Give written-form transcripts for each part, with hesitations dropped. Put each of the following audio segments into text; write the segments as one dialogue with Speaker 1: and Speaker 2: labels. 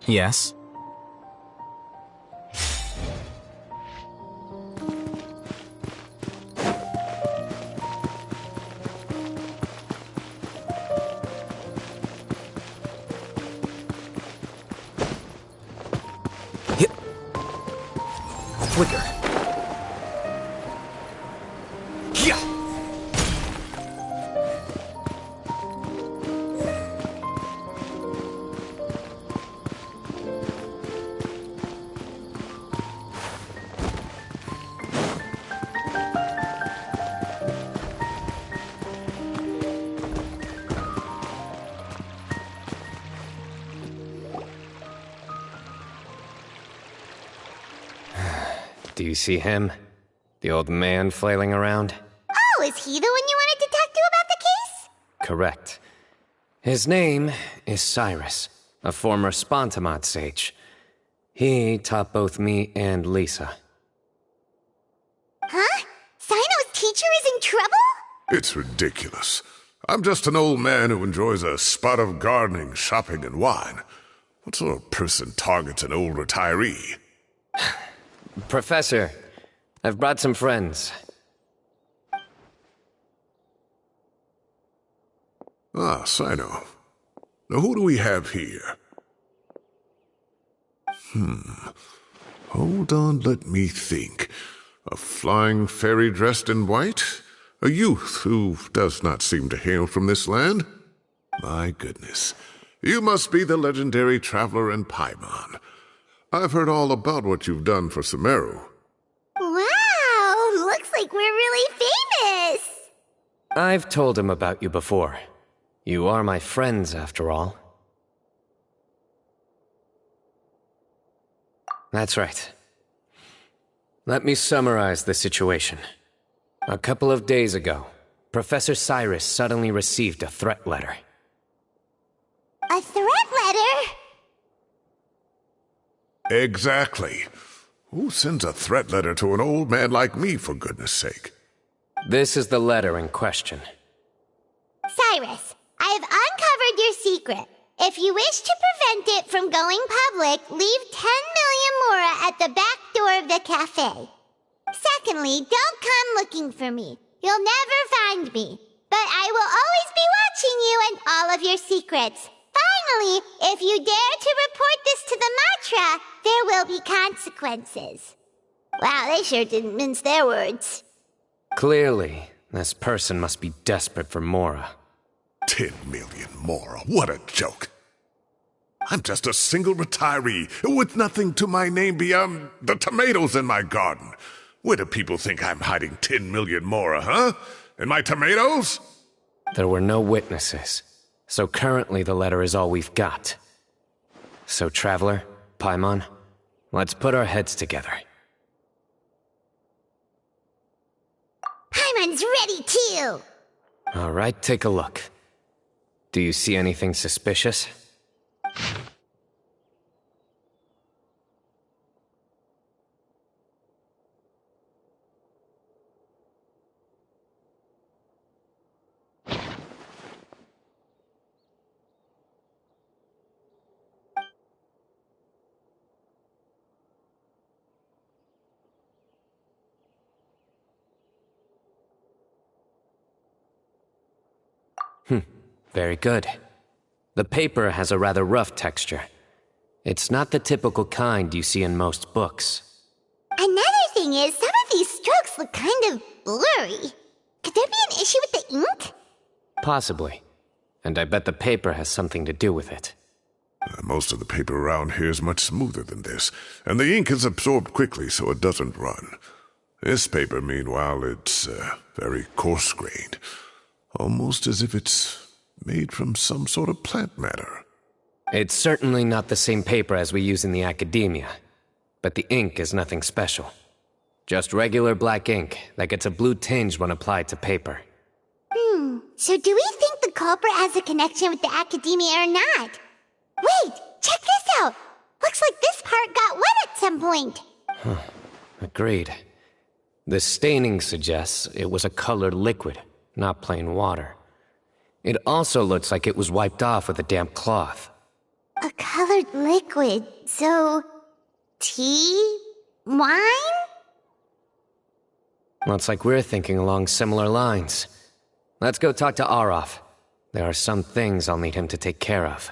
Speaker 1: Yes? Hit. Quicker. Yeah.
Speaker 2: Do you see him? The old man flailing around?
Speaker 3: Oh, is he the one you wanted to talk to about the case?
Speaker 2: Correct. His name is Cyrus, a former Spontamod sage. He taught both me and Lisa.
Speaker 3: Huh? Sino's teacher is in trouble?
Speaker 4: It's ridiculous. I'm just an old man who enjoys a spot of gardening, shopping, and wine. What sort of person targets an old retiree?
Speaker 2: Professor, I've brought some friends.
Speaker 4: Ah, Sino. Now who do we have here? Hold on, let me think. A flying fairy dressed in white? A youth who does not seem to hail from this land? My goodness. You must be the legendary traveler in Paimon. I've heard all about what you've done for Sumeru.
Speaker 3: Wow, looks like we're really famous.
Speaker 2: I've told him about you before. You are my friends, after all. That's right. Let me summarize the situation. A couple of days ago, Professor Cyrus suddenly received a threat letter.
Speaker 3: A threat letter?
Speaker 4: Exactly. Who sends a threat letter to an old man like me, for goodness sake?
Speaker 2: This is the letter in question.
Speaker 3: Cyrus, I have uncovered your secret. If you wish to prevent it from going public, leave 10 million mora at the back door of the cafe. Secondly, don't come looking for me. You'll never find me. But I will always be watching you and all of your secrets. Finally, if you dare to report this to the Matra, there will be consequences. Wow, they sure didn't mince their words.
Speaker 2: Clearly, this person must be desperate for Mora.
Speaker 4: 10 million mora, what a joke. I'm just a single retiree with nothing to my name beyond the tomatoes in my garden. Where do people think I'm hiding 10 million mora, huh? In my tomatoes?
Speaker 2: There were no witnesses, so currently the letter is all we've got. So, Traveler, Paimon, let's put our heads together.
Speaker 3: Paimon's ready too!
Speaker 2: All right, take a look. Do you see anything suspicious? Very good. The paper has a rather rough texture. It's not the typical kind you see in most books.
Speaker 3: Another thing is, some of these strokes look kind of blurry. Could there be an issue with the ink?
Speaker 2: Possibly. and I bet the paper has something to do with it.
Speaker 4: Most of the paper around here is much smoother than this, and the ink is absorbed quickly so it doesn't run. This paper, meanwhile, it's very coarse-grained, almost as if it's made from some sort of plant matter.
Speaker 2: It's certainly not the same paper as we use in the academia, but the ink is nothing special. Just regular black ink that gets a blue tinge when applied to paper.
Speaker 3: So do we think the culprit has a connection with the academia or not? Wait, check this out! Looks like this part got wet at some point.
Speaker 2: Agreed. The staining suggests it was a colored liquid, not plain water. It also looks like it was wiped off with a damp cloth.
Speaker 3: A colored liquid, so... tea? Wine?
Speaker 2: Looks like we're thinking along similar lines. Let's go talk to Arof. There are some things I'll need him to take care of.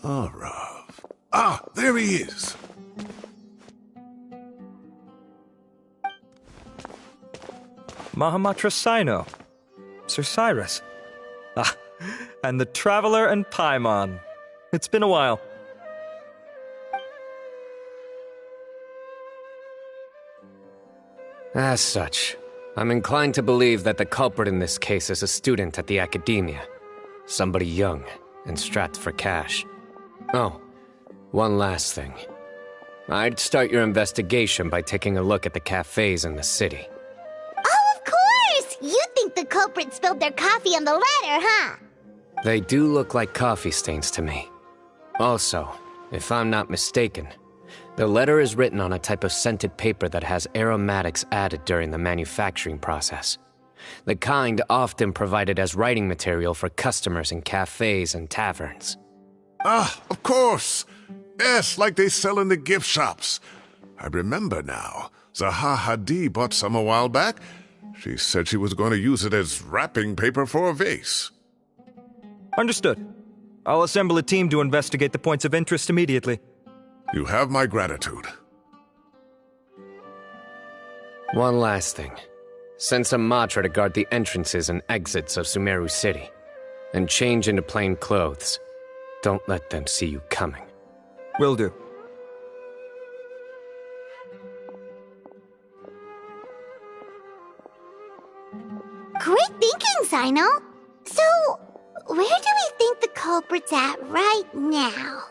Speaker 4: Arav. Ah, there he is.
Speaker 5: Mahamatra Sino. Sir Cyrus. Ah, and the Traveler and Paimon. It's been a while.
Speaker 2: As such, I'm inclined to believe that the culprit in this case is a student at the academia. Somebody young and strapped for cash. Oh, one last thing. I'd start your investigation by taking a look at the cafes in the city.
Speaker 3: Oh, of course! You think the culprit spilled their coffee on the ladder, huh?
Speaker 2: They do look like coffee stains to me. Also, if I'm not mistaken, the letter is written on a type of scented paper that has aromatics added during the manufacturing process. The kind often provided as writing material for customers in cafes and taverns.
Speaker 4: Ah, of course. Yes, like they sell in the gift shops. I remember now. Zaha Hadi bought some a while back. She said she was going to use it as wrapping paper for a vase.
Speaker 5: Understood. I'll assemble a team to investigate the points of interest immediately.
Speaker 4: You have my gratitude.
Speaker 2: One last thing. Send some Matra to guard the entrances and exits of Sumeru City. And change into plain clothes. Don't let them see you coming.
Speaker 5: Will do.
Speaker 3: Great thinking, Sino. So, where do we think the culprit's at right now?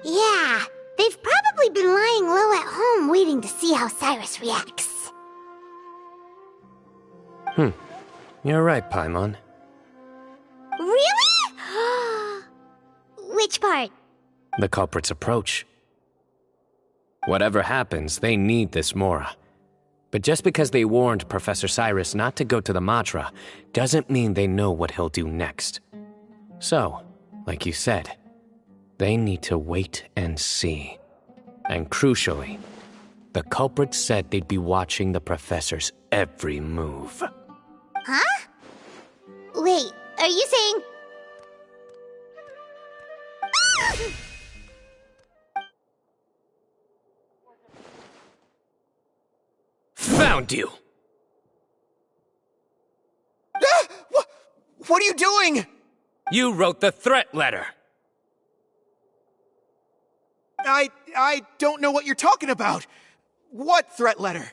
Speaker 3: Yeah, they've probably been lying low at home waiting to see how Cyrus reacts.
Speaker 2: You're right, Paimon.
Speaker 3: Really? Which part?
Speaker 2: The culprit's approach. Whatever happens, they need this Mora. But just because they warned Professor Cyrus not to go to the Matra, doesn't mean they know what he'll do next. So, like you said, they need to wait and see. And crucially, the culprit said they'd be watching the professor's every move.
Speaker 3: Huh? Wait, are you saying...
Speaker 2: Found you!
Speaker 1: What are you doing?
Speaker 2: You wrote the threat letter!
Speaker 1: I don't know what you're talking about. What threat letter?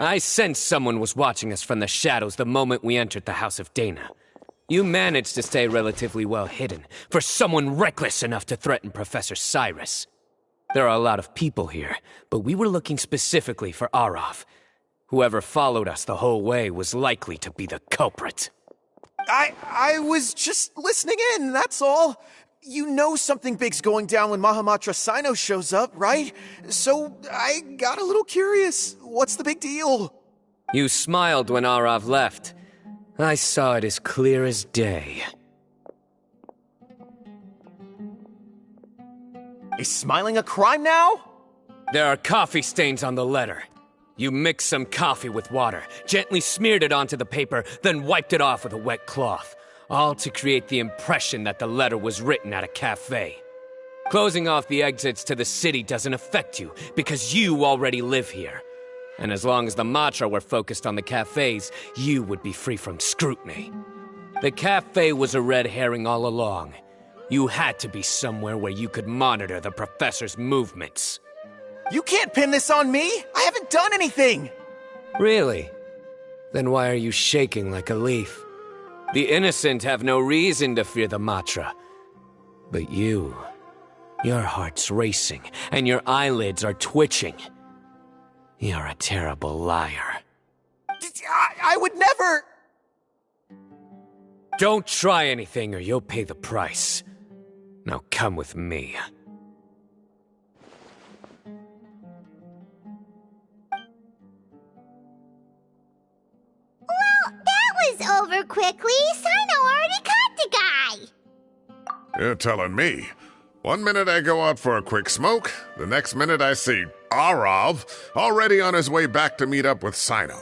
Speaker 2: I sensed someone was watching us from the shadows the moment we entered the House of Dana. You managed to stay relatively well hidden for someone reckless enough to threaten Professor Cyrus. There are a lot of people here, but we were looking specifically for Arof. Whoever followed us the whole way was likely to be the culprit.
Speaker 1: I was just listening in, that's all. You know something big's going down when Mahamatra Sino shows up, right? So I got a little curious. What's the big deal?
Speaker 2: You smiled when Arav left. I saw it as clear as day.
Speaker 1: Is smiling a crime now?
Speaker 2: There are coffee stains on the letter. You mixed some coffee with water, gently smeared it onto the paper, then wiped it off with a wet cloth, all to create the impression that the letter was written at a cafe. Closing off the exits to the city doesn't affect you, because you already live here. And as long as the Matra were focused on the cafes, you would be free from scrutiny. The cafe was a red herring all along. You had to be somewhere where you could monitor the professor's movements.
Speaker 1: You can't pin this on me! I haven't done anything!
Speaker 2: Really? Then why are you shaking like a leaf? The innocent have no reason to fear the Matra. But you... your heart's racing, and your eyelids are twitching. You're a terrible liar.
Speaker 1: I would never...
Speaker 2: Don't try anything or you'll pay the price. Now come with me.
Speaker 3: Well, that was over quickly. Sino already caught the guy.
Speaker 4: You're telling me. 1 minute I go out for a quick smoke, the next minute I see Arav already on his way back to meet up with Sino.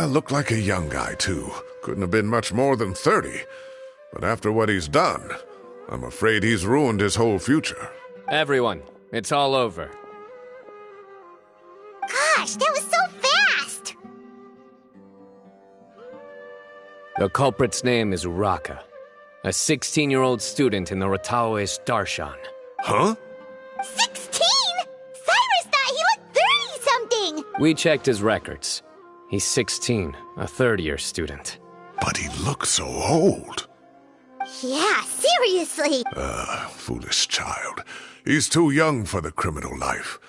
Speaker 4: Looked like a young guy, too. Couldn't have been much more than 30. But after what he's done, I'm afraid he's ruined his whole future.
Speaker 2: Everyone, it's all over.
Speaker 3: Gosh, that was so fast!
Speaker 2: The culprit's name is Uraka, a 16-year-old student in the Rataoist Darshan.
Speaker 4: Huh?
Speaker 3: 16? Cyrus thought he looked 30-something!
Speaker 2: We checked his records. He's 16, a third-year student.
Speaker 4: But he looks so old.
Speaker 3: Yeah, seriously!
Speaker 4: Foolish child. He's too young for the criminal life.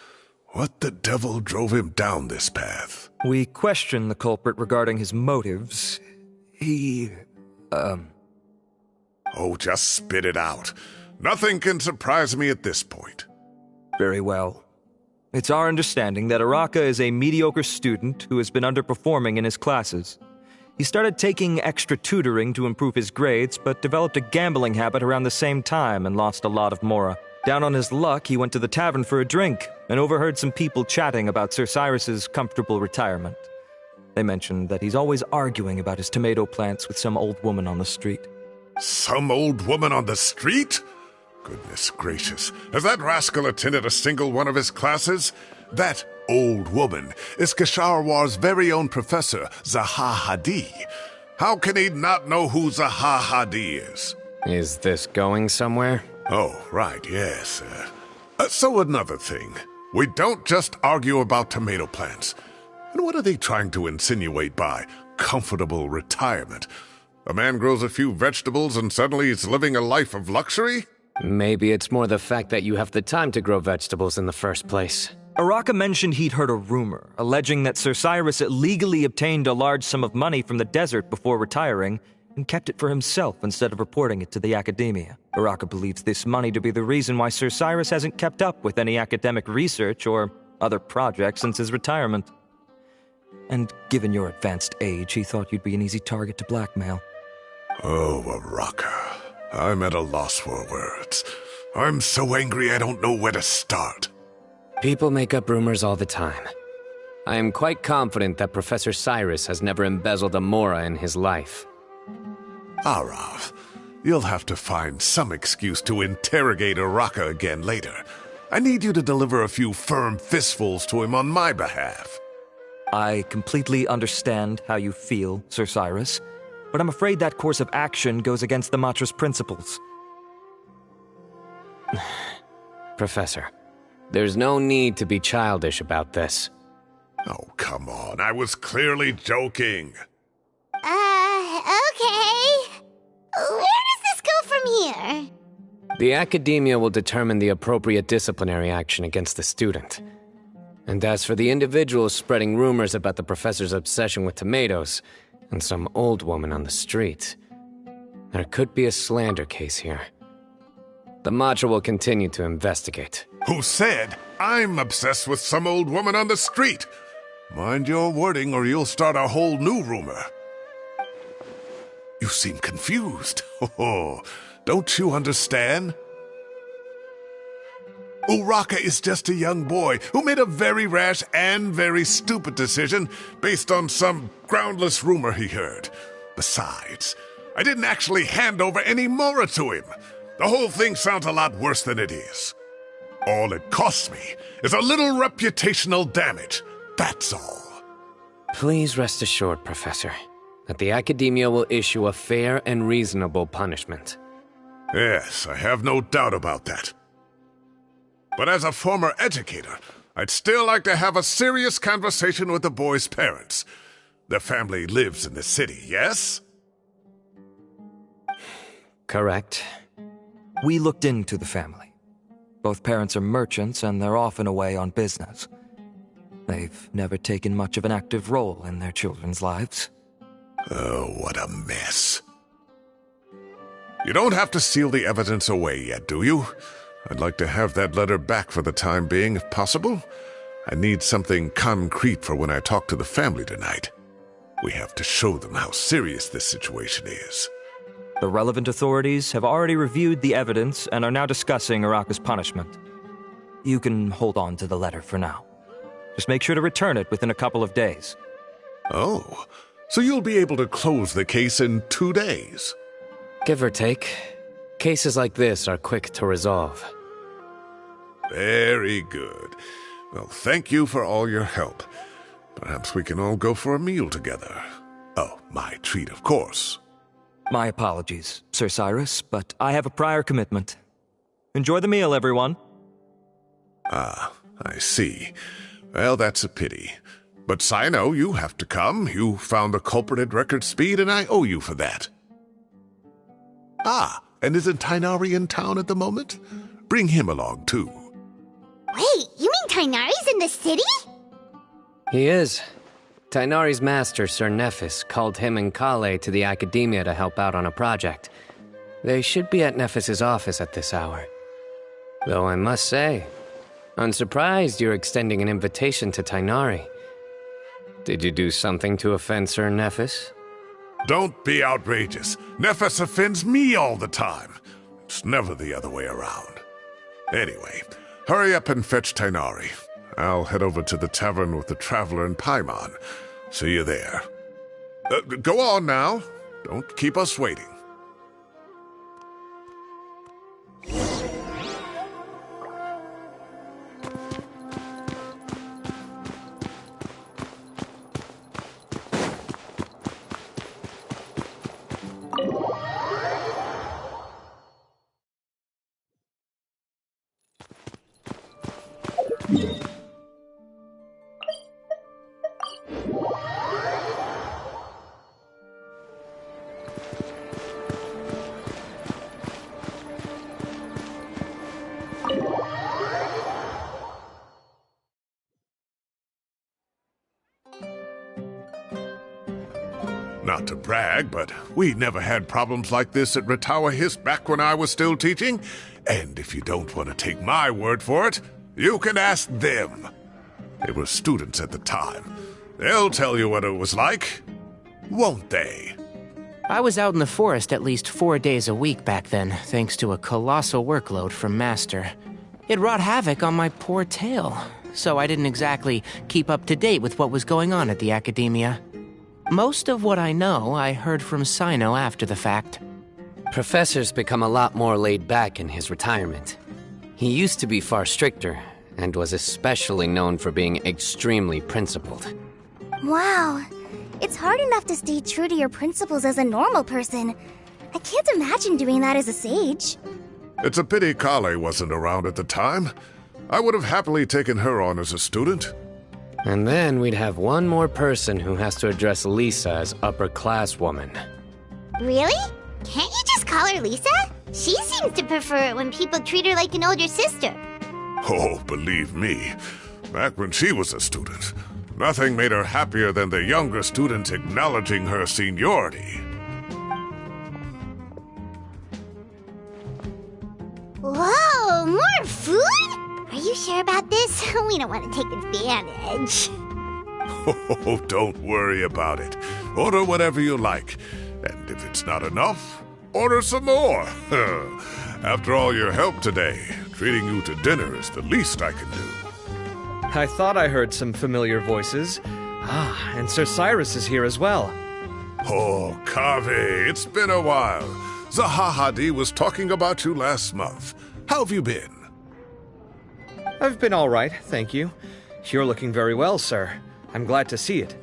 Speaker 4: What the devil drove him down this path?
Speaker 5: We questioned the culprit regarding his motives.
Speaker 4: Oh, just spit it out. Nothing can surprise me at this point.
Speaker 5: Very well. It's our understanding that Araka is a mediocre student who has been underperforming in his classes. He started taking extra tutoring to improve his grades, but developed a gambling habit around the same time and lost a lot of mora. Down on his luck, he went to the tavern for a drink and overheard some people chatting about Sir Cyrus's comfortable retirement. They mentioned that he's always arguing about his tomato plants with some old woman on the street.
Speaker 4: Some old woman on the street? Goodness gracious. Has that rascal attended a single one of his classes? That old woman is Kasharwar's very own professor, Zaha Hadi. How can he not know who Zaha Hadi is?
Speaker 2: Is this going somewhere?
Speaker 4: Oh, right, yes. So another thing. We don't just argue about tomato plants. And what are they trying to insinuate by comfortable retirement? A man grows a few vegetables and suddenly he's living a life of luxury?
Speaker 2: Maybe it's more the fact that you have the time to grow vegetables in the first place.
Speaker 5: Araka mentioned he'd heard a rumor, alleging that Sir Cyrus illegally obtained a large sum of money from the desert before retiring and kept it for himself instead of reporting it to the academia. Araka believes this money to be the reason why Sir Cyrus hasn't kept up with any academic research or other projects since his retirement. And given your advanced age, he thought you'd be an easy target to blackmail.
Speaker 4: Oh, Araka. I'm at a loss for words. I'm so angry I don't know where to start.
Speaker 2: People make up rumors all the time. I am quite confident that Professor Cyrus has never embezzled a mora in his life.
Speaker 4: Arav, you'll have to find some excuse to interrogate Araka again later. I need you to deliver a few firm fistfuls to him on my behalf.
Speaker 5: I completely understand how you feel, Sir Cyrus, but I'm afraid that course of action goes against the Matra's principles.
Speaker 2: Professor, there's no need to be childish about this.
Speaker 4: Oh, come on. I was clearly joking.
Speaker 3: Okay. Where does this go from here?
Speaker 2: The academia will determine the appropriate disciplinary action against the student. And as for the individuals spreading rumors about the professor's obsession with tomatoes and some old woman on the street, there could be a slander case here. The Matra will continue to investigate.
Speaker 4: Who said I'm obsessed with some old woman on the street? Mind your wording or you'll start a whole new rumor. You seem confused. Oh, don't you understand? Uraka is just a young boy who made a very rash and very stupid decision based on some groundless rumor he heard. Besides, I didn't actually hand over any Mora to him. The whole thing sounds a lot worse than it is. All it costs me is a little reputational damage. That's all.
Speaker 2: Please rest assured, Professor, that the Academia will issue a fair and reasonable punishment.
Speaker 4: Yes, I have no doubt about that. But as a former educator, I'd still like to have a serious conversation with the boy's parents. Their family lives in the city, yes?
Speaker 2: Correct.
Speaker 5: We looked into the family. Both parents are merchants and they're often away on business. They've never taken much of an active role in their children's lives.
Speaker 4: Oh, what a mess. You don't have to seal the evidence away yet, do you? I'd like to have that letter back for the time being, if possible. I need something concrete for when I talk to the family tonight. We have to show them how serious this situation is.
Speaker 5: The relevant authorities have already reviewed the evidence and are now discussing Uraka's punishment. You can hold on to the letter for now. Just make sure to return it within a couple of days.
Speaker 4: Oh, so you'll be able to close the case in 2 days?
Speaker 2: Give or take. Cases like this are quick to resolve.
Speaker 4: Very good. Well, thank you for all your help. Perhaps we can all go for a meal together. Oh, my treat, of course.
Speaker 5: My apologies, Sir Cyrus, but I have a prior commitment. Enjoy the meal, everyone.
Speaker 4: Ah, I see. Well, that's a pity. But Sino, you have to come. You found the culprit at record speed, and I owe you for that. Ah, and isn't Tainari in town at the moment? Bring him along, too.
Speaker 3: Wait, you mean Tainari's in the city?
Speaker 2: He is. Tainari's master, Sir Nephis, called him and Kale to the Academia to help out on a project. They should be at Nephis's office at this hour. Though I must say, I'm surprised you're extending an invitation to Tainari. Did you do something to offend Sir Nephis?
Speaker 4: Don't be outrageous. Nephis offends me all the time. It's never the other way around. Anyway, hurry up and fetch Tainari. I'll head over to the tavern with the Traveler and Paimon. See you there. Go on now. Don't keep us waiting. Not to brag, but we never had problems like this at Ratawa Hiss back when I was still teaching. And if you don't want to take my word for it, you can ask them. They were students at the time. They'll tell you what it was like, won't they?
Speaker 6: I was out in the forest at least 4 days a week back then, thanks to a colossal workload from Master. It wrought havoc on my poor tail, so I didn't exactly keep up to date with what was going on at the Academia. Most of what I know, I heard from Sino after the fact.
Speaker 2: Professor's become a lot more laid back in his retirement. He used to be far stricter, and was especially known for being extremely principled.
Speaker 7: Wow. It's hard enough to stay true to your principles as a normal person. I can't imagine doing that as a sage.
Speaker 4: It's a pity Kale wasn't around at the time. I would have happily taken her on as a student.
Speaker 2: And then we'd have one more person who has to address Lisa as upper-class woman.
Speaker 3: Really? Can't you just call her Lisa? She seems to prefer it when people treat her like an older sister.
Speaker 4: Oh, believe me, back when she was a student, nothing made her happier than the younger students acknowledging her seniority.
Speaker 3: Whoa, more food? Are you sure about this? We don't want to take advantage.
Speaker 4: Oh, don't worry about it. Order whatever you like. And if it's not enough, order some more. After all your help today, treating you to dinner is the least I can do.
Speaker 5: I thought I heard some familiar voices. Ah, and Sir Cyrus is here as well.
Speaker 4: Oh, Kaveh, it's been a while. Zahahadi was talking about you last month. How have you been?
Speaker 5: I've been all right, thank you. You're looking very well, sir. I'm glad to see it.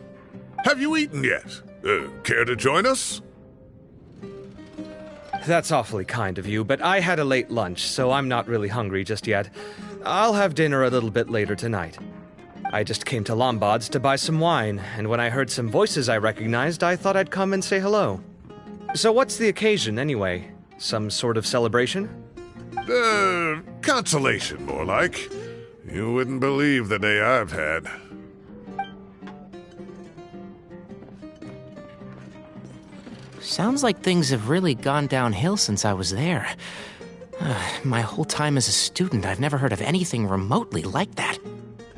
Speaker 4: Have you eaten yet? Care to join us?
Speaker 5: That's awfully kind of you, but I had a late lunch, so I'm not really hungry just yet. I'll have dinner a little bit later tonight. I just came to Lombard's to buy some wine, and when I heard some voices I recognized, I thought I'd come and say hello. So what's the occasion, anyway? Some sort of celebration?
Speaker 4: Consolation, more like. You wouldn't believe the day I've had.
Speaker 6: Sounds like things have really gone downhill since I was there. My whole time as a student, I've never heard of anything remotely like that.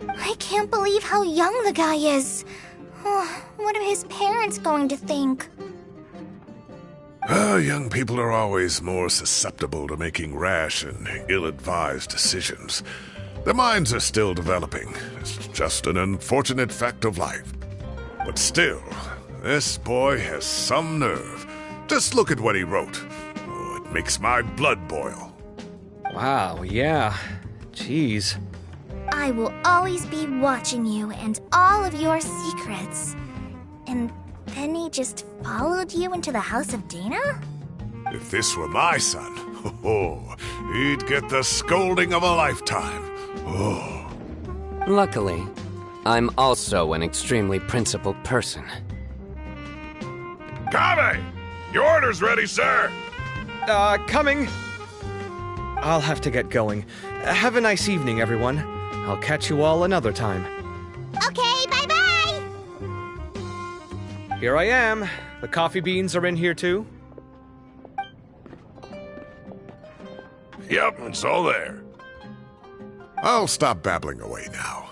Speaker 7: I can't believe how young the guy is. What are his parents going to think?
Speaker 4: Young people are always more susceptible to making rash and ill-advised decisions. Their minds are still developing. It's just an unfortunate fact of life. But still, this boy has some nerve. Just look at what he wrote. Oh, it makes my blood boil.
Speaker 5: Wow, yeah. Jeez.
Speaker 7: I will always be watching you and all of your secrets. And then he just followed you into the house of Dana?
Speaker 4: If this were my son, he'd get the scolding of a lifetime. Oh.
Speaker 2: Luckily, I'm also an extremely principled person.
Speaker 4: Kaveh! Your order's ready, sir!
Speaker 5: Coming! I'll have to get going. Have a nice evening, everyone. I'll catch you all another time.
Speaker 3: Okay, bye-bye!
Speaker 5: Here I am. The coffee beans are in here, too.
Speaker 4: Yep, it's all there. I'll stop babbling away now.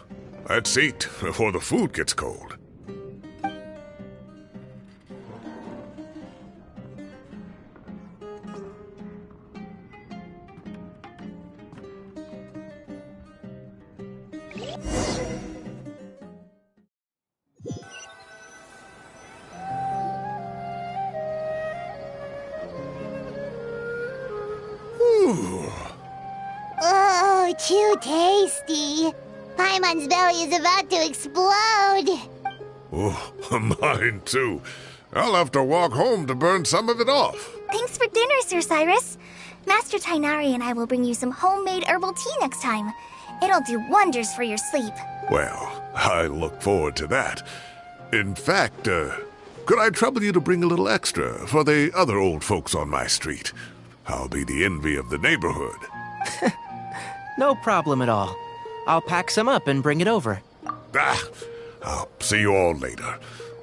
Speaker 4: Let's eat before the food gets cold.
Speaker 3: Oh, too tasty. Paimon's belly is about to explode.
Speaker 4: Oh, mine too. I'll have to walk home to burn some of it off.
Speaker 7: Thanks for dinner, Sir Cyrus. Master Tainari and I will bring you some homemade herbal tea next time. It'll do wonders for your sleep.
Speaker 4: Well, I look forward to that. In fact, could I trouble you to bring a little extra for the other old folks on my street? I'll be the envy of the neighborhood.
Speaker 6: No problem at all. I'll pack some up and bring it over.
Speaker 4: I'll see you all later.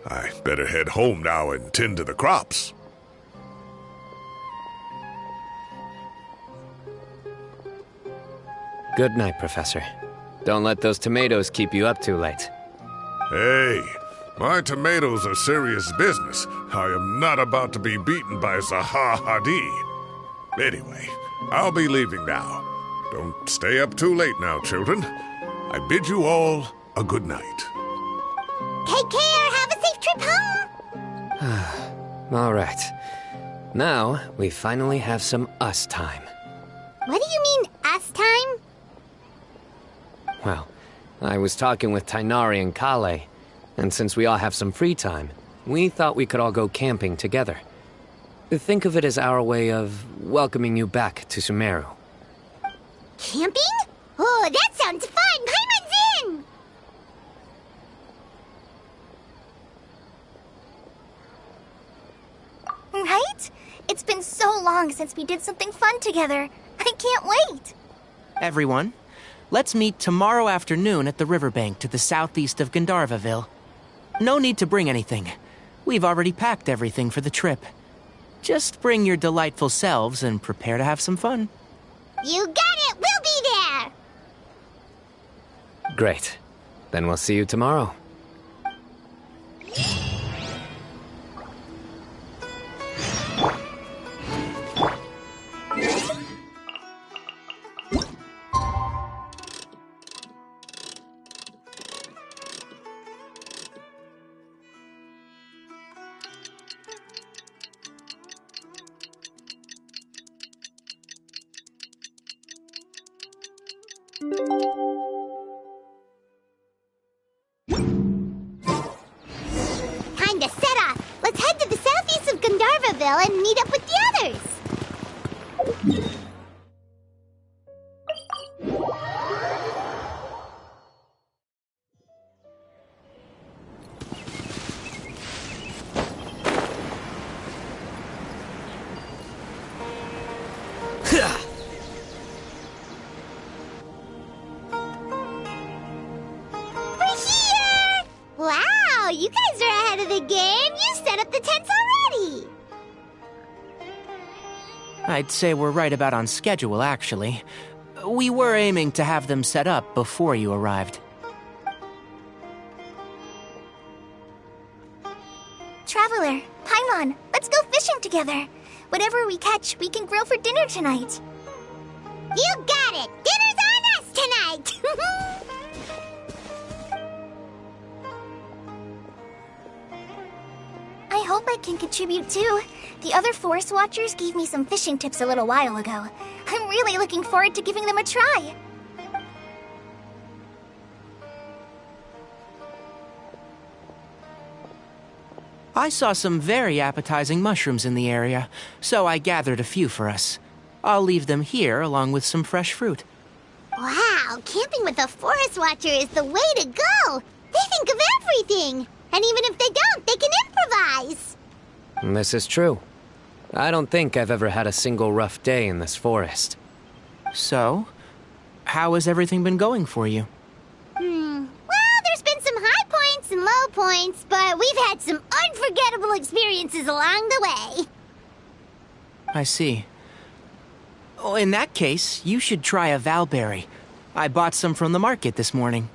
Speaker 4: I better head home now and tend to the crops.
Speaker 2: Good night, Professor. Don't let those tomatoes keep you up too late.
Speaker 4: Hey, my tomatoes are serious business. I am not about to be beaten by Zahahadi. Anyway, I'll be leaving now. Don't stay up too late now, children. I bid you all a good night.
Speaker 3: Take care. Have a safe trip home.
Speaker 2: All right. Now, we finally have some us time.
Speaker 3: What do you mean, us time?
Speaker 2: Well, I was talking with Tainari and Kale, and since we all have some free time, we thought we could all go camping together. Think of it as our way of welcoming you back to Sumeru.
Speaker 3: Camping? Oh, that sounds fun! Paimon's in!
Speaker 7: Right? It's been so long since we did something fun together. I can't wait.
Speaker 6: Everyone, let's meet tomorrow afternoon at the riverbank to the southeast of Gandharvaville. No need to bring anything. We've already packed everything for the trip. Just bring your delightful selves and prepare to have some fun.
Speaker 3: You got it! We'll be there!
Speaker 2: Great. Then we'll see you tomorrow.
Speaker 3: Time to set off. Let's head to the southeast of Gandharvaville and meet up with the others. Wow, you guys are ahead of the game. You set up the tents already.
Speaker 6: I'd say we're right about on schedule, actually. We were aiming to have them set up before you arrived.
Speaker 7: Traveler, Paimon, let's go fishing together. Whatever we catch, we can grill for dinner tonight.
Speaker 3: You got it. Dinner's on us tonight.
Speaker 7: I hope I can contribute too. The other forest watchers gave me some fishing tips a little while ago. I'm really looking forward to giving them a try.
Speaker 6: I saw some very appetizing mushrooms in the area, so I gathered a few for us. I'll leave them here along with some fresh fruit.
Speaker 3: Wow, camping with a forest watcher is the way to go. They think of everything. And even if they don't, they can improvise.
Speaker 2: This is true. I don't think I've ever had a single rough day in this forest.
Speaker 6: So, how has everything been going for you?
Speaker 3: Well, there's been some high points and low points, but we've had some unforgettable experiences along the way.
Speaker 6: I see. Oh, in that case, you should try a valberry. I bought some from the market this morning.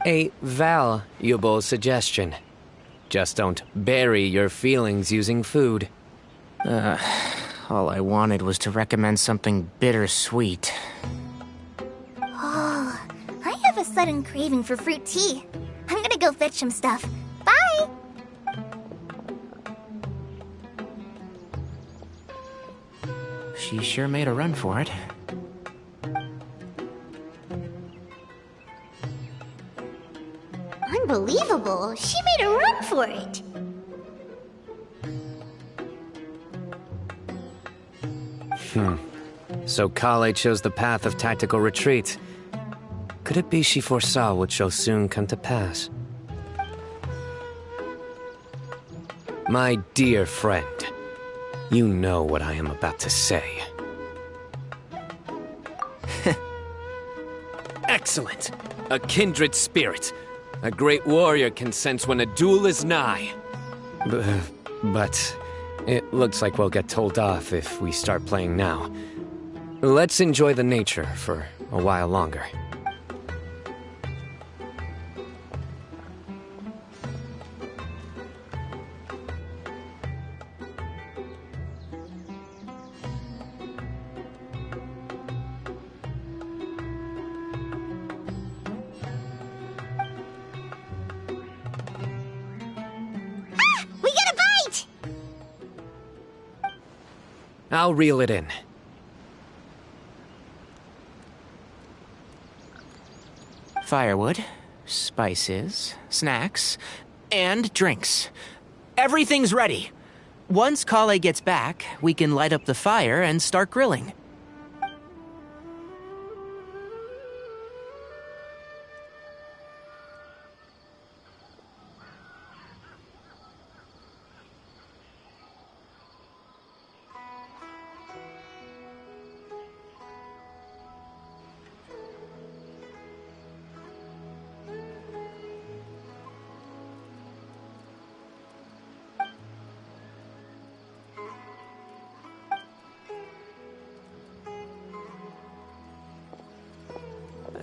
Speaker 2: A valuable suggestion. Just don't bury your feelings using food.
Speaker 6: All I wanted was to recommend something bittersweet.
Speaker 7: Oh, I have a sudden craving for fruit tea. I'm gonna go fetch some stuff. Bye!
Speaker 6: She sure made a run for it.
Speaker 3: Unbelievable. She made a run for it.
Speaker 2: So Kale chose the path of tactical retreat. Could it be she foresaw what shall soon come to pass? My dear friend, you know what I am about to say. Excellent! A kindred spirit. A great warrior can sense when a duel is nigh. But it looks like we'll get told off if we start playing now. Let's enjoy the nature for a while longer.
Speaker 3: We got a bite!
Speaker 2: I'll reel it in.
Speaker 6: Firewood, spices, snacks, and drinks. Everything's ready. Once Kale gets back, we can light up the fire and start grilling.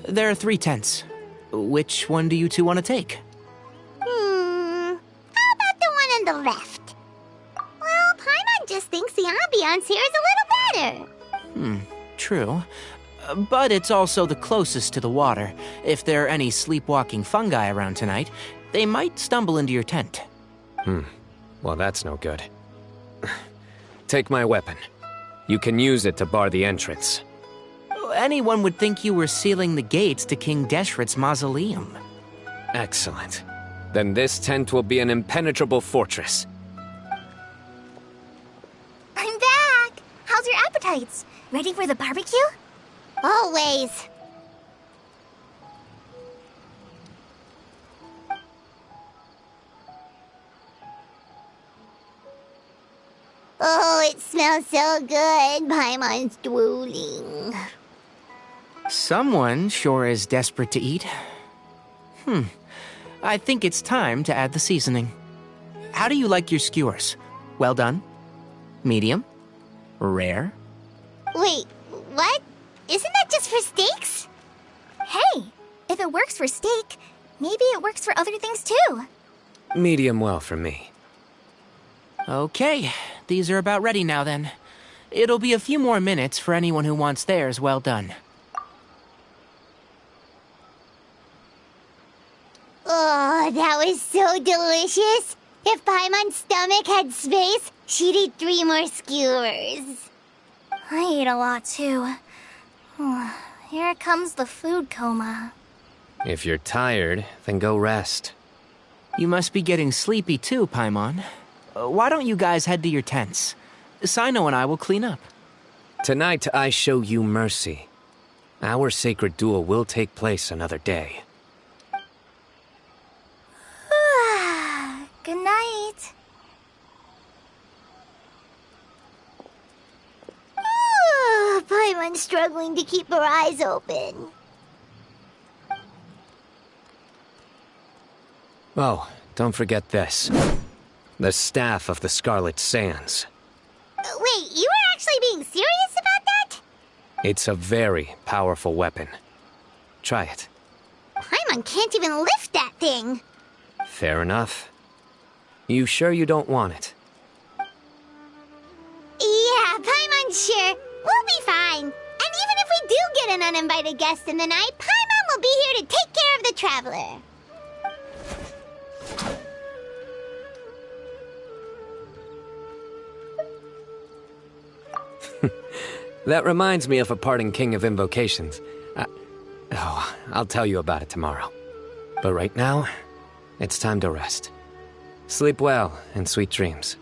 Speaker 6: There are 3 tents. Which one do you two want to take?
Speaker 3: How about the one on the left? Well, Paimon just thinks the ambiance here is a little better.
Speaker 6: True. But it's also the closest to the water. If there are any sleepwalking fungi around tonight, they might stumble into your tent.
Speaker 2: Well, that's no good. Take my weapon. You can use it to bar the entrance.
Speaker 6: anyone would think you were sealing the gates to King Deshret's mausoleum.
Speaker 2: Excellent. Then this tent will be an impenetrable fortress.
Speaker 7: I'm back! How's your appetites? Ready for the barbecue?
Speaker 3: Always. Oh, it smells so good. Paimon's drooling.
Speaker 6: Someone sure is desperate to eat. I think it's time to add the seasoning. How do you like your skewers? Well done? Medium? Rare?
Speaker 3: Wait, what? Isn't that just for steaks?
Speaker 7: Hey, if it works for steak, maybe it works for other things too.
Speaker 2: Medium well for me.
Speaker 6: Okay, these are about ready now then. It'll be a few more minutes for anyone who wants theirs well done.
Speaker 3: Oh, that was so delicious. If Paimon's stomach had space, she'd eat 3 more skewers.
Speaker 7: I ate a lot too. Here comes the food coma.
Speaker 2: If you're tired, then go rest.
Speaker 6: You must be getting sleepy too, Paimon. Why don't you guys head to your tents? Sino and I will clean up.
Speaker 2: Tonight I show you mercy. Our sacred duel will take place another day.
Speaker 7: Good night.
Speaker 3: Paimon's struggling to keep her eyes open.
Speaker 2: Oh, don't forget this. The Staff of the Scarlet Sands.
Speaker 3: Wait, you were actually being serious about that?
Speaker 2: It's a very powerful weapon. Try it.
Speaker 3: Paimon can't even lift that thing.
Speaker 2: Fair enough. You sure you don't want it?
Speaker 3: Yeah, Paimon's sure. We'll be fine. And even if we do get an uninvited guest in the night, Paimon will be here to take care of the traveler.
Speaker 2: That reminds me of a parting king of invocations. I'll tell you about it tomorrow. But right now, it's time to rest. Sleep well and sweet dreams.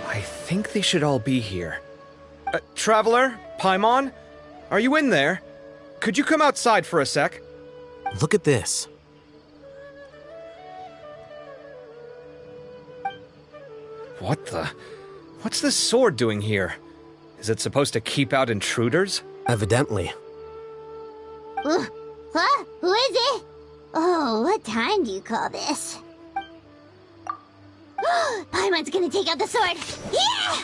Speaker 8: I think they should all be here. Traveler? Paimon? Are you in there? Could you come outside for a sec?
Speaker 9: Look at this.
Speaker 8: What the? What's this sword doing here? Is it supposed to keep out intruders?
Speaker 9: Evidently.
Speaker 3: Huh? Who is it? Oh, what time do you call this? Paimon's gonna take out the sword. Yeah!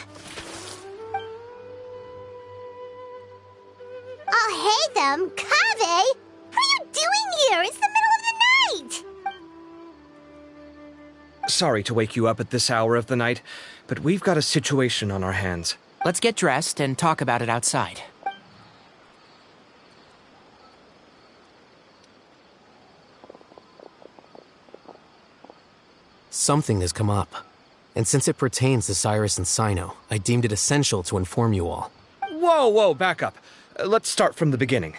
Speaker 3: Oh, hey them, Kaveh! What are you doing here? It's the middle of the night!
Speaker 8: Sorry to wake you up at this hour of the night, but we've got a situation on our hands.
Speaker 6: Let's get dressed and talk about it outside.
Speaker 9: Something has come up. And since it pertains to Cyrus and Sino, I deemed it essential to inform you all.
Speaker 8: Whoa, back up. Let's start from the beginning.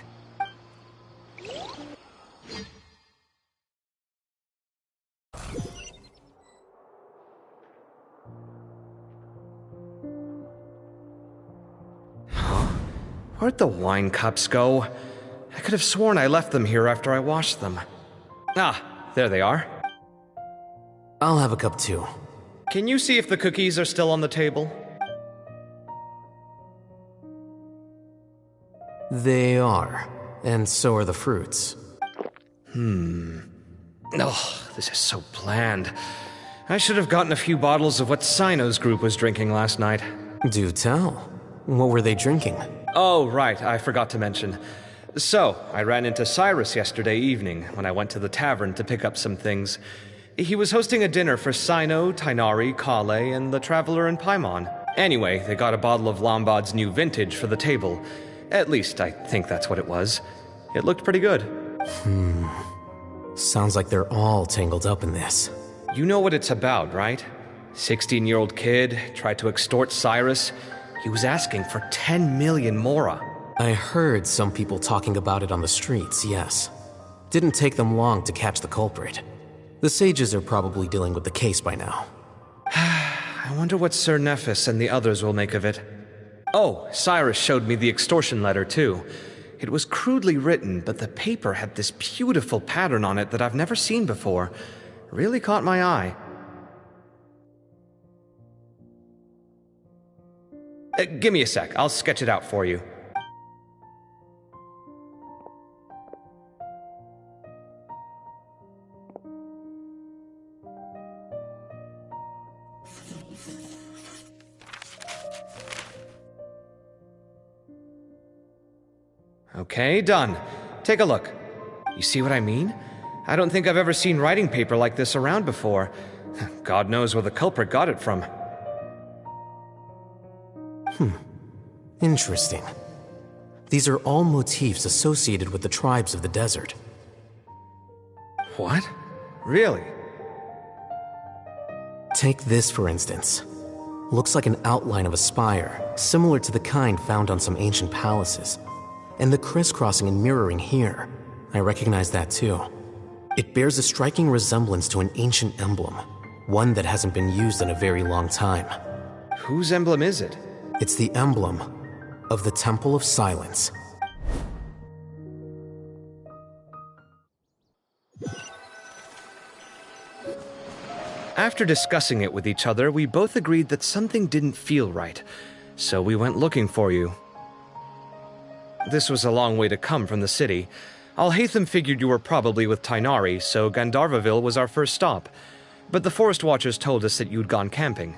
Speaker 8: Where'd the wine cups go? I could have sworn I left them here after I washed them. Ah, there they are.
Speaker 9: I'll have a cup too.
Speaker 8: Can you see if the cookies are still on the table?
Speaker 9: They are. And so are the fruits.
Speaker 8: Oh, this is so bland. I should have gotten a few bottles of what Sino's group was drinking last night.
Speaker 9: Do tell. What were they drinking?
Speaker 8: Oh, right, I forgot to mention.
Speaker 5: So, I ran into Cyrus yesterday evening when I went to the tavern to pick up some things. He was hosting a dinner for Cyno, Tighnari, Kale, and the Traveler and Paimon. Anyway, they got a bottle of Lombard's new vintage for the table. At least, I think that's what it was. It looked pretty good.
Speaker 9: Sounds like they're all tangled up in this.
Speaker 5: You know what it's about, right? 16-year-old kid tried to extort Cyrus. He was asking for 10 million mora.
Speaker 9: I heard some people talking about it on the streets, yes. Didn't take them long to catch the culprit. The sages are probably dealing with the case by now.
Speaker 5: I wonder what Sir Nephis and the others will make of it. Oh, Cyrus showed me the extortion letter, too. It was crudely written, but the paper had this beautiful pattern on it that I've never seen before. Really caught my eye. Give me a sec, I'll sketch it out for you. Okay, done. Take a look. You see what I mean? I don't think I've ever seen writing paper like this around before. God knows where the culprit got it from.
Speaker 9: Interesting. These are all motifs associated with the tribes of the desert.
Speaker 5: What? Really?
Speaker 9: Take this, for instance. Looks like an outline of a spire, similar to the kind found on some ancient palaces. And the crisscrossing and mirroring here, I recognize that too. It bears a striking resemblance to an ancient emblem, one that hasn't been used in a very long time.
Speaker 5: Whose emblem is it?
Speaker 9: It's the emblem of the Temple of Silence.
Speaker 5: After discussing it with each other, we both agreed that something didn't feel right, so we went looking for you. This was a long way to come from the city. Alhaitham figured you were probably with Tighnari, so Gandharvaville was our first stop. But the Forest Watchers told us that you'd gone camping.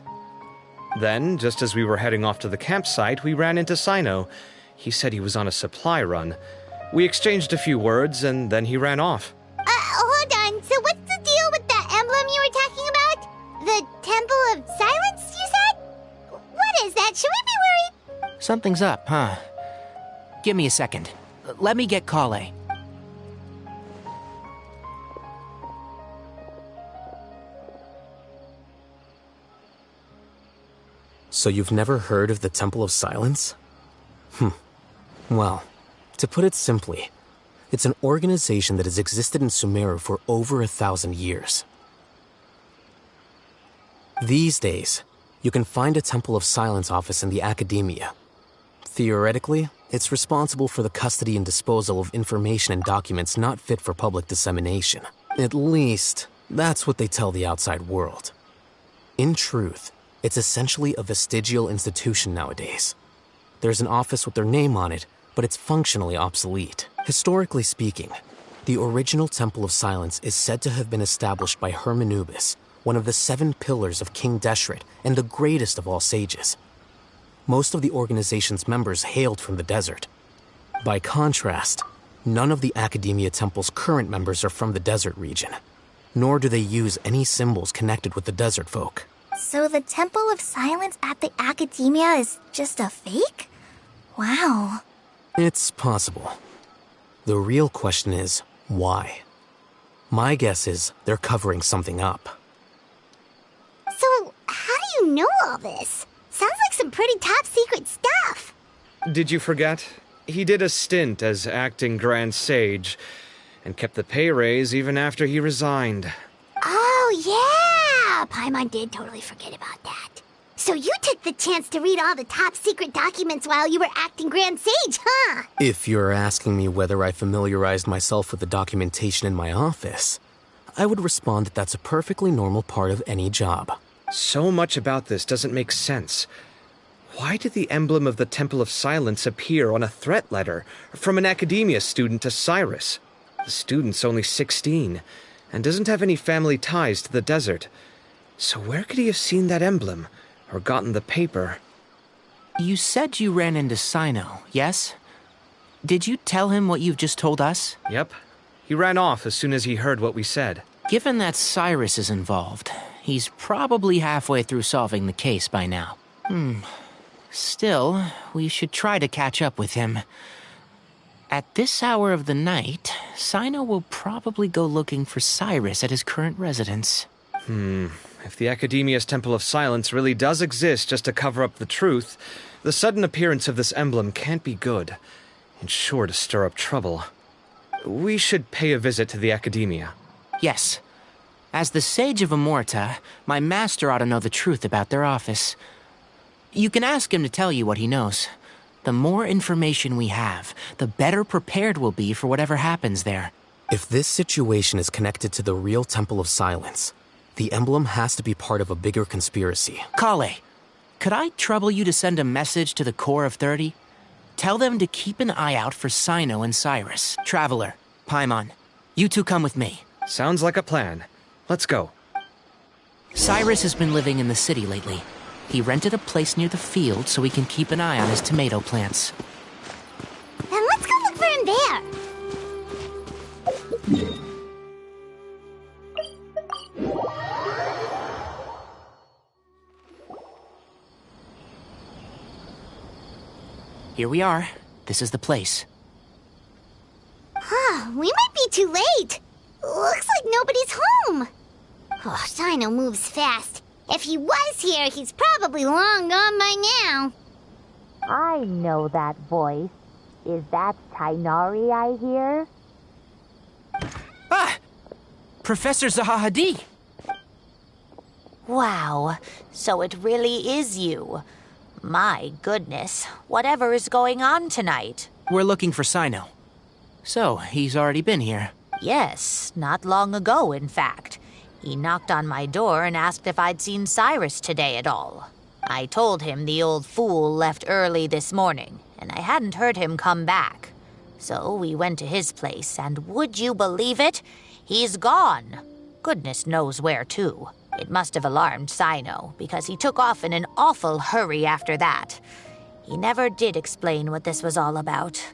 Speaker 5: Then, just as we were heading off to the campsite, we ran into Cyno. He said he was on a supply run. We exchanged a few words, and then he ran off.
Speaker 3: Hold on. So what's the deal with that emblem you were talking about? The Temple of Silence, you said? What is that? Should we be worried?
Speaker 6: Something's up, huh? Give me a second. Let me get Kale.
Speaker 9: So you've never heard of the Temple of Silence? Well, to put it simply, it's an organization that has existed in Sumeru for over 1,000 years. These days, you can find a Temple of Silence office in the academia. Theoretically, it's responsible for the custody and disposal of information and documents not fit for public dissemination. At least, that's what they tell the outside world. In truth, it's essentially a vestigial institution nowadays. There's an office with their name on it, but it's functionally obsolete. Historically speaking, the original Temple of Silence is said to have been established by Hermanubis, one of the 7 pillars of King Deshret and the greatest of all sages. Most of the organization's members hailed from the desert. By contrast, none of the Academia Temple's current members are from the desert region, nor do they use any symbols connected with the desert folk.
Speaker 7: So the Temple of Silence at the Academia is just a fake? Wow.
Speaker 9: It's possible. The real question is, why? My guess is they're covering something up.
Speaker 3: So, how do you know all this? Sounds like some pretty top secret stuff.
Speaker 5: Did you forget? He did a stint as acting Grand Sage, and kept the pay raise even after he resigned.
Speaker 3: Oh, yeah! Paimon did totally forget about that. So you took the chance to read all the top secret documents while you were acting Grand Sage, huh?
Speaker 9: If you're asking me whether I familiarized myself with the documentation in my office, I would respond that that's a perfectly normal part of any job.
Speaker 5: So much about this doesn't make sense. Why did the emblem of the Temple of Silence appear on a threat letter from an Academia student to Cyrus? The student's only 16, and doesn't have any family ties to the desert. So where could he have seen that emblem, or gotten the paper?
Speaker 6: You said you ran into Cyno, yes? Did you tell him what you've just told us?
Speaker 8: Yep. He ran off as soon as he heard what we said.
Speaker 6: Given that Cyrus is involved, he's probably halfway through solving the case by now. Still, we should try to catch up with him. At this hour of the night, Sino will probably go looking for Cyrus at his current residence.
Speaker 8: If the Academia's Temple of Silence really does exist just to cover up the truth, the sudden appearance of this emblem can't be good, and sure to stir up trouble. We should pay a visit to the Academia.
Speaker 6: Yes. As the Sage of Amorta, my master ought to know the truth about their office. You can ask him to tell you what he knows. The more information we have, the better prepared we'll be for whatever happens there.
Speaker 9: If this situation is connected to the real Temple of Silence, the emblem has to be part of a bigger conspiracy.
Speaker 6: Kale, could I trouble you to send a message to the Core of 30? Tell them to keep an eye out for Sino and Cyrus. Traveler, Paimon, you two come with me.
Speaker 8: Sounds like a plan. Let's go.
Speaker 6: Cyrus has been living in the city lately. He rented a place near the field so he can keep an eye on his tomato plants.
Speaker 3: Then let's go look for him there.
Speaker 6: Here we are. This is the place.
Speaker 3: We might be too late. Looks like nobody's home. Oh, Sino moves fast. If he was here, he's probably long gone by now.
Speaker 10: I know that voice. Is that Tainari I hear?
Speaker 6: Ah! Professor Zahahadi!
Speaker 10: Wow, so it really is you. My goodness, whatever is going on tonight?
Speaker 6: We're looking for Sino. So, he's already been here.
Speaker 10: Yes, not long ago, in fact. He knocked on my door and asked if I'd seen Cyrus today at all. I told him the old fool left early this morning, and I hadn't heard him come back. So we went to his place, and would you believe it? He's gone. Goodness knows where to. It must have alarmed Sino, because he took off in an awful hurry after that. He never did explain what this was all about.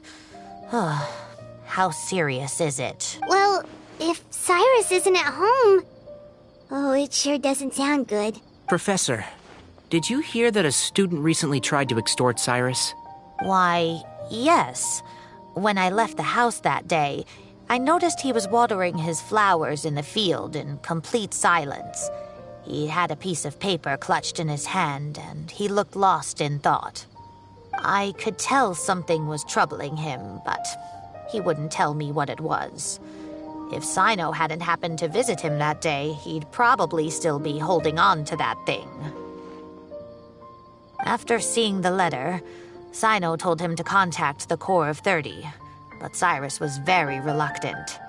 Speaker 10: How serious is it?
Speaker 3: Well, if Cyrus isn't at home... Oh, it sure doesn't sound good.
Speaker 6: Professor, did you hear that a student recently tried to extort Cyrus?
Speaker 10: Why, yes. When I left the house that day, I noticed he was watering his flowers in the field in complete silence. He had a piece of paper clutched in his hand, and he looked lost in thought. I could tell something was troubling him, but he wouldn't tell me what it was. If Sino hadn't happened to visit him that day, he'd probably still be holding on to that thing. After seeing the letter, Sino told him to contact the Core of 30, but Cyrus was very reluctant.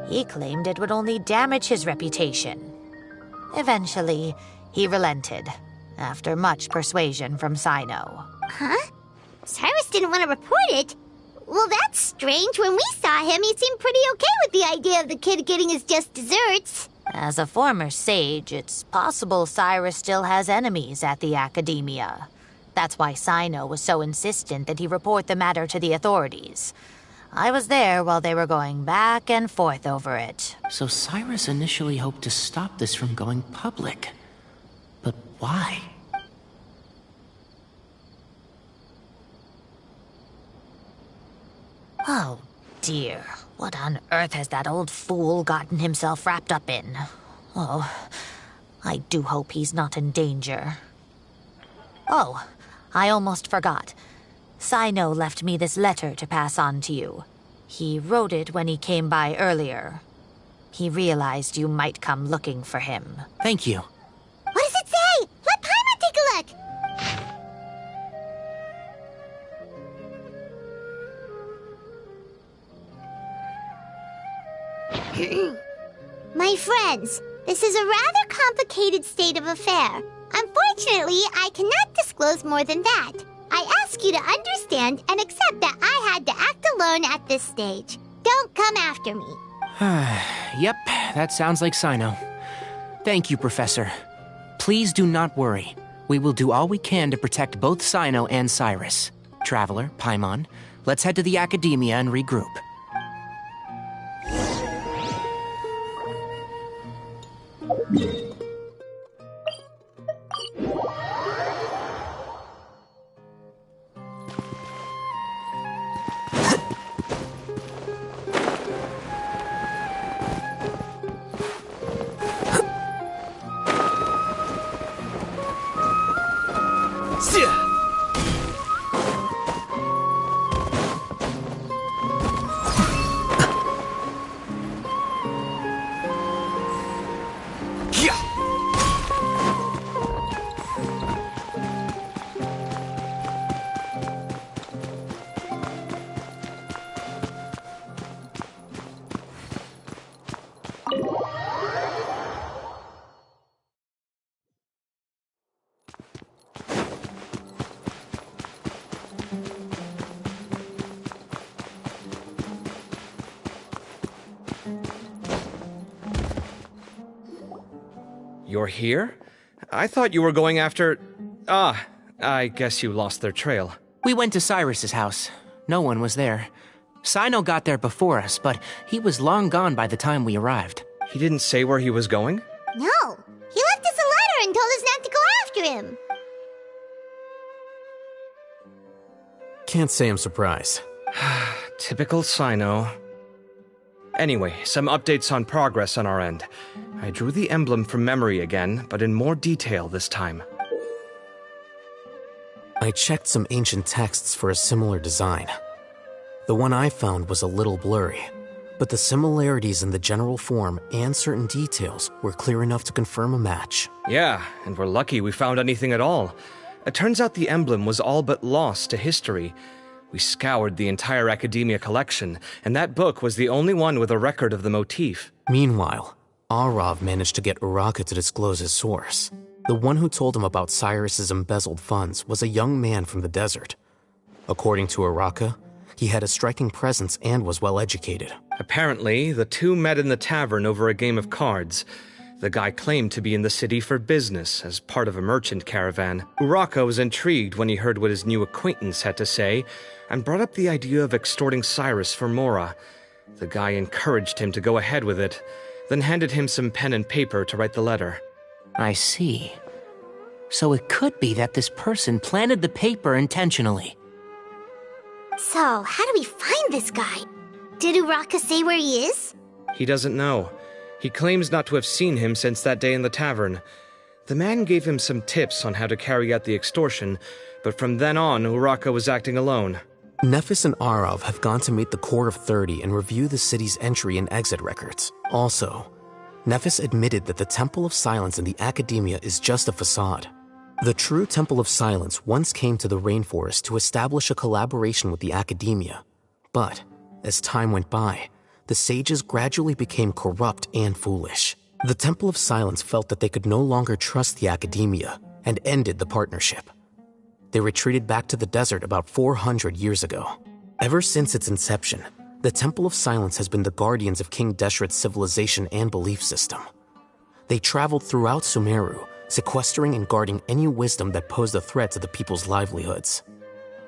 Speaker 10: He claimed it would only damage his reputation. Eventually, he relented, after much persuasion from Sino.
Speaker 3: Huh? Cyrus didn't want to report it? Well, that's strange. When we saw him, he seemed pretty okay with the idea of the kid getting his just desserts.
Speaker 10: As a former sage, it's possible Cyrus still has enemies at the Academia. That's why Sino was so insistent that he report the matter to the authorities. I was there while they were going back and forth over it.
Speaker 6: So Cyrus initially hoped to stop this from going public. But why?
Speaker 10: Oh, dear. What on earth has that old fool gotten himself wrapped up in? Oh, I do hope he's not in danger. Oh, I almost forgot. Sino left me this letter to pass on to you. He wrote it when he came by earlier. He realized you might come looking for him.
Speaker 6: Thank you.
Speaker 3: What does it say? Let Paimon take a look. My friends, this is a rather complicated state of affair. Unfortunately, I cannot disclose more than that. I ask you to understand and accept that I had to act alone at this stage. Don't come after me.
Speaker 6: Yep, that sounds like Sino. Thank you, Professor. Please do not worry. We will do all we can to protect both Sino and Cyrus. Traveler, Paimon, Let's head to the Academia and regroup.
Speaker 8: You're here? I thought you were going after... Ah, I guess you lost their trail.
Speaker 6: We went to Cyrus's house. No one was there. Sino got there before us, but he was long gone by the time we arrived.
Speaker 8: He didn't say where he was going?
Speaker 3: No, he left us a letter and told us not to go after him.
Speaker 9: Can't say I'm surprised.
Speaker 8: Typical Sino. Anyway, some updates on progress on our end. I drew the emblem from memory again, but in more detail this time.
Speaker 9: I checked some ancient texts for a similar design. The one I found was a little blurry, but the similarities in the general form and certain details were clear enough to confirm a match.
Speaker 8: Yeah, and we're lucky we found anything at all. It turns out the emblem was all but lost to history. We scoured the entire Academia collection, and that book was the only one with a record of the motif.
Speaker 9: Meanwhile, Arav managed to get Uraka to disclose his source. The one who told him about Cyrus's embezzled funds was a young man from the desert. According to Uraka, he had a striking presence and was well educated.
Speaker 8: Apparently, the two met in the tavern over a game of cards. The guy claimed to be in the city for business, as part of a merchant caravan. Uraka was intrigued when he heard what his new acquaintance had to say, and brought up the idea of extorting Cyrus for Mora. The guy encouraged him to go ahead with it, then handed him some pen and paper to write the letter.
Speaker 6: I see. So it could be that this person planted the paper intentionally.
Speaker 3: So, how do we find this guy? Did Uraka say where he is?
Speaker 8: He doesn't know. He claims not to have seen him since that day in the tavern. The man gave him some tips on how to carry out the extortion, but from then on, Uraka was acting alone.
Speaker 9: Nephis and Arav have gone to meet the Court of 30 and review the city's entry and exit records. Also, Nephis admitted that the Temple of Silence in the Academia is just a facade. The true Temple of Silence once came to the rainforest to establish a collaboration with the Academia. But, as time went by, the sages gradually became corrupt and foolish. The Temple of Silence felt that they could no longer trust the Academia and ended the partnership. They retreated back to the desert about 400 years ago. Ever since its inception, the Temple of Silence has been the guardians of King Deshret's civilization and belief system. They traveled throughout Sumeru, sequestering and guarding any wisdom that posed a threat to the people's livelihoods.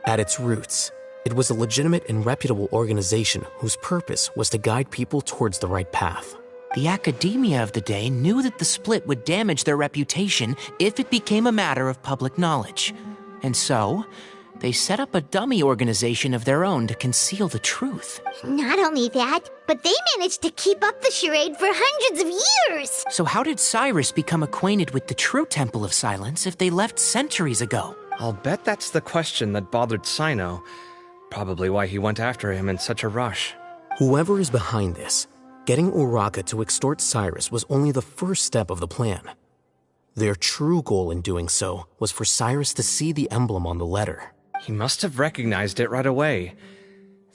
Speaker 9: At its roots, it was a legitimate and reputable organization whose purpose was to guide people towards the right path.
Speaker 6: The Academia of the day knew that the split would damage their reputation if it became a matter of public knowledge. And so, they set up a dummy organization of their own to conceal the truth.
Speaker 3: Not only that, but they managed to keep up the charade for hundreds of years!
Speaker 6: So how did Cyrus become acquainted with the true Temple of Silence if they left centuries ago?
Speaker 8: I'll bet that's the question that bothered Sino. Probably why he went after him in such a rush.
Speaker 9: Whoever is behind this, getting Uraka to extort Cyrus was only the first step of the plan. Their true goal in doing so was for Cyrus to see the emblem on the letter.
Speaker 8: He must have recognized it right away.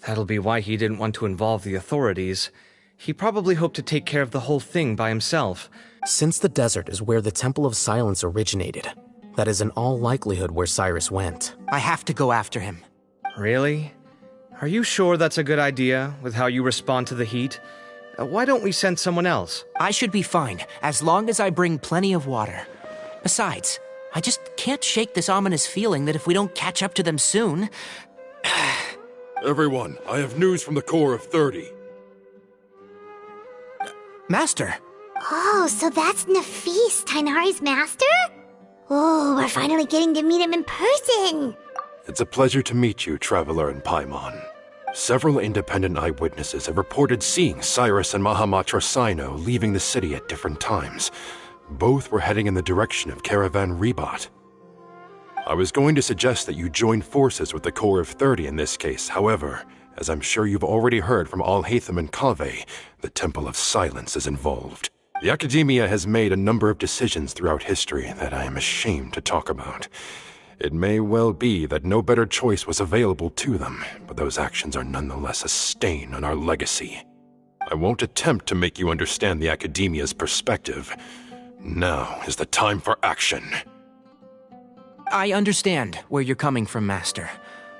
Speaker 8: That'll be why he didn't want to involve the authorities. He probably hoped to take care of the whole thing by himself.
Speaker 9: Since the desert is where the Temple of Silence originated, that is in all likelihood where Cyrus went.
Speaker 6: I have to go after him.
Speaker 8: Really? Are you sure that's a good idea, with how you respond to the heat? Why don't we send someone else?
Speaker 6: I should be fine, as long as I bring plenty of water. Besides, I just can't shake this ominous feeling that if we don't catch up to them soon...
Speaker 11: Everyone, I have news from the Corps of 30.
Speaker 6: Master!
Speaker 3: Oh, so that's Nafis, Tainari's master? Oh, we're finally getting to meet him in person.
Speaker 11: It's a pleasure to meet you, Traveler in Paimon. Several independent eyewitnesses have reported seeing Cyrus and Mahamatra Sino leaving the city at different times. Both were heading in the direction of Caravan Rebat. I was going to suggest that you join forces with the Corps of 30 in this case. However, as I'm sure you've already heard from Al-Haytham and Kaveh, the Temple of Silence is involved. The Academia has made a number of decisions throughout history that I am ashamed to talk about. It may well be that no better choice was available to them, but those actions are nonetheless a stain on our legacy. I won't attempt to make you understand the Academia's perspective. Now is the time for action.
Speaker 6: I understand where you're coming from, Master.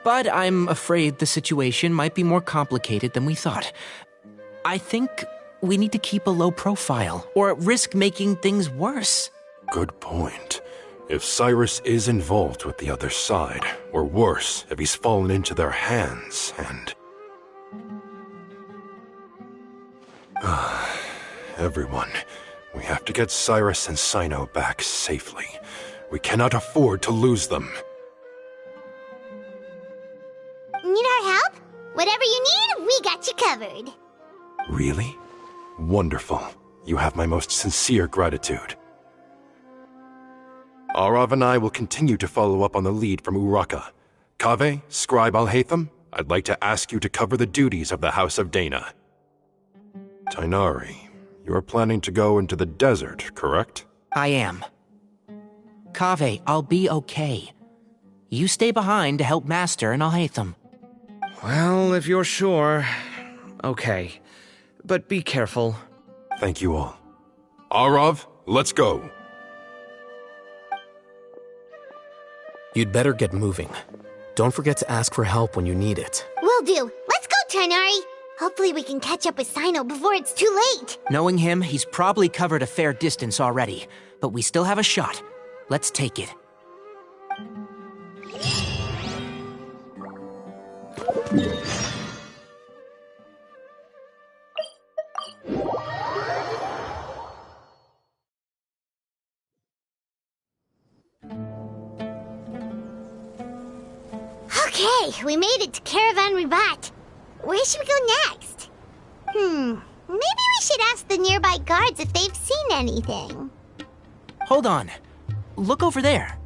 Speaker 6: But I'm afraid the situation might be more complicated than we thought. I think we need to keep a low profile, or risk making things worse.
Speaker 11: Good point. If Cyrus is involved with the other side, or worse, if he's fallen into their hands, and... Everyone, we have to get Cyrus and Sino back safely. We cannot afford to lose them.
Speaker 3: Need our help? Whatever you need, we got you covered.
Speaker 11: Really? Wonderful. You have my most sincere gratitude. Arav and I will continue to follow up on the lead from Uraka. Kaveh, Scribe Al-Haytham, I'd like to ask you to cover the duties of the House of Dana. Tainari, you are planning to go into the desert, correct?
Speaker 6: I am. Kaveh, I'll be okay. You stay behind to help Master and Al-Haytham.
Speaker 8: Well, if you're sure... Okay. But be careful.
Speaker 11: Thank you all. Arav, let's go.
Speaker 9: You'd better get moving. Don't forget to ask for help when you need it.
Speaker 3: Will do. Let's go, Tainari. Hopefully we can catch up with Sino before it's too late.
Speaker 6: Knowing him, he's probably covered a fair distance already. But we still have a shot. Let's take it.
Speaker 3: Okay, we made it to Caravan Rebat. Where should we go next? Maybe we should ask the nearby guards if they've seen anything.
Speaker 6: Hold on. Look over there.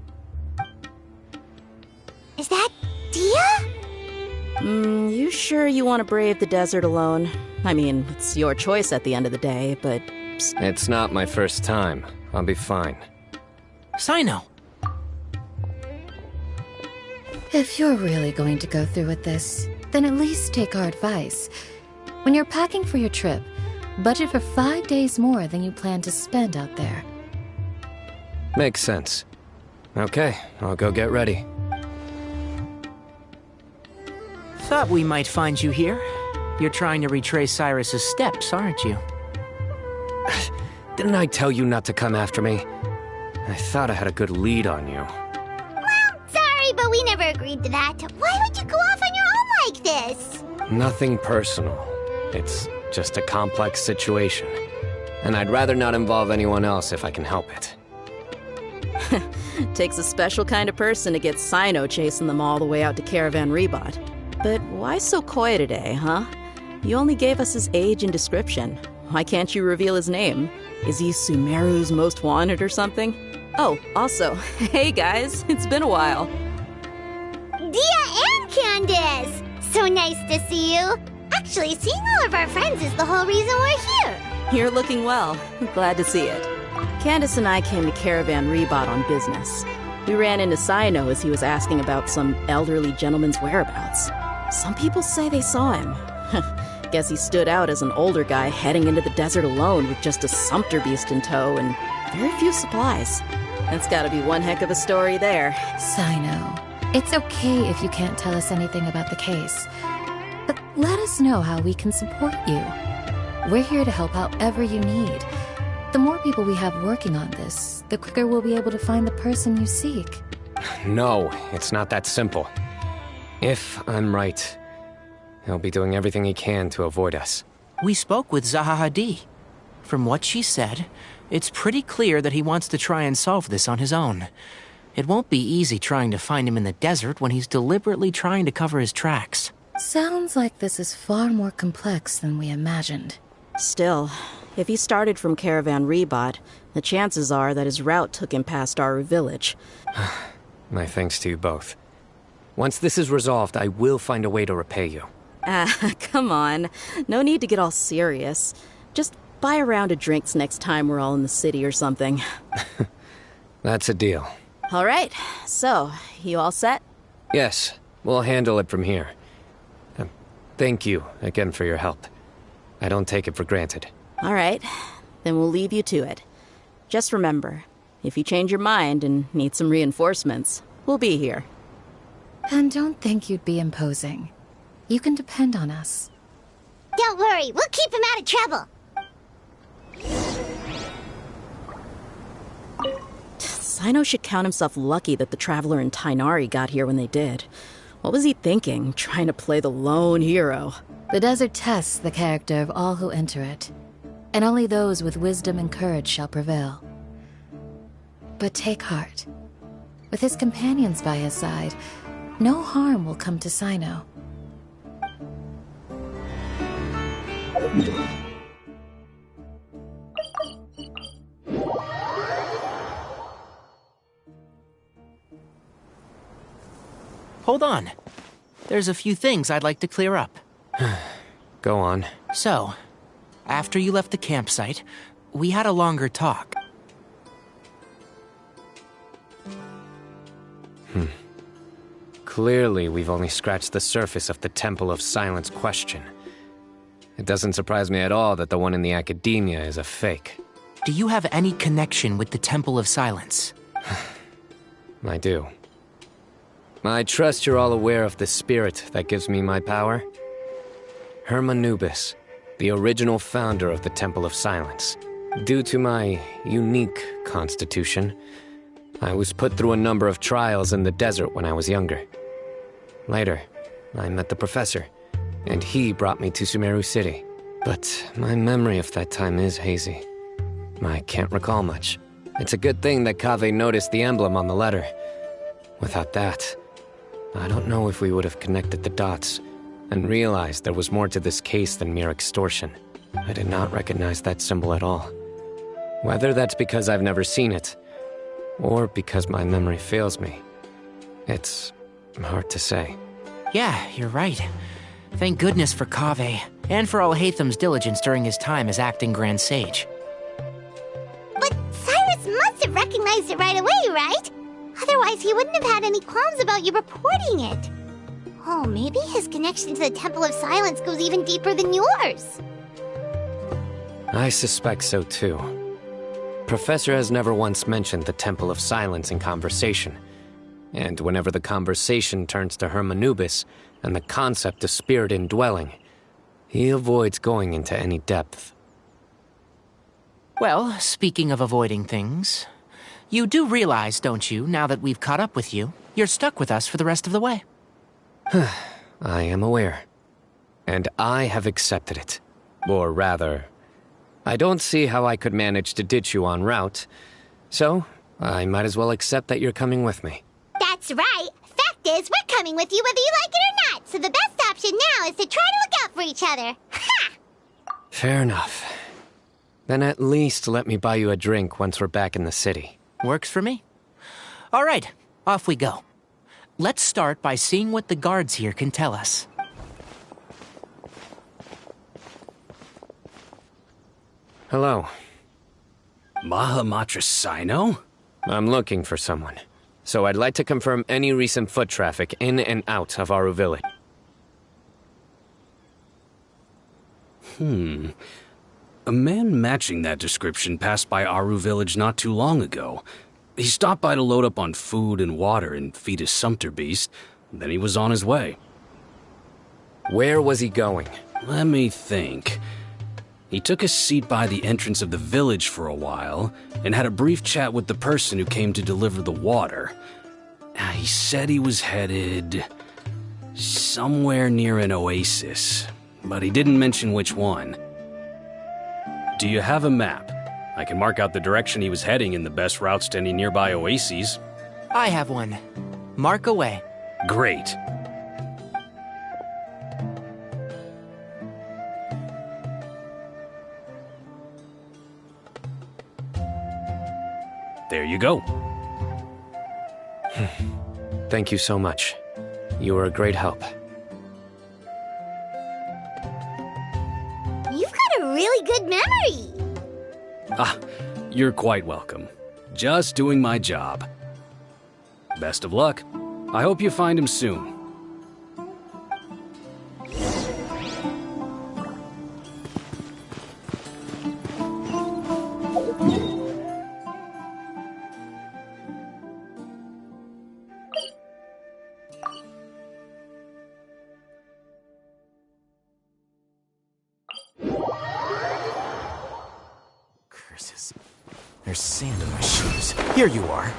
Speaker 3: Is that Dia?
Speaker 12: You sure you want to brave the desert alone? I mean, it's your choice at the end of the day, but... Psst.
Speaker 2: It's not my first time. I'll be fine.
Speaker 6: Sino!
Speaker 13: If you're really going to go through with this, then at least take our advice. When you're packing for your trip, budget for 5 days more than you plan to spend out there.
Speaker 2: Makes sense. Okay, I'll go get ready.
Speaker 6: Thought we might find you here. You're trying to retrace Cyrus's steps, aren't you?
Speaker 2: Didn't I tell you not to come after me? I thought I had a good lead on you.
Speaker 3: Well, sorry, but we never agreed to that. Why would you go off on your own like this?
Speaker 2: Nothing personal. It's just a complex situation. And I'd rather not involve anyone else if I can help it.
Speaker 12: Takes a special kind of person to get Sino chasing them all the way out to Caravan Rebat. But why so coy today, huh? You only gave us his age and description. Why can't you reveal his name? Is he Sumeru's most wanted or something? Oh, also, hey guys, it's been a while.
Speaker 3: Dia and Candace! So nice to see you. Actually, seeing all of our friends is the whole reason we're here.
Speaker 12: You're looking well. Glad to see it. Candace and I came to Caravan Rebat on business. We ran into Sino as he was asking about some elderly gentleman's whereabouts. Some people say they saw him. Guess he stood out as an older guy heading into the desert alone with just a sumpter beast in tow and very few supplies. That's gotta be one heck of a story there.
Speaker 13: Sino, it's okay if you can't tell us anything about the case. But let us know how we can support you. We're here to help however you need. The more people we have working on this, the quicker we'll be able to find the person you seek.
Speaker 2: No, it's not that simple. If I'm right, He'll be doing everything he can to avoid us.
Speaker 6: We spoke with Zaha Hadid. From what she said, it's pretty clear that he wants to try and solve this on his own. It won't be easy trying to find him in the desert when he's deliberately trying to cover his tracks.
Speaker 13: Sounds like this is far more complex than we imagined.
Speaker 12: Still, if he started from Caravan Rebot, the chances are that his route took him past Aru village.
Speaker 2: My thanks to you both. Once this is resolved, I will find a way to repay you.
Speaker 12: Come on. No need to get all serious. Just buy a round of drinks next time we're all in the city or something.
Speaker 2: That's a deal.
Speaker 12: All right, so, you all set?
Speaker 2: Yes, we'll handle it from here. Thank you again for your help. I don't take it for granted.
Speaker 12: All right, then we'll leave you to it. Just remember, if you change your mind and need some reinforcements, we'll be here.
Speaker 13: And don't think you'd be imposing. You can depend on us.
Speaker 3: Don't worry, we'll keep him out of trouble.
Speaker 12: Cyno should count himself lucky that the Traveler and Tainari got here when they did. What was he thinking, trying to play the lone hero?
Speaker 13: The desert tests the character of all who enter it, and only those with wisdom and courage shall prevail. But take heart. With his companions by his side, no harm will come to Cyno.
Speaker 6: Hold on. There's a few things I'd like to clear up.
Speaker 2: Go on.
Speaker 6: So, after you left the campsite, we had a longer talk.
Speaker 2: Clearly, we've only scratched the surface of the Temple of Silence question. It doesn't surprise me at all that the one in the Academia is a fake.
Speaker 6: Do you have any connection with the Temple of Silence?
Speaker 2: I do. I trust you're all aware of the spirit that gives me my power. Hermanubis, the original founder of the Temple of Silence. Due to my unique constitution, I was put through a number of trials in the desert when I was younger. Later, I met the professor, and he brought me to Sumeru City. But my memory of that time is hazy. I can't recall much. It's a good thing that Kaveh noticed the emblem on the letter. Without that, I don't know if we would have connected the dots and realized there was more to this case than mere extortion. I did not recognize that symbol at all. Whether that's because I've never seen it, or because my memory fails me, it's hard to say.
Speaker 6: Yeah, you're right. Thank goodness for Kaveh, and for Alhaitham's diligence during his time as acting Grand Sage.
Speaker 3: But Cyrus must have recognized it right away, right? Otherwise, he wouldn't have had any qualms about you reporting it. Oh, maybe his connection to the Temple of Silence goes even deeper than yours.
Speaker 2: I suspect so too. Professor has never once mentioned the Temple of Silence in conversation. And whenever the conversation turns to Hermanubis and the concept of spirit indwelling, he avoids going into any depth.
Speaker 6: Well, speaking of avoiding things, you do realize, don't you, now that we've caught up with you, you're stuck with us for the rest of the way?
Speaker 2: I am aware. And I have accepted it. Or rather, I don't see how I could manage to ditch you en route, so I might as well accept that you're coming with me.
Speaker 3: That's right. Fact is, we're coming with you whether you like it or not, so the best option now is to try to look out for each other. Ha!
Speaker 2: Fair enough. Then at least let me buy you a drink once we're back in the city.
Speaker 6: Works for me. All right, off we go. Let's start by seeing what the guards here can tell us.
Speaker 2: Hello.
Speaker 14: Mahamatra Cyno?
Speaker 2: I'm looking for someone. So I'd like to confirm any recent foot traffic in and out of Aru Village.
Speaker 14: A man matching that description passed by Aru Village not too long ago. He stopped by to load up on food and water and feed his sumpter beast. Then he was on his way.
Speaker 2: Where was he going?
Speaker 14: Let me think. He took a seat by the entrance of the village for a while and had a brief chat with the person who came to deliver the water. He said he was headed... Somewhere near an oasis, but he didn't mention which one. Do you have a map? I can mark out the direction he was heading and the best routes to any nearby oases.
Speaker 6: I have one. Mark away.
Speaker 14: Great. There you go.
Speaker 2: Thank you so much. You were a great help.
Speaker 3: You've got a really good memory.
Speaker 14: Ah, you're quite welcome. Just doing my job. Best of luck. I hope you find him soon.
Speaker 1: Curses. There's sand in my shoes. Here you are.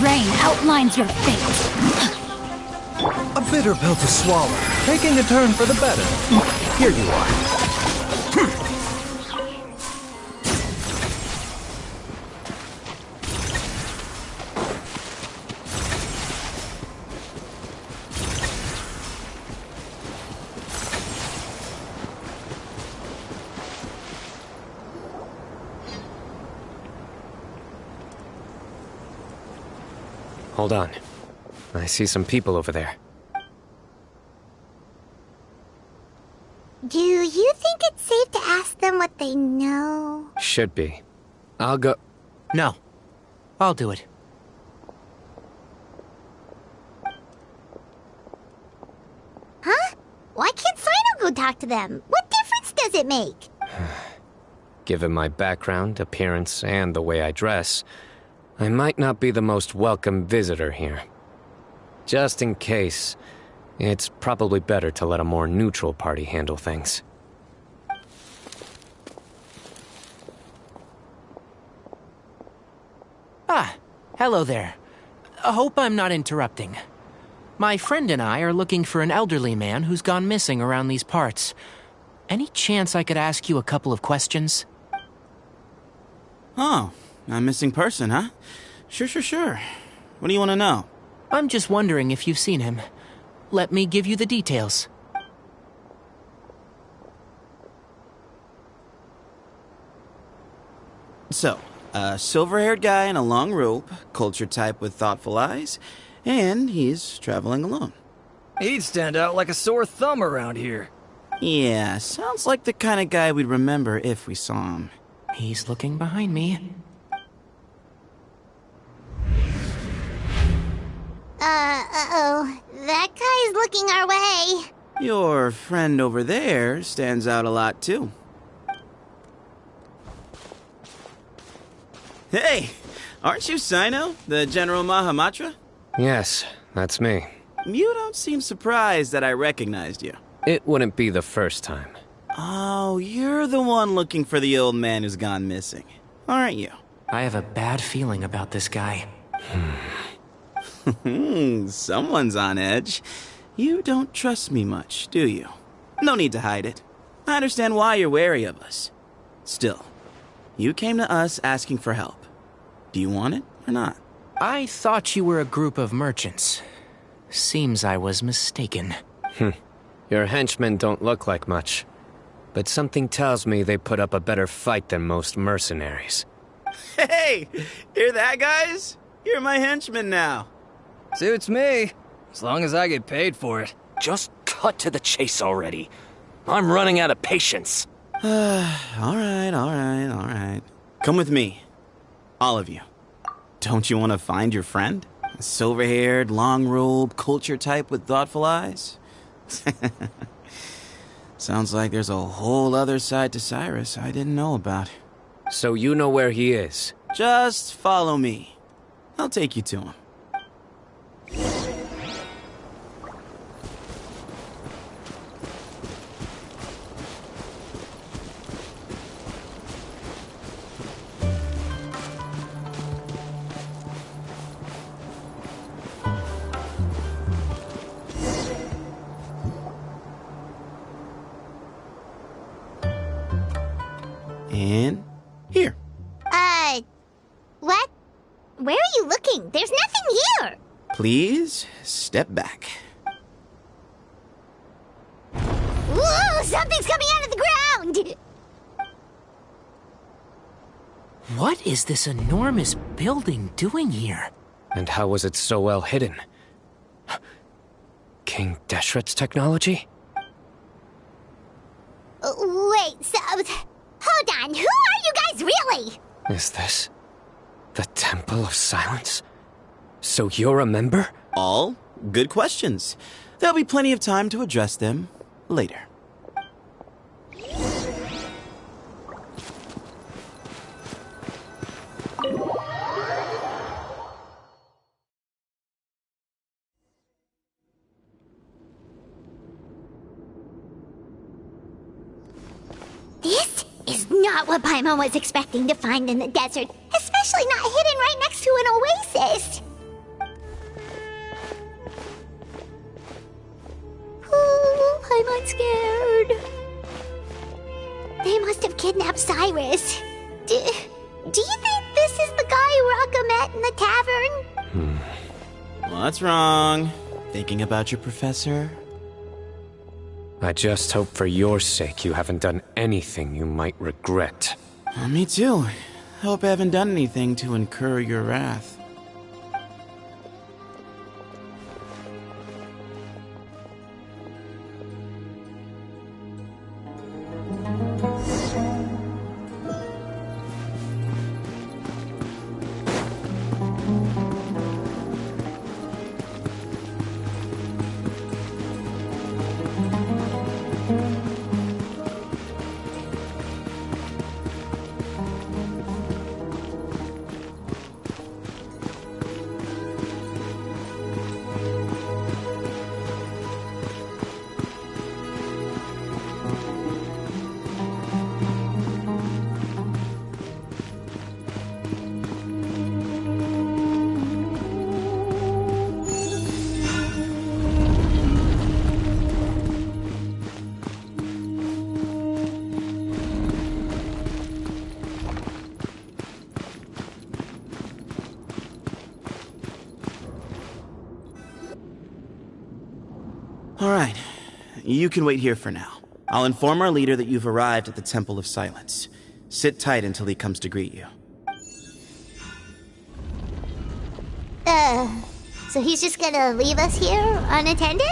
Speaker 15: Rain outlines your fate.
Speaker 16: A bitter pill to swallow, taking a turn for the better. Here you are.
Speaker 2: Hold on. I see some people over there.
Speaker 3: Do you think it's safe to ask them what they know?
Speaker 2: Should be. I'll go.
Speaker 6: No. I'll do it.
Speaker 3: Huh? Why can't Sino go talk to them? What difference does it make?
Speaker 2: Given my background, appearance, and the way I dress, I might not be the most welcome visitor here. Just in case, it's probably better to let a more neutral party handle things.
Speaker 6: Ah, hello there. I hope I'm not interrupting. My friend and I are looking for an elderly man who's gone missing around these parts. Any chance I could ask you a couple of questions?
Speaker 17: Oh, a missing person, huh? Sure. What do you want to know?
Speaker 6: I'm just wondering if you've seen him. Let me give you the details.
Speaker 17: So, a silver-haired guy in a long robe, culture type with thoughtful eyes, and he's traveling alone.
Speaker 18: He'd stand out like a sore thumb around here.
Speaker 17: Yeah, sounds like the kind of guy we'd remember if we saw him.
Speaker 6: He's looking behind me.
Speaker 3: Uh-oh. That guy's looking our way.
Speaker 17: Your friend over there stands out a lot, too. Hey, aren't you Sino, the General Mahamatra?
Speaker 2: Yes, that's me.
Speaker 17: You don't seem surprised that I recognized you.
Speaker 2: It wouldn't be the first time.
Speaker 17: Oh, you're the one looking for the old man who's gone missing, aren't you?
Speaker 6: I have a bad feeling about this guy.
Speaker 17: Someone's on edge. You don't trust me much, do you? No need to hide it. I understand why you're wary of us. Still, you came to us asking for help. Do you want it or not?
Speaker 6: I thought you were a group of merchants. Seems I was mistaken.
Speaker 2: Your henchmen don't look like much, but something tells me they put up a better fight than most mercenaries.
Speaker 17: Hey, hear that, guys? You're my henchmen now.
Speaker 18: Suits me, as long as I get paid for it.
Speaker 9: Just cut to the chase already. I'm running out of patience.
Speaker 17: All right. Come with me. All of you. Don't you want to find your friend? A silver-haired, long-robe, culture type with thoughtful eyes? Sounds like there's a whole other side to Cyrus I didn't know about.
Speaker 2: So you know where he is?
Speaker 17: Just follow me. I'll take you to him. And here.
Speaker 3: What? Where are you looking? There's nothing here!
Speaker 17: Please step back.
Speaker 3: Whoa! Something's coming out of the ground!
Speaker 6: What is this enormous building doing here?
Speaker 2: And how was it so well hidden? King Deshret's technology?
Speaker 3: Wait, so... Hold on, who are you guys really?
Speaker 2: Is this the Temple of Silence? So you're a member?
Speaker 17: All good questions. There'll be plenty of time to address them later.
Speaker 3: This is not what Paimon was expecting to find in the desert, especially not hidden right next to an oasis. Oh, Paimon's scared. They must have kidnapped Cyrus. Do you think this is the guy Raka met in the tavern?
Speaker 17: What's wrong? Thinking about your professor?
Speaker 2: I just hope for your sake you haven't done anything you might regret.
Speaker 17: Me too. Hope I haven't done anything to incur your wrath. All right. You can wait here for now. I'll inform our leader that you've arrived at the Temple of Silence. Sit tight until he comes to greet you.
Speaker 3: So he's just gonna leave us here unattended?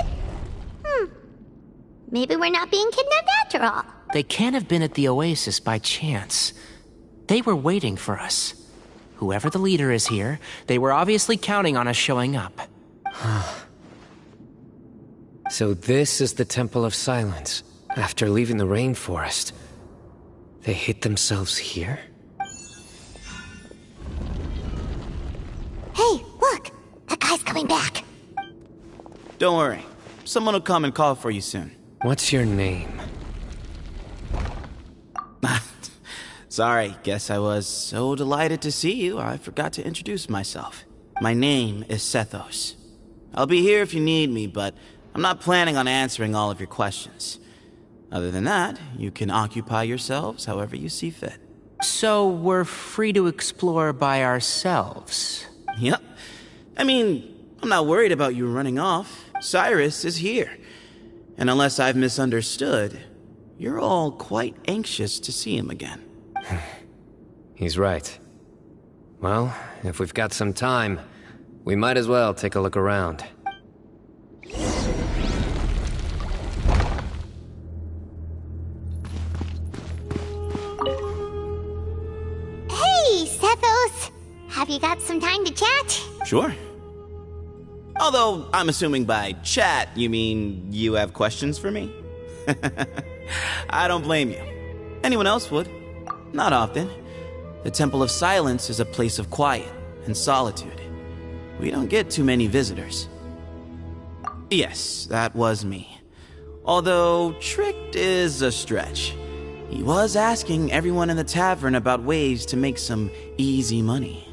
Speaker 3: Maybe we're not being kidnapped after all.
Speaker 6: They can't have been at the oasis by chance. They were waiting for us. Whoever the leader is here, they were obviously counting on us showing up.
Speaker 2: So this is the Temple of Silence. After leaving the rainforest, they hid themselves here?
Speaker 3: Hey, look! That guy's coming back.
Speaker 17: Don't worry. Someone will come and call for you soon.
Speaker 2: What's your name?
Speaker 17: Sorry, guess I was so delighted to see you, I forgot to introduce myself. My name is Sethos. I'll be here if you need me, but I'm not planning on answering all of your questions. Other than that, you can occupy yourselves however you see fit.
Speaker 6: So we're free to explore by ourselves?
Speaker 17: Yep. I mean, I'm not worried about you running off. Cyrus is here. And unless I've misunderstood, you're all quite anxious to see him again.
Speaker 2: He's right. Well, if we've got some time, we might as well take a look around.
Speaker 3: Hey, Sethos. Have you got some time to chat?
Speaker 17: Sure. Although, I'm assuming by chat, you mean you have questions for me? I don't blame you. Anyone else would. Not often. The Temple of Silence is a place of quiet and solitude. We don't get too many visitors. Yes, that was me. Although, tricked is a stretch. He was asking everyone in the tavern about ways to make some easy money.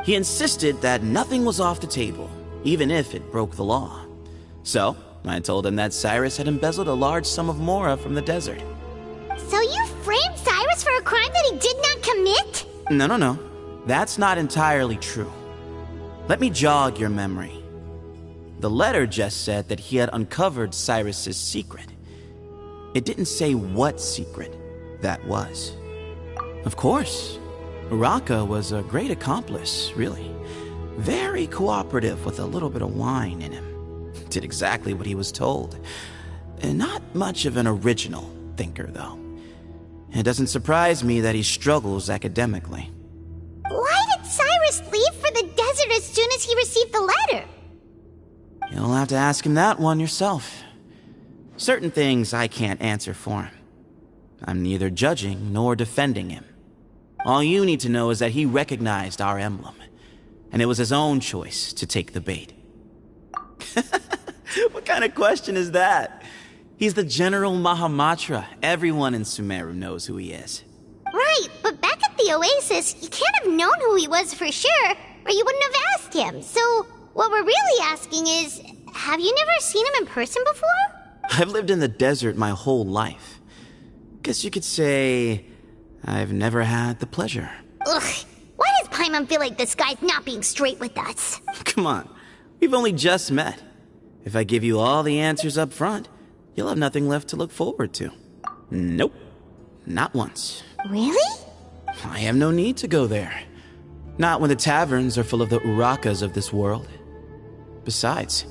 Speaker 17: He insisted that nothing was off the table, even if it broke the law. So, I told him that Cyrus had embezzled a large sum of mora from the desert.
Speaker 3: So you framed Cyrus for a crime that he did not commit?
Speaker 17: No. That's not entirely true. Let me jog your memory. The letter just said that he had uncovered Cyrus's secret. It didn't say what secret that was. Of course, Uraka was a great accomplice, really. Very cooperative with a little bit of wine in him. Did exactly what he was told. Not much of an original thinker, though. It doesn't surprise me that he struggles academically.
Speaker 3: Why did Cyrus leave for the desert as soon as he received the letter?
Speaker 17: You'll have to ask him that one yourself. Certain things I can't answer for him. I'm neither judging nor defending him. All you need to know is that he recognized our emblem, and it was his own choice to take the bait. What kind of question is that? He's the General Mahamatra. Everyone in Sumeru knows who he is.
Speaker 3: Right, but back at the Oasis, you can't have known who he was for sure, or you wouldn't have asked him. So, what we're really asking is, have you never seen him in person before?
Speaker 17: I've lived in the desert my whole life. Guess you could say I've never had the pleasure.
Speaker 3: Ugh, why does Paimon feel like this guy's not being straight with us?
Speaker 17: Come on, we've only just met. If I give you all the answers up front, you'll have nothing left to look forward to. Nope, not once.
Speaker 3: Really?
Speaker 17: I have no need to go there. Not when the taverns are full of the Urakas of this world. Besides,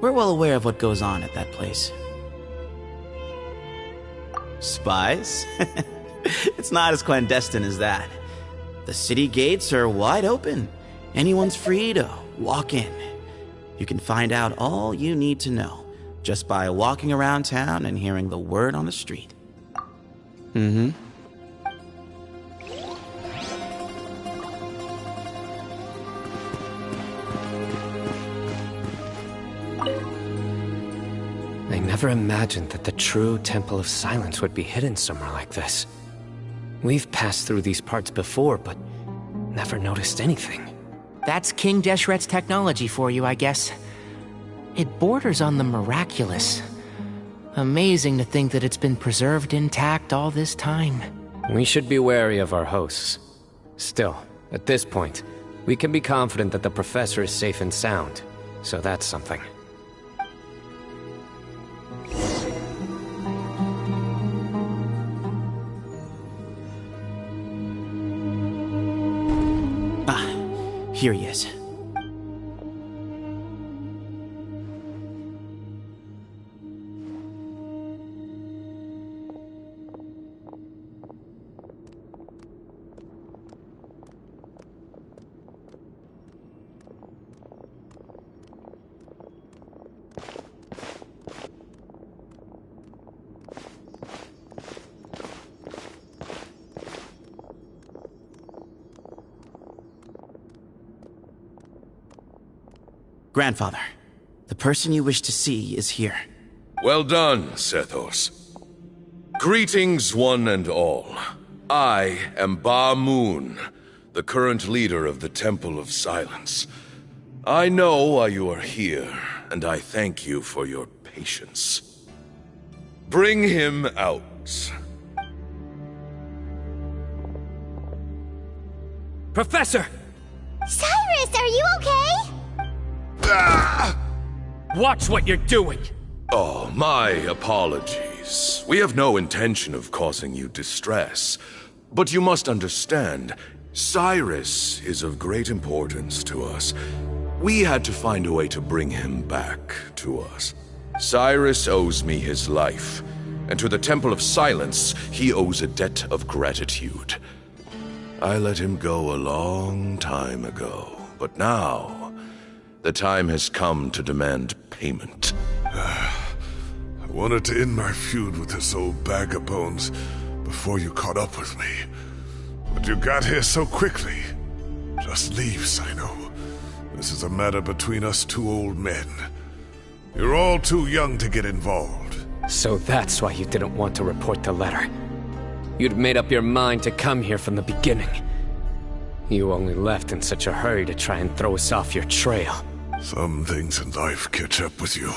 Speaker 17: we're well aware of what goes on at that place. Spies? It's not as clandestine as that. The city gates are wide open. Anyone's free to walk in. You can find out all you need to know just by walking around town and hearing the word on the street. Mm-hmm.
Speaker 2: I never imagined that the true Temple of Silence would be hidden somewhere like this. We've passed through these parts before, but never noticed anything.
Speaker 6: That's King Deshret's technology for you, I guess. It borders on the miraculous. Amazing to think that it's been preserved intact all this time.
Speaker 2: We should be wary of our hosts. Still, at this point, we can be confident that the professor is safe and sound, so that's something.
Speaker 17: Here he is. Grandfather, the person you wish to see is here.
Speaker 19: Well done, Sethos. Greetings, one and all. I am Ba Moon, the current leader of the Temple of Silence. I know why you are here, and I thank you for your patience. Bring him out.
Speaker 14: Professor!
Speaker 3: Cyrus, are you okay?
Speaker 14: Watch what you're doing!
Speaker 19: Oh, my apologies. We have no intention of causing you distress. But you must understand, Cyrus is of great importance to us. We had to find a way to bring him back to us. Cyrus owes me his life, and to the Temple of Silence, he owes a debt of gratitude. I let him go a long time ago, but now the time has come to demand payment.
Speaker 4: I wanted to end my feud with this old bag of bones before you caught up with me. But you got here so quickly. Just leave, Sino. This is a matter between us two old men. You're all too young to get involved.
Speaker 2: So that's why you didn't want to report the letter. You'd made up your mind to come here from the beginning. You only left in such a hurry to try and throw us off your trail.
Speaker 4: Some things in life catch up with you.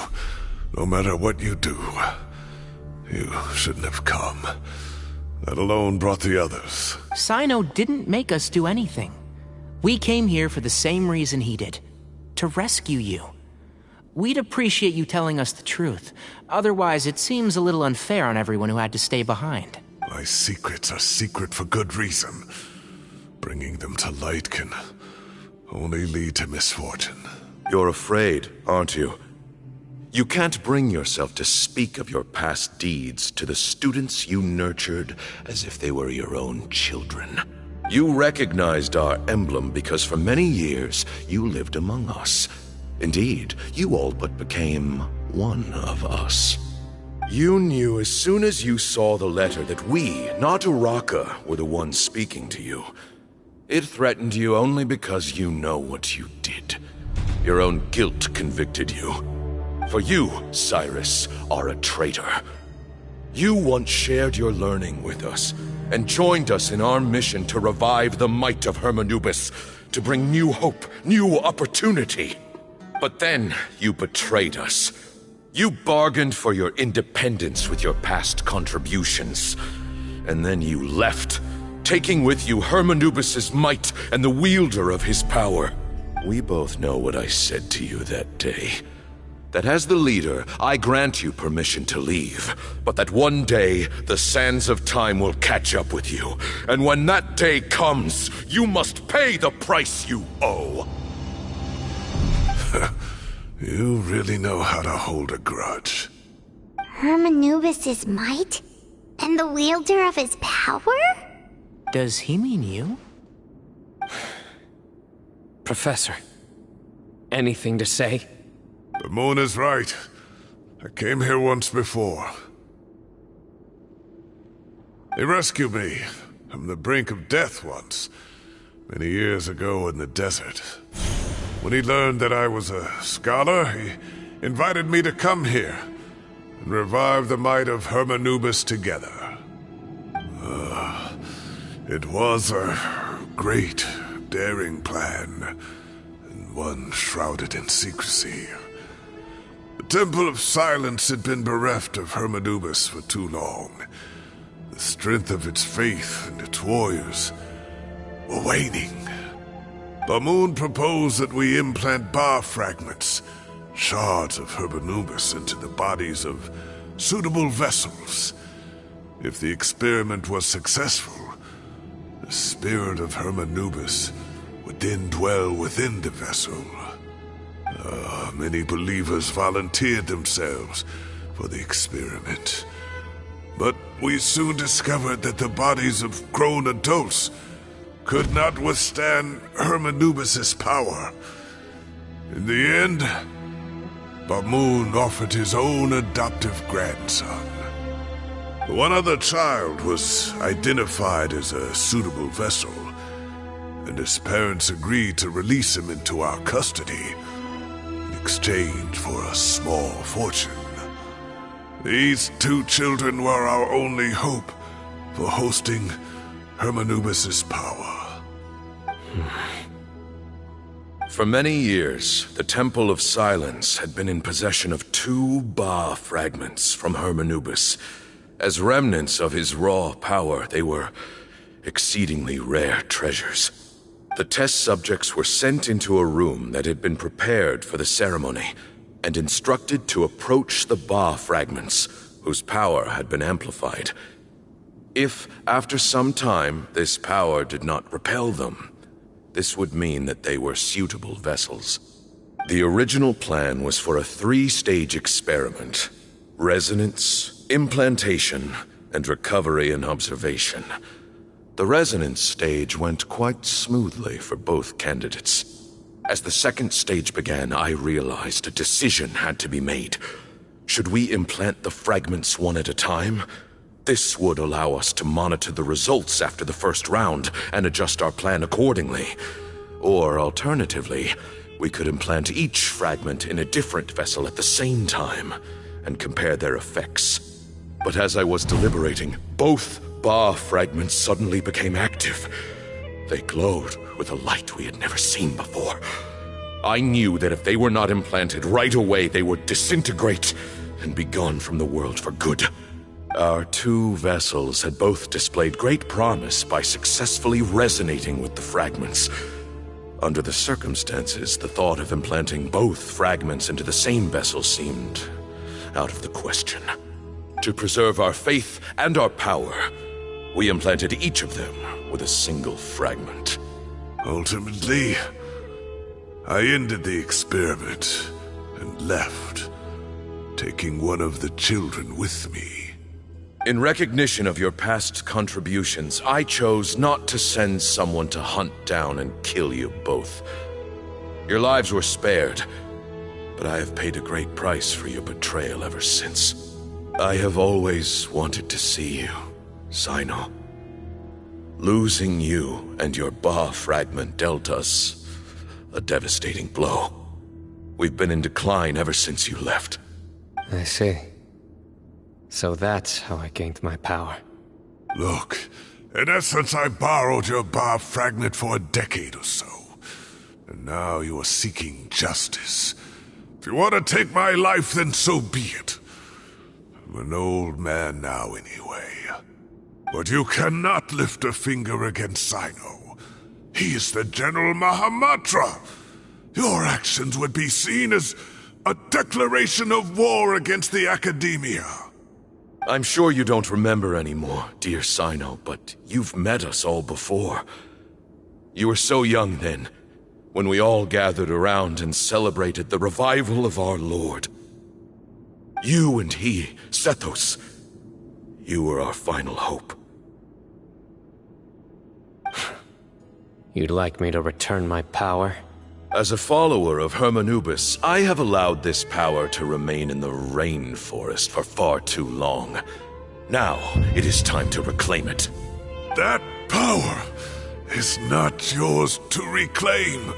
Speaker 4: No matter what you do, you shouldn't have come. That alone brought the others.
Speaker 6: Sino didn't make us do anything. We came here for the same reason he did. To rescue you. We'd appreciate you telling us the truth. Otherwise, it seems a little unfair on everyone who had to stay behind.
Speaker 4: My secrets are secret for good reason. Bringing them to light can only lead to misfortune.
Speaker 19: You're afraid, aren't you? You can't bring yourself to speak of your past deeds to the students you nurtured as if they were your own children. You recognized our emblem because for many years you lived among us. Indeed, you all but became one of us. You knew as soon as you saw the letter that we, not Uraka, were the ones speaking to you. It threatened you only because you know what you did. Your own guilt convicted you. For you, Cyrus, are a traitor. You once shared your learning with us, and joined us in our mission to revive the might of Hermanubis, to bring new hope, new opportunity. But then you betrayed us. You bargained for your independence with your past contributions. And then you left, taking with you Hermanubis' might and the wielder of his power. We both know what I said to you that day. That as the leader, I grant you permission to leave, but that one day, the sands of time will catch up with you. And when that day comes, you must pay the price you owe.
Speaker 4: You really know how to hold a grudge.
Speaker 3: Hermanubis' might? And the wielder of his power?
Speaker 6: Does he mean you?
Speaker 2: Professor, anything to say?
Speaker 4: The moon is right. I came here once before. He rescued me from the brink of death once, many years ago in the desert. When he learned that I was a scholar, he invited me to come here and revive the might of Hermanubis together. It was a great, daring plan, and one shrouded in secrecy. The Temple of Silence had been bereft of Hermanubis for too long. The strength of its faith and its warriors were waning. Bamoon proposed that we implant bar fragments, shards of Hermanubis, into the bodies of suitable vessels. If the experiment was successful, the spirit of Hermanubis would then dwell within the vessel. Many believers volunteered themselves for the experiment. But we soon discovered that the bodies of grown adults could not withstand Hermanubis' power. In the end, Bamoon offered his own adoptive grandson. One other child was identified as a suitable vessel, and his parents agreed to release him into our custody in exchange for a small fortune. These two children were our only hope for hosting Hermanubis' power.
Speaker 19: For many years, the Temple of Silence had been in possession of 2 Ba fragments from Hermanubis. As remnants of his raw power, they were exceedingly rare treasures. The test subjects were sent into a room that had been prepared for the ceremony, and instructed to approach the Ba fragments, whose power had been amplified. If, after some time, this power did not repel them, this would mean that they were suitable vessels. The original plan was for a 3-stage experiment: resonance, implantation, and recovery and observation. The resonance stage went quite smoothly for both candidates. As the second stage began, I realized a decision had to be made. Should we implant the fragments one at a time? This would allow us to monitor the results after the first round and adjust our plan accordingly. Or alternatively, we could implant each fragment in a different vessel at the same time and compare their effects. But as I was deliberating, both Ba fragments suddenly became active. They glowed with a light we had never seen before. I knew that if they were not implanted right away, they would disintegrate and be gone from the world for good. Our two vessels had both displayed great promise by successfully resonating with the fragments. Under the circumstances, the thought of implanting both fragments into the same vessel seemed out of the question. To preserve our faith and our power, we implanted each of them with a single fragment.
Speaker 4: Ultimately, I ended the experiment and left, taking one of the children with me.
Speaker 19: In recognition of your past contributions, I chose not to send someone to hunt down and kill you both. Your lives were spared, but I have paid a great price for your betrayal ever since. I have always wanted to see you, Sino. Losing you and your Ba fragment dealt us a devastating blow. We've been in decline ever since you left.
Speaker 2: I see. So that's how I gained my power.
Speaker 4: Look, in essence, I borrowed your Ba fragment for a decade or so. And now you are seeking justice. If you want to take my life, then so be it. I'm an old man now anyway. But you cannot lift a finger against Sino. He is the General Mahamatra. Your actions would be seen as a declaration of war against the Academia.
Speaker 19: I'm sure you don't remember anymore, dear Sino, but you've met us all before. You were so young then, when we all gathered around and celebrated the revival of our Lord. You and he, Sethos, you were our final hope.
Speaker 2: You'd like me to return my power?
Speaker 19: As a follower of Hermanubis, I have allowed this power to remain in the rainforest for far too long. Now, it is time to reclaim it.
Speaker 4: That power is not yours to reclaim.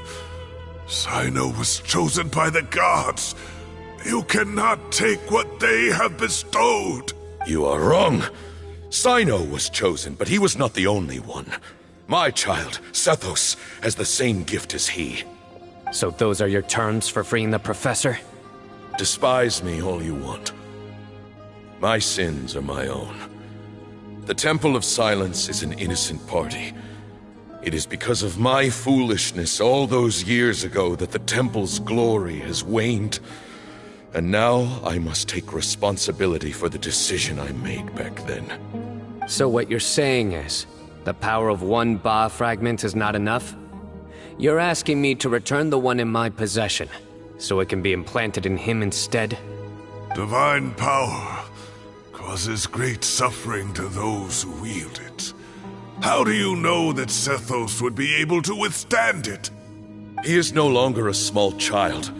Speaker 4: Sino was chosen by the gods. You cannot take what they have bestowed.
Speaker 19: You are wrong. Sino was chosen, but he was not the only one. My child, Sethos, has the same gift as he.
Speaker 2: So those are your terms for freeing the professor?
Speaker 19: Despise me all you want. My sins are my own. The Temple of Silence is an innocent party. It is because of my foolishness all those years ago that the Temple's glory has waned. And now I must take responsibility for the decision I made back then.
Speaker 2: So what you're saying is, the power of one Ba fragment is not enough? You're asking me to return the one in my possession, so it can be implanted in him instead?
Speaker 4: Divine power causes great suffering to those who wield it. How do you know that Sethos would be able to withstand it?
Speaker 19: He is no longer a small child.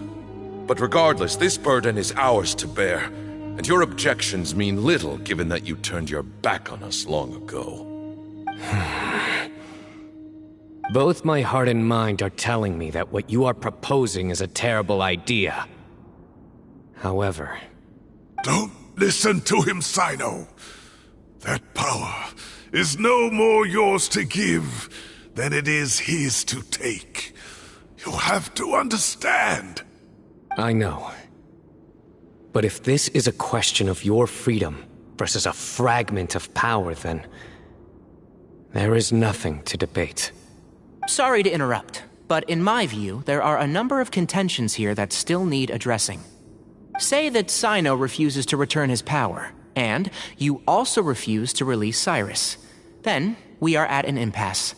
Speaker 19: But regardless, this burden is ours to bear, and your objections mean little given that you turned your back on us long ago.
Speaker 2: Both my heart and mind are telling me that what you are proposing is a terrible idea. However...
Speaker 4: Don't listen to him, Sino. That power is no more yours to give than it is his to take. You have to understand.
Speaker 2: I know. But if this is a question of your freedom versus a fragment of power, then... there is nothing to debate.
Speaker 6: Sorry to interrupt, but in my view, there are a number of contentions here that still need addressing. Say that Sino refuses to return his power, and you also refuse to release Cyrus. Then, we are at an impasse.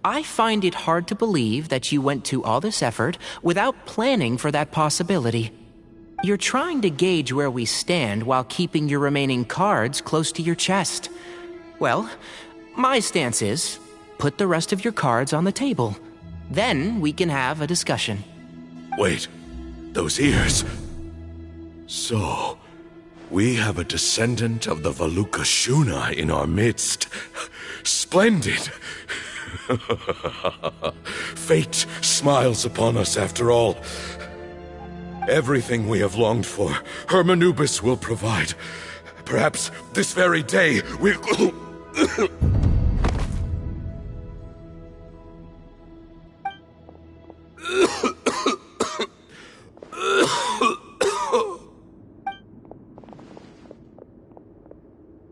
Speaker 6: I find it hard to believe that you went to all this effort without planning for that possibility. You're trying to gauge where we stand while keeping your remaining cards close to your chest. Well, my stance is, put the rest of your cards on the table. Then we can have a discussion.
Speaker 19: Wait, those ears. So, we have a descendant of the Valuka Shuna in our midst. Splendid! Fate smiles upon us after all. Everything we have longed for, Hermanubis will provide. Perhaps this very day we'll...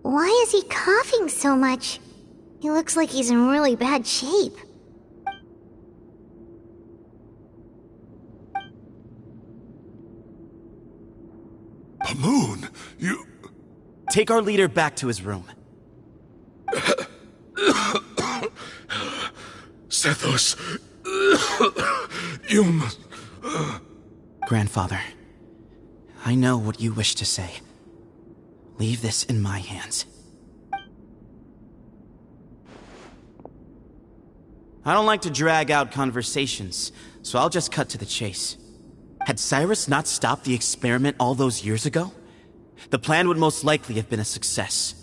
Speaker 3: Why is he coughing so much? He looks like he's in really bad shape.
Speaker 4: Pamoon, you...
Speaker 17: Take our leader back to his room.
Speaker 19: Sethos, you must...
Speaker 17: Grandfather, I know what you wish to say. Leave this in my hands. I don't like to drag out conversations, so I'll just cut to the chase. Had Cyrus not stopped the experiment all those years ago, the plan would most likely have been a success.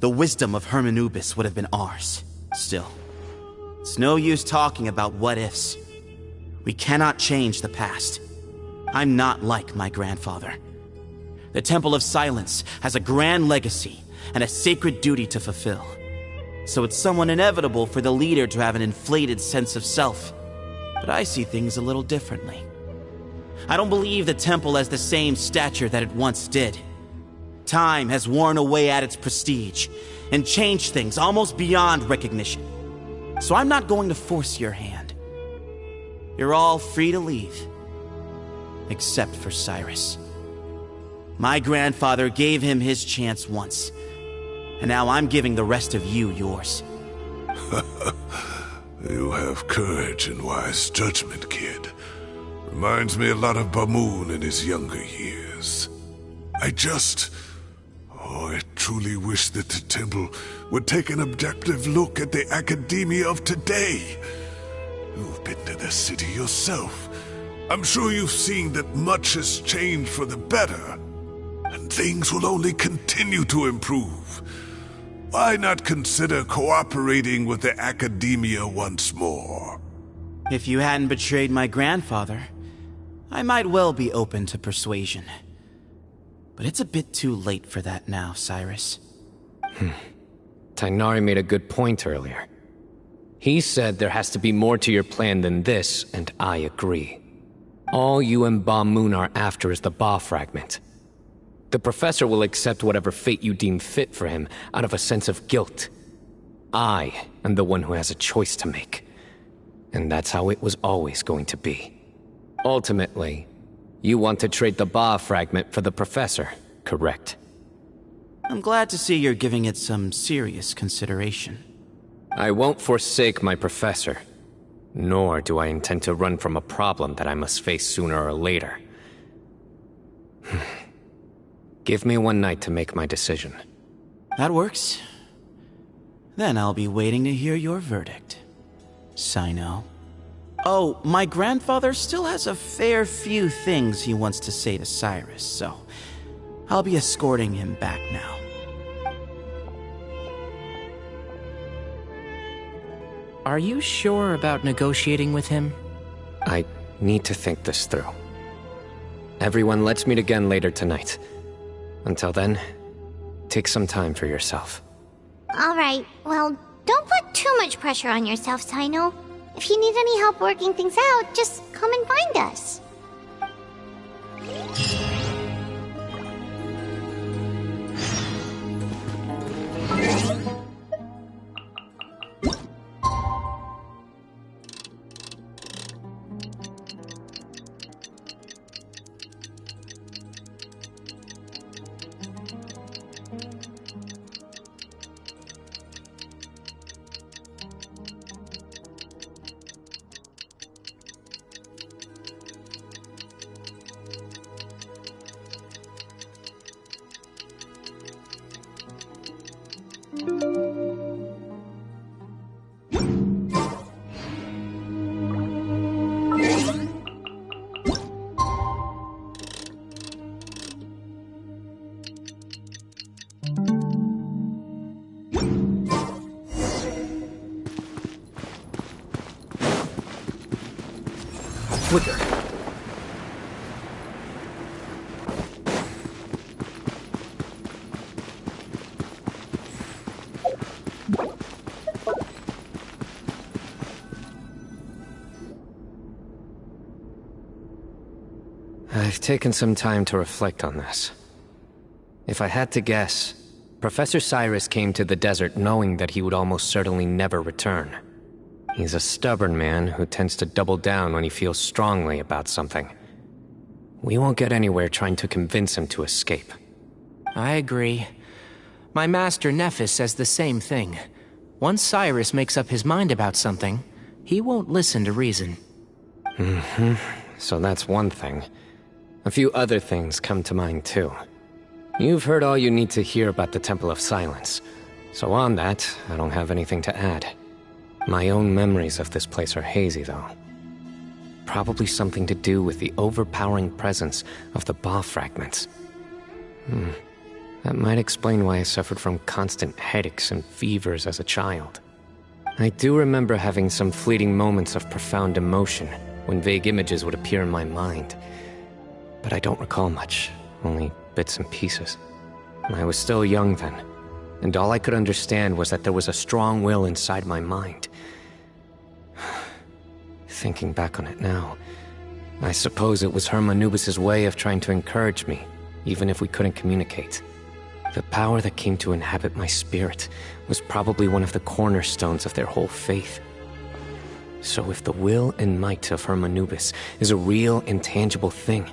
Speaker 17: The wisdom of Hermanubis would have been ours. Still, it's no use talking about what-ifs. We cannot change the past. I'm not like my grandfather. The Temple of Silence has a grand legacy and a sacred duty to fulfill. So it's somewhat inevitable for the leader to have an inflated sense of self. But I see things a little differently. I don't believe the temple has the same stature that it once did. Time has worn away at its prestige and changed things almost beyond recognition. So I'm not going to force your hand. You're all free to leave. Except for Cyrus. My grandfather gave him his chance once. And now I'm giving the rest of you yours.
Speaker 4: You have courage and wise judgment, kid. Reminds me a lot of Bamoon in his younger years. I truly wish that the temple would take an objective look at the academia of today. You've been to the city yourself. I'm sure you've seen that much has changed for the better. And things will only continue to improve. Why not consider cooperating with the academia once more?
Speaker 17: If you hadn't betrayed my grandfather, I might well be open to persuasion. But it's a bit too late for that now, Cyrus.
Speaker 2: Tainari made a good point earlier. He said there has to be more to your plan than this, and I agree. All you and Ba Moon are after is the Ba fragment. The professor will accept whatever fate you deem fit for him out of a sense of guilt. I am the one who has a choice to make. And that's how it was always going to be. Ultimately, you want to trade the Ba fragment for the professor, correct?
Speaker 17: I'm glad to see you're giving it some serious consideration.
Speaker 2: I won't forsake my professor, nor do I intend to run from a problem that I must face sooner or later. Give me one night to make my decision.
Speaker 17: That works. Then I'll be waiting to hear your verdict, Sino. Oh, my grandfather still has a fair few things he wants to say to Cyrus, so I'll be escorting him back now.
Speaker 6: Are you sure about negotiating with him?
Speaker 2: I need to think this through. Everyone, let's meet again later tonight. Until then, take some time for yourself.
Speaker 3: Alright, well, don't put too much pressure on yourself, Sino. If you need any help working things out, just come and find us.
Speaker 16: quicker.
Speaker 2: I've taken some time to reflect on this. If I had to guess, Professor Cyrus came to the desert knowing that he would almost certainly never return. He's a stubborn man who tends to double down when he feels strongly about something. We won't get anywhere trying to convince him to escape.
Speaker 6: I agree. My master Nephis says the same thing. Once Cyrus makes up his mind about something, he won't listen to reason.
Speaker 2: So that's one thing. A few other things come to mind too. You've heard all you need to hear about the Temple of Silence. So on that, I don't have anything to add. My own memories of this place are hazy, though. Probably something to do with the overpowering presence of the Ba fragments. That might explain why I suffered from constant headaches and fevers as a child. I do remember having some fleeting moments of profound emotion when vague images would appear in my mind. But I don't recall much, only bits and pieces. I was still young then, and all I could understand was that there was a strong will inside my mind. Thinking back on it now, I suppose it was Hermanubis' way of trying to encourage me, even if we couldn't communicate. The power that came to inhabit my spirit was probably one of the cornerstones of their whole faith. So if the will and might of Hermanubis is a real, intangible thing,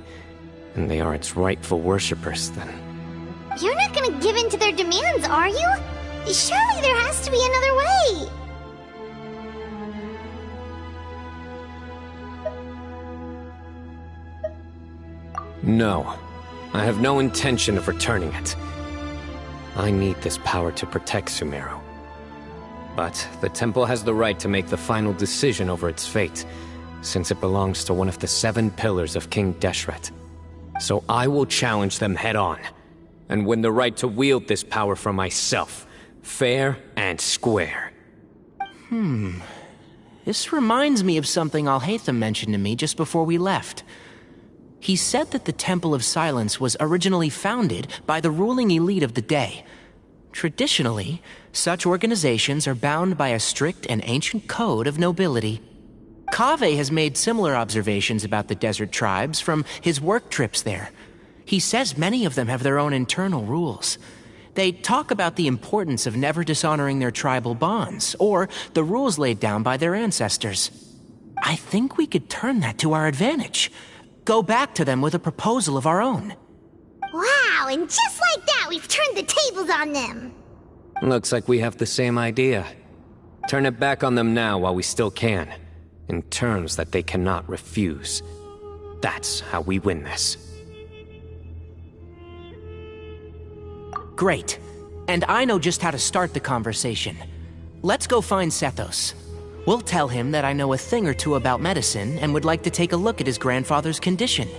Speaker 2: and they are its rightful worshippers, then...
Speaker 3: You're not gonna give in to their demands, are you? Surely there has to be another way!
Speaker 2: No. I have no intention of returning it. I need this power to protect Sumeru. But the temple has the right to make the final decision over its fate, since it belongs to one of the 7 pillars of King Deshret. So I will challenge them head-on, and win the right to wield this power for myself, fair and square.
Speaker 6: This reminds me of something Alhaitham mentioned to me just before we left. He said that the Temple of Silence was originally founded by the ruling elite of the day. Traditionally, such organizations are bound by a strict and ancient code of nobility. Kaveh has made similar observations about the desert tribes from his work trips there. He says many of them have their own internal rules. They talk about the importance of never dishonoring their tribal bonds, or the rules laid down by their ancestors. I think we could turn that to our advantage. Go back to them with a proposal of our own.
Speaker 3: Wow, and just like that, we've turned the tables on them!
Speaker 2: Looks like we have the same idea. Turn it back on them now while we still can, in terms that they cannot refuse. That's how we win this.
Speaker 6: Great. And I know just how to start the conversation. Let's go find Sethos. We'll tell him that I know a thing or two about medicine and would like to take a look at his grandfather's condition.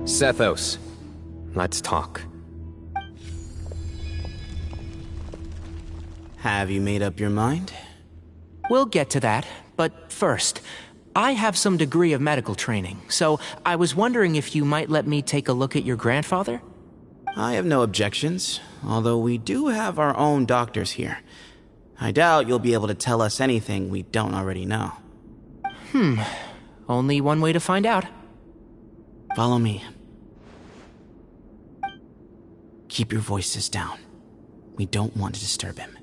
Speaker 2: Sethos, let's talk.
Speaker 17: Have you made up your mind?
Speaker 6: We'll get to that, but first, I have some degree of medical training, so I was wondering if you might let me take a look at your grandfather?
Speaker 17: I have no objections, although we do have our own doctors here. I doubt you'll be able to tell us anything we don't already know.
Speaker 6: Only one way to find out.
Speaker 17: Follow me. keep your voices down. We don't want to disturb him.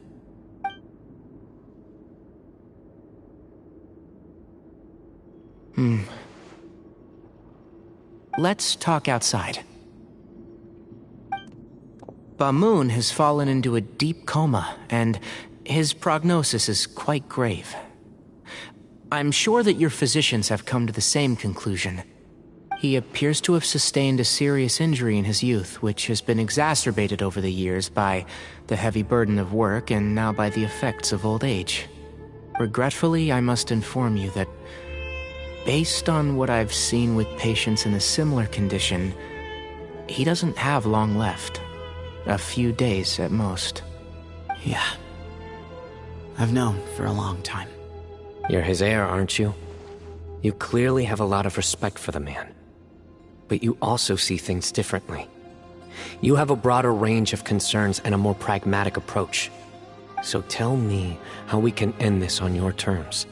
Speaker 6: Let's talk outside. Bamoon has fallen into a deep coma, and his prognosis is quite grave. I'm sure that your physicians have come to the same conclusion. He appears to have sustained a serious injury in his youth, which has been exacerbated over the years by the heavy burden of work and now by the effects of old age. Regretfully, I must inform you that, based on what I've seen with patients in a similar condition, he doesn't have long left. A few days at most.
Speaker 17: Yeah. I've known for a long time.
Speaker 2: You're his heir, aren't you? You clearly have a lot of respect for the man. But you also see things differently. You have a broader range of concerns and a more pragmatic approach. So tell me how we can end this on your terms.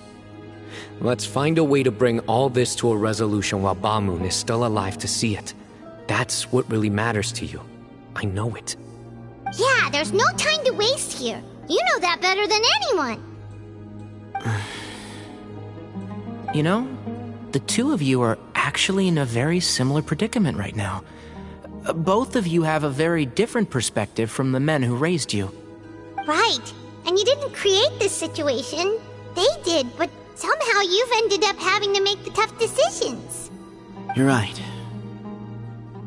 Speaker 2: Let's find a way to bring all this to a resolution while Bamoon is still alive to see it. That's what really matters to you. I know it.
Speaker 3: Yeah, there's no time to waste here. You know that better than anyone.
Speaker 6: You know, the two of you are actually in a very similar predicament right now. Both of you have a very different perspective from the men who raised you.
Speaker 3: Right. And you didn't create this situation. They did, but somehow you've ended up having to make the tough decisions.
Speaker 17: You're right.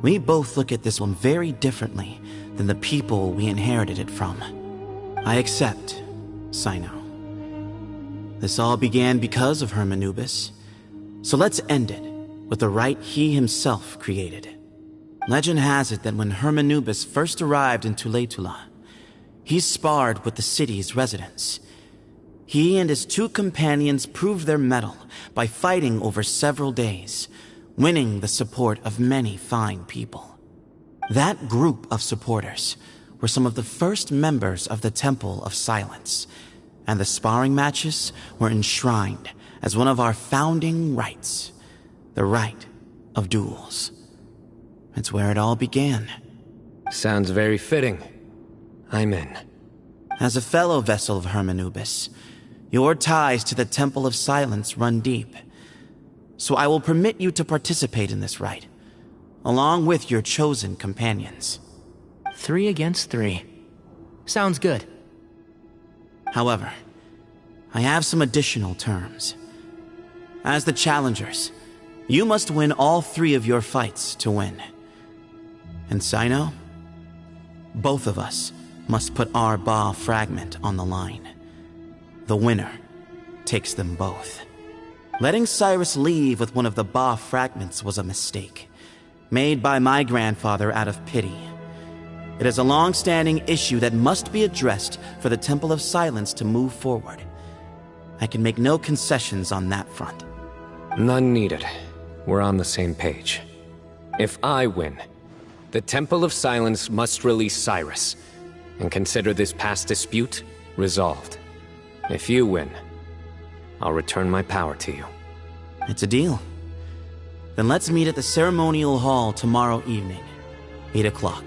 Speaker 17: We both look at this one very differently than the people we inherited it from. I accept, Sino. This all began because of Hermanubis. So let's end it with the rite he himself created. Legend has it that when Hermanubis first arrived in Tuletula, he sparred with the city's residents. He and his two companions proved their mettle by fighting over several days, winning the support of many fine people. That group of supporters were some of the first members of the Temple of Silence, and the sparring matches were enshrined as one of our founding rites, the rite of duels. It's where it all began.
Speaker 2: Sounds very fitting. I'm in.
Speaker 17: As a fellow vessel of Hermanubis, your ties to the Temple of Silence run deep. So I will permit you to participate in this rite, along with your chosen companions.
Speaker 6: 3 against 3. Sounds good.
Speaker 17: However, I have some additional terms. As the challengers, you must win all 3 of your fights to win. And Sino, both of us must put our Ba fragment on the line. The winner takes them both. Letting Cyrus leave with one of the Ba fragments was a mistake, made by my grandfather out of pity. It is a long-standing issue that must be addressed for the Temple of Silence to move forward. I can make no concessions on that front.
Speaker 2: None needed. We're on the same page. If I win, the Temple of Silence must release Cyrus, and consider this past dispute resolved. If you win, I'll return my power to you.
Speaker 17: It's a deal. Then let's meet at the ceremonial hall tomorrow evening, 8 o'clock.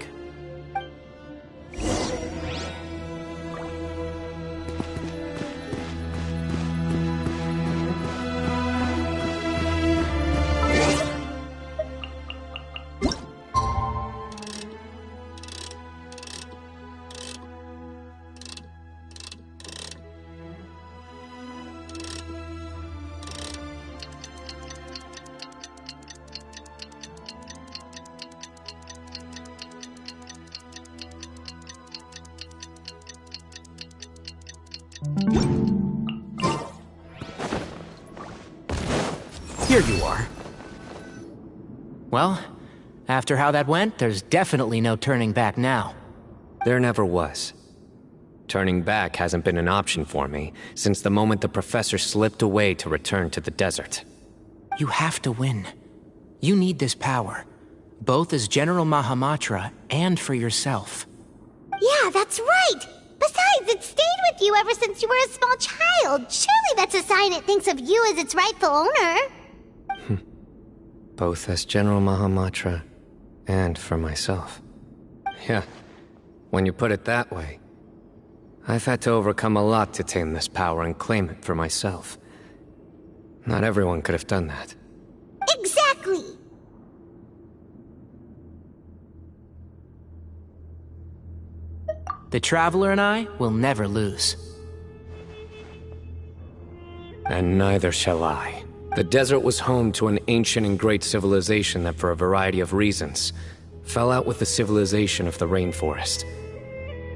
Speaker 6: Here you are. Well, after how that went, there's definitely no turning back now.
Speaker 2: There never was. Turning back hasn't been an option for me since the moment the professor slipped away to return to the desert.
Speaker 6: You have to win. You need this power, both as General Mahamatra and for yourself.
Speaker 3: Yeah, that's right! Besides, it stayed with you ever since you were a small child. Surely that's a sign it thinks of you as its rightful owner.
Speaker 2: Both as General Mahamatra and for myself. Yeah, When you put it that way, I've had to overcome a lot to tame this power and claim it for myself. Not everyone could have done that.
Speaker 3: Exactly!
Speaker 6: The Traveler and I will never lose.
Speaker 2: And neither shall I. The desert was home to an ancient and great civilization that, for a variety of reasons, fell out with the civilization of the rainforest.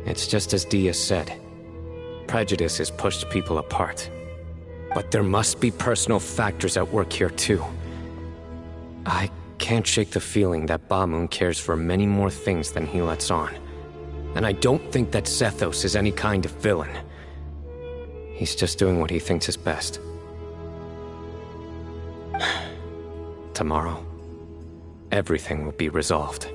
Speaker 2: It's just as Dia said. Prejudice has pushed people apart. But there must be personal factors at work here too. I can't shake the feeling that Ba-Moon cares for many more things than he lets on. And I don't think that Zethos is any kind of villain. He's just doing what he thinks is best. Tomorrow, everything will be resolved.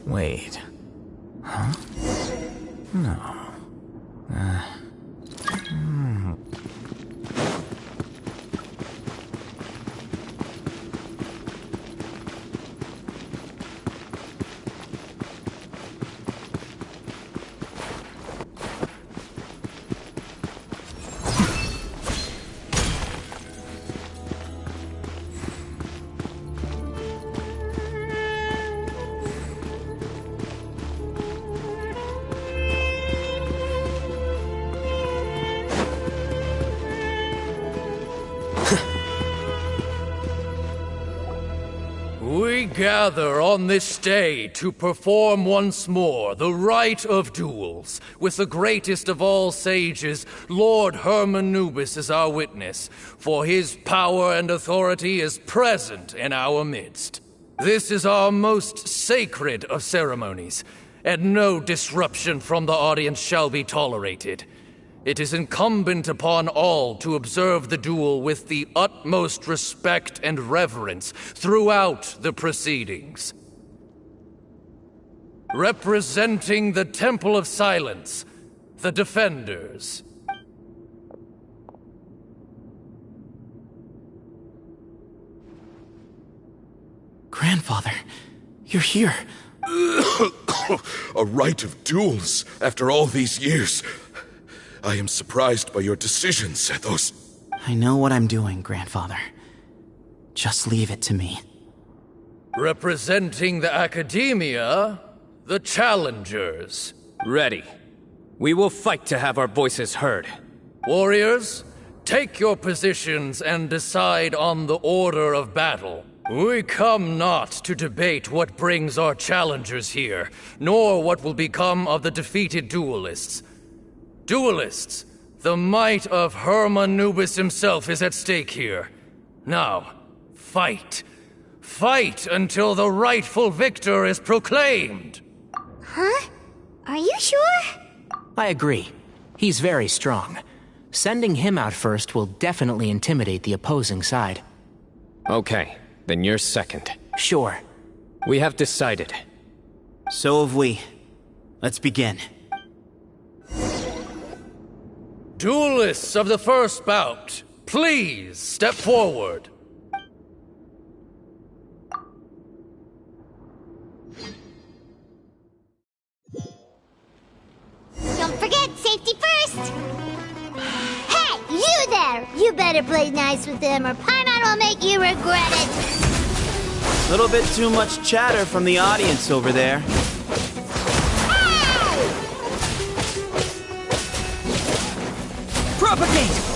Speaker 6: Wait. Huh? No.
Speaker 20: We gather on this day to perform once more the rite of duels, with the greatest of all sages, Lord Hermanubis, as our witness, for his power and authority is present in our midst. This is our most sacred of ceremonies, and no disruption from the audience shall be tolerated. It is incumbent upon all to observe the duel with the utmost respect and reverence throughout the proceedings. Representing the Temple of Silence, the Defenders.
Speaker 21: Grandfather, you're here.
Speaker 19: A rite of duels after all these years. I am surprised by your decision, Zethos.
Speaker 21: I know what I'm doing, Grandfather. Just leave it to me.
Speaker 20: Representing the Academia, the Challengers.
Speaker 2: Ready. We will fight to have our voices heard.
Speaker 20: Warriors, take your positions and decide on the order of battle. We come not to debate what brings our challengers here, nor what will become of the defeated duelists. Duelists, the might of Hermanubis himself is at stake here. Now, fight. Fight until the rightful victor is proclaimed.
Speaker 3: Huh? Are you sure?
Speaker 6: I agree. He's very strong. Sending him out first will definitely intimidate the opposing side.
Speaker 2: Okay, then you're second.
Speaker 6: Sure.
Speaker 2: We have decided.
Speaker 21: So have we. Let's begin.
Speaker 20: Duelists of the first bout, please step forward.
Speaker 3: Don't forget, safety first! You better play nice with him or Paimon will make you regret it.
Speaker 17: Little bit too much chatter from the audience over there.
Speaker 16: Propagate!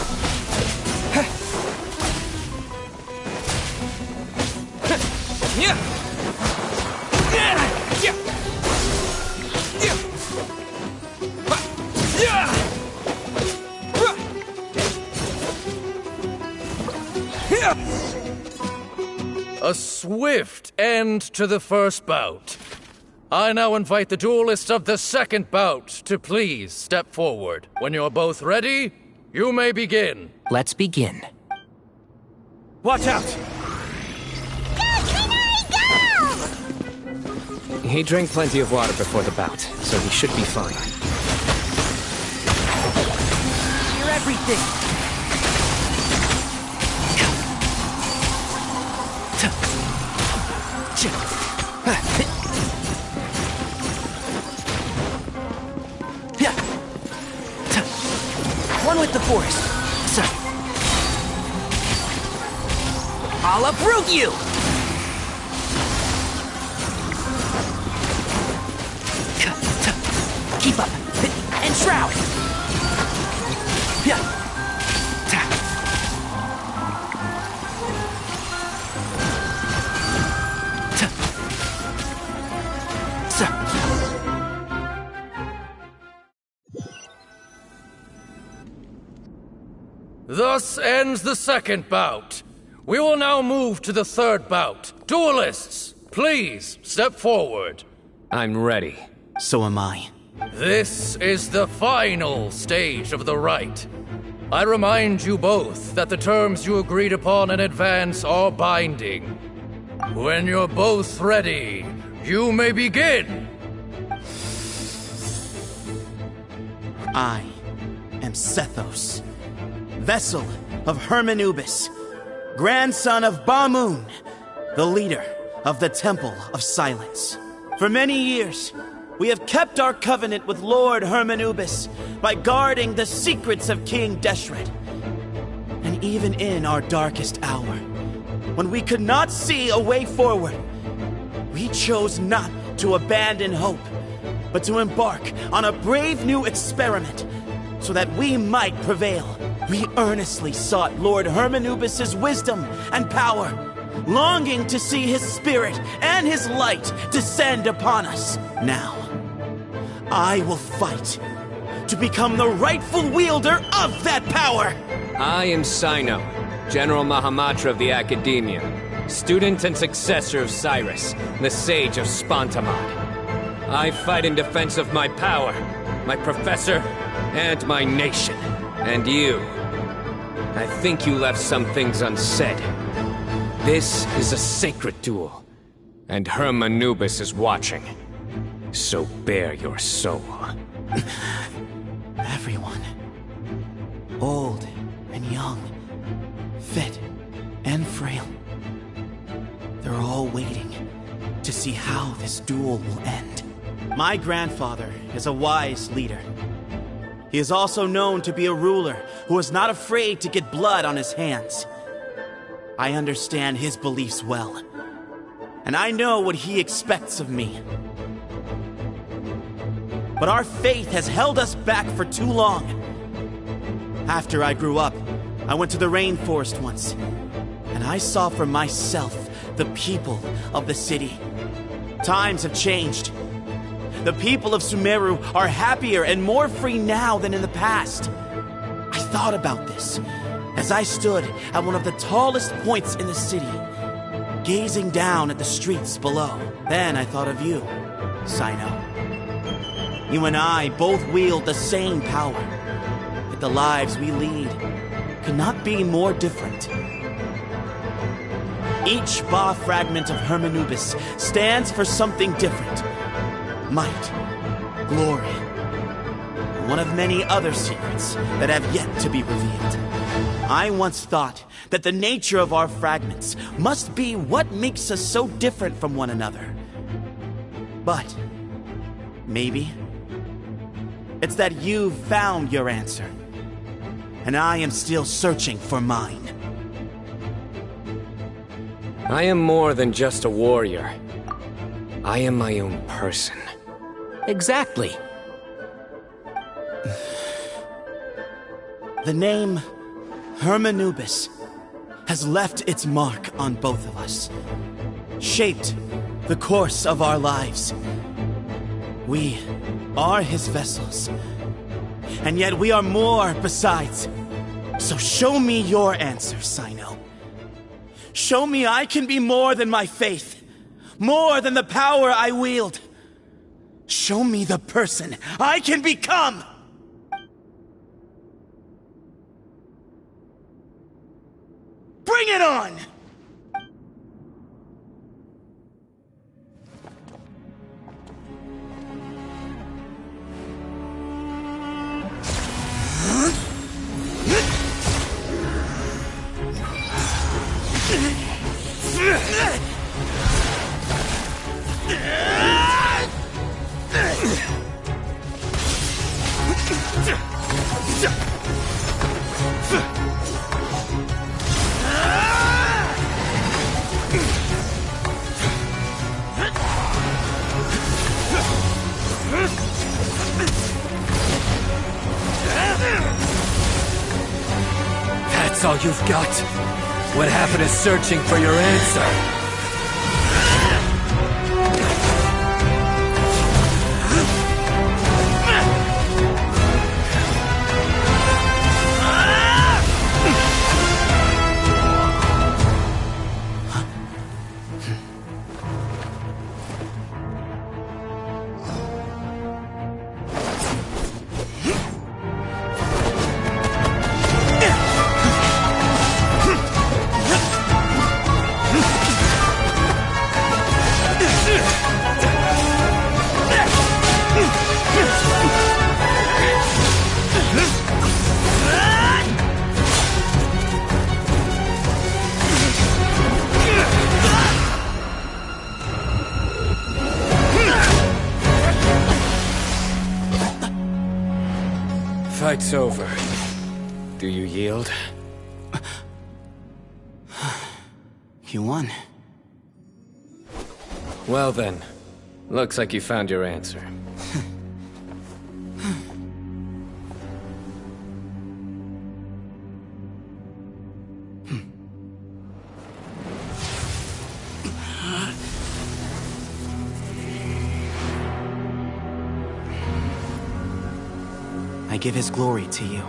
Speaker 20: A swift end to the first bout. I now invite the duelists of the second bout to please step forward. When you're both ready, you may begin.
Speaker 6: Let's begin.
Speaker 16: Watch out!
Speaker 2: He drank plenty of water before the bout, so he should be fine.
Speaker 16: You're everything! One with the force. I'll uproot you! Keep up. And shroud!
Speaker 20: Thus ends the second bout. We will now move to the third bout. Duelists, please step forward.
Speaker 2: I'm ready.
Speaker 17: So am I.
Speaker 20: This is the final stage of the rite. I remind you both that the terms you agreed upon in advance are binding. When you're both ready, you may begin.
Speaker 17: I am Sethos, vessel of Hermanubis, grandson of Bamoon, the leader of the Temple of Silence. For many years, we have kept our covenant with Lord Hermanubis by guarding the secrets of King Deshret. And even in our darkest hour, when we could not see a way forward, we chose not to abandon hope, but to embark on a brave new experiment so that we might prevail. We earnestly sought Lord Hermanubis' wisdom and power, longing to see his spirit and his light descend upon us. Now, I will fight to become the rightful wielder of that power!
Speaker 2: I am Cyno, General Mahamatra of the Academia, student and successor of Cyrus, the Sage of Spontamod. I fight in defense of my power, my professor, and my nation. And you, I think you left some things unsaid. This is a sacred duel, and Hermanubis is watching. So bare your soul.
Speaker 17: Everyone, old and young, fit and frail, they're all waiting to see how this duel will end. My grandfather is a wise leader. He is also known to be a ruler who is not afraid to get blood on his hands. I understand his beliefs well, and I know what he expects of me. But our faith has held us back for too long. After I grew up, I went to the rainforest once, and I saw for myself the people of the city. Times have changed. The people of Sumeru are happier and more free now than in the past. I thought about this as I stood at one of the tallest points in the city, gazing down at the streets below. Then I thought of you, Cyno. You and I both wield the same power, yet the lives we lead could not be more different. Each Ba fragment of Hermanubis stands for something different. Might, glory, one of many other secrets that have yet to be revealed. I once thought that the nature of our fragments must be what makes us so different from one another. But maybe it's that you've found your answer. and I am still searching for mine.
Speaker 2: I am more than just a warrior. I am my own person.
Speaker 6: Exactly.
Speaker 17: The name Hermanubis has left its mark on both of us, shaped the course of our lives. We are his vessels, and yet we are more besides. So show me your answer, Sino. Show me I can be more than my faith, more than the power I wield. Show me the person I can become! Bring it on!
Speaker 7: That's all you've got? What happened to searching for your answer?
Speaker 2: Fight's over. Do you yield?
Speaker 17: You won.
Speaker 2: Well then, looks like you found your answer.
Speaker 17: I give his glory to you.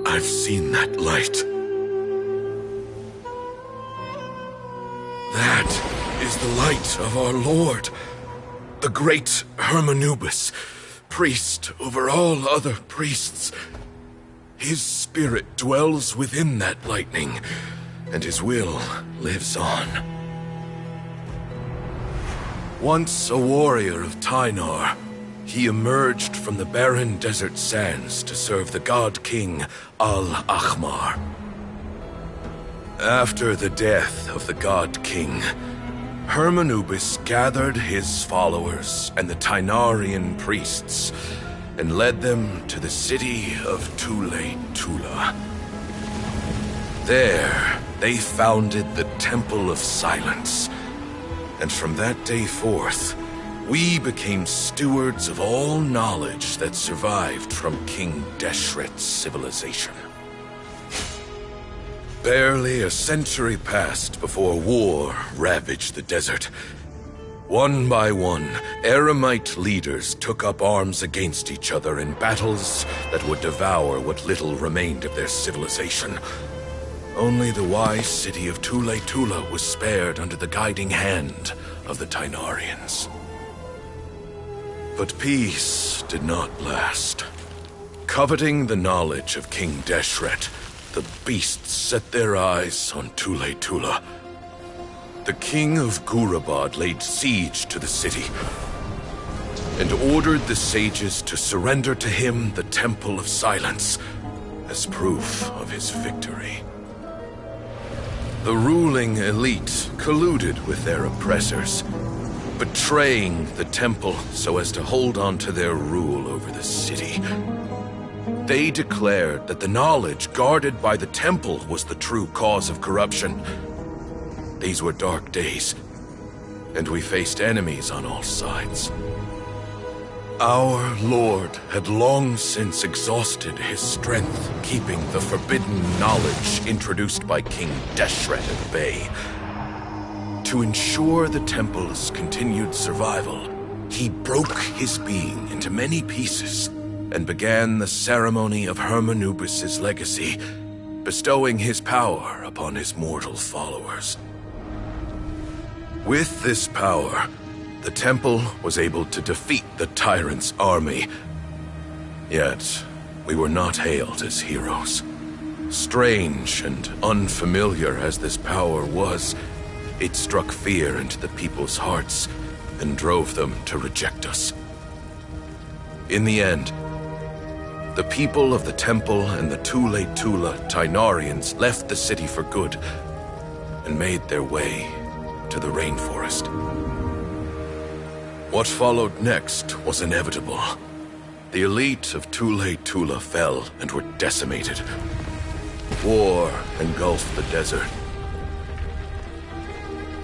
Speaker 19: I've seen that light. That is the light of our Lord, the great Hermanubis, priest over all other priests. His spirit dwells within that lightning, and his will lives on. Once a warrior of Tynar, he emerged from the barren desert sands to serve the god king Al-Ahmar. After the death of the god king, Hermanubis gathered his followers and the Tynarian priests and led them to the city of Tule-Tula. There, they founded the Temple of Silence, and from that day forth, we became stewards of all knowledge that survived from King Deshret's civilization. Barely a century passed before war ravaged the desert. One by one, Eremite leaders took up arms against each other in battles that would devour what little remained of their civilization. Only the wise city of Tule-Tula was spared under the guiding hand of the Tynarians. But peace did not last. Coveting the knowledge of King Deshret, the beasts set their eyes on Tule-Tula. The king of Gurabad laid siege to the city. and ordered the sages to surrender to him the Temple of Silence as proof of his victory. The ruling elite colluded with their oppressors, betraying the temple so as to hold on to their rule over the city. They declared that the knowledge guarded by the temple was the true cause of corruption. These were dark days, and we faced enemies on all sides. Our Lord had long since exhausted his strength, keeping the forbidden knowledge introduced by King Deshret at bay. To ensure the temple's continued survival, he broke his being into many pieces and began the ceremony of Hermanubis' legacy, bestowing his power upon his mortal followers. With this power, the temple was able to defeat the tyrant's army. Yet, we were not hailed as heroes. Strange and unfamiliar as this power was, it struck fear into the people's hearts and drove them to reject us. In the end, the people of the temple and the Tule Tula Tainarians left the city for good and made their way to the rainforest. What followed next was inevitable. The elite of Tule Tula fell and were decimated. War engulfed the desert.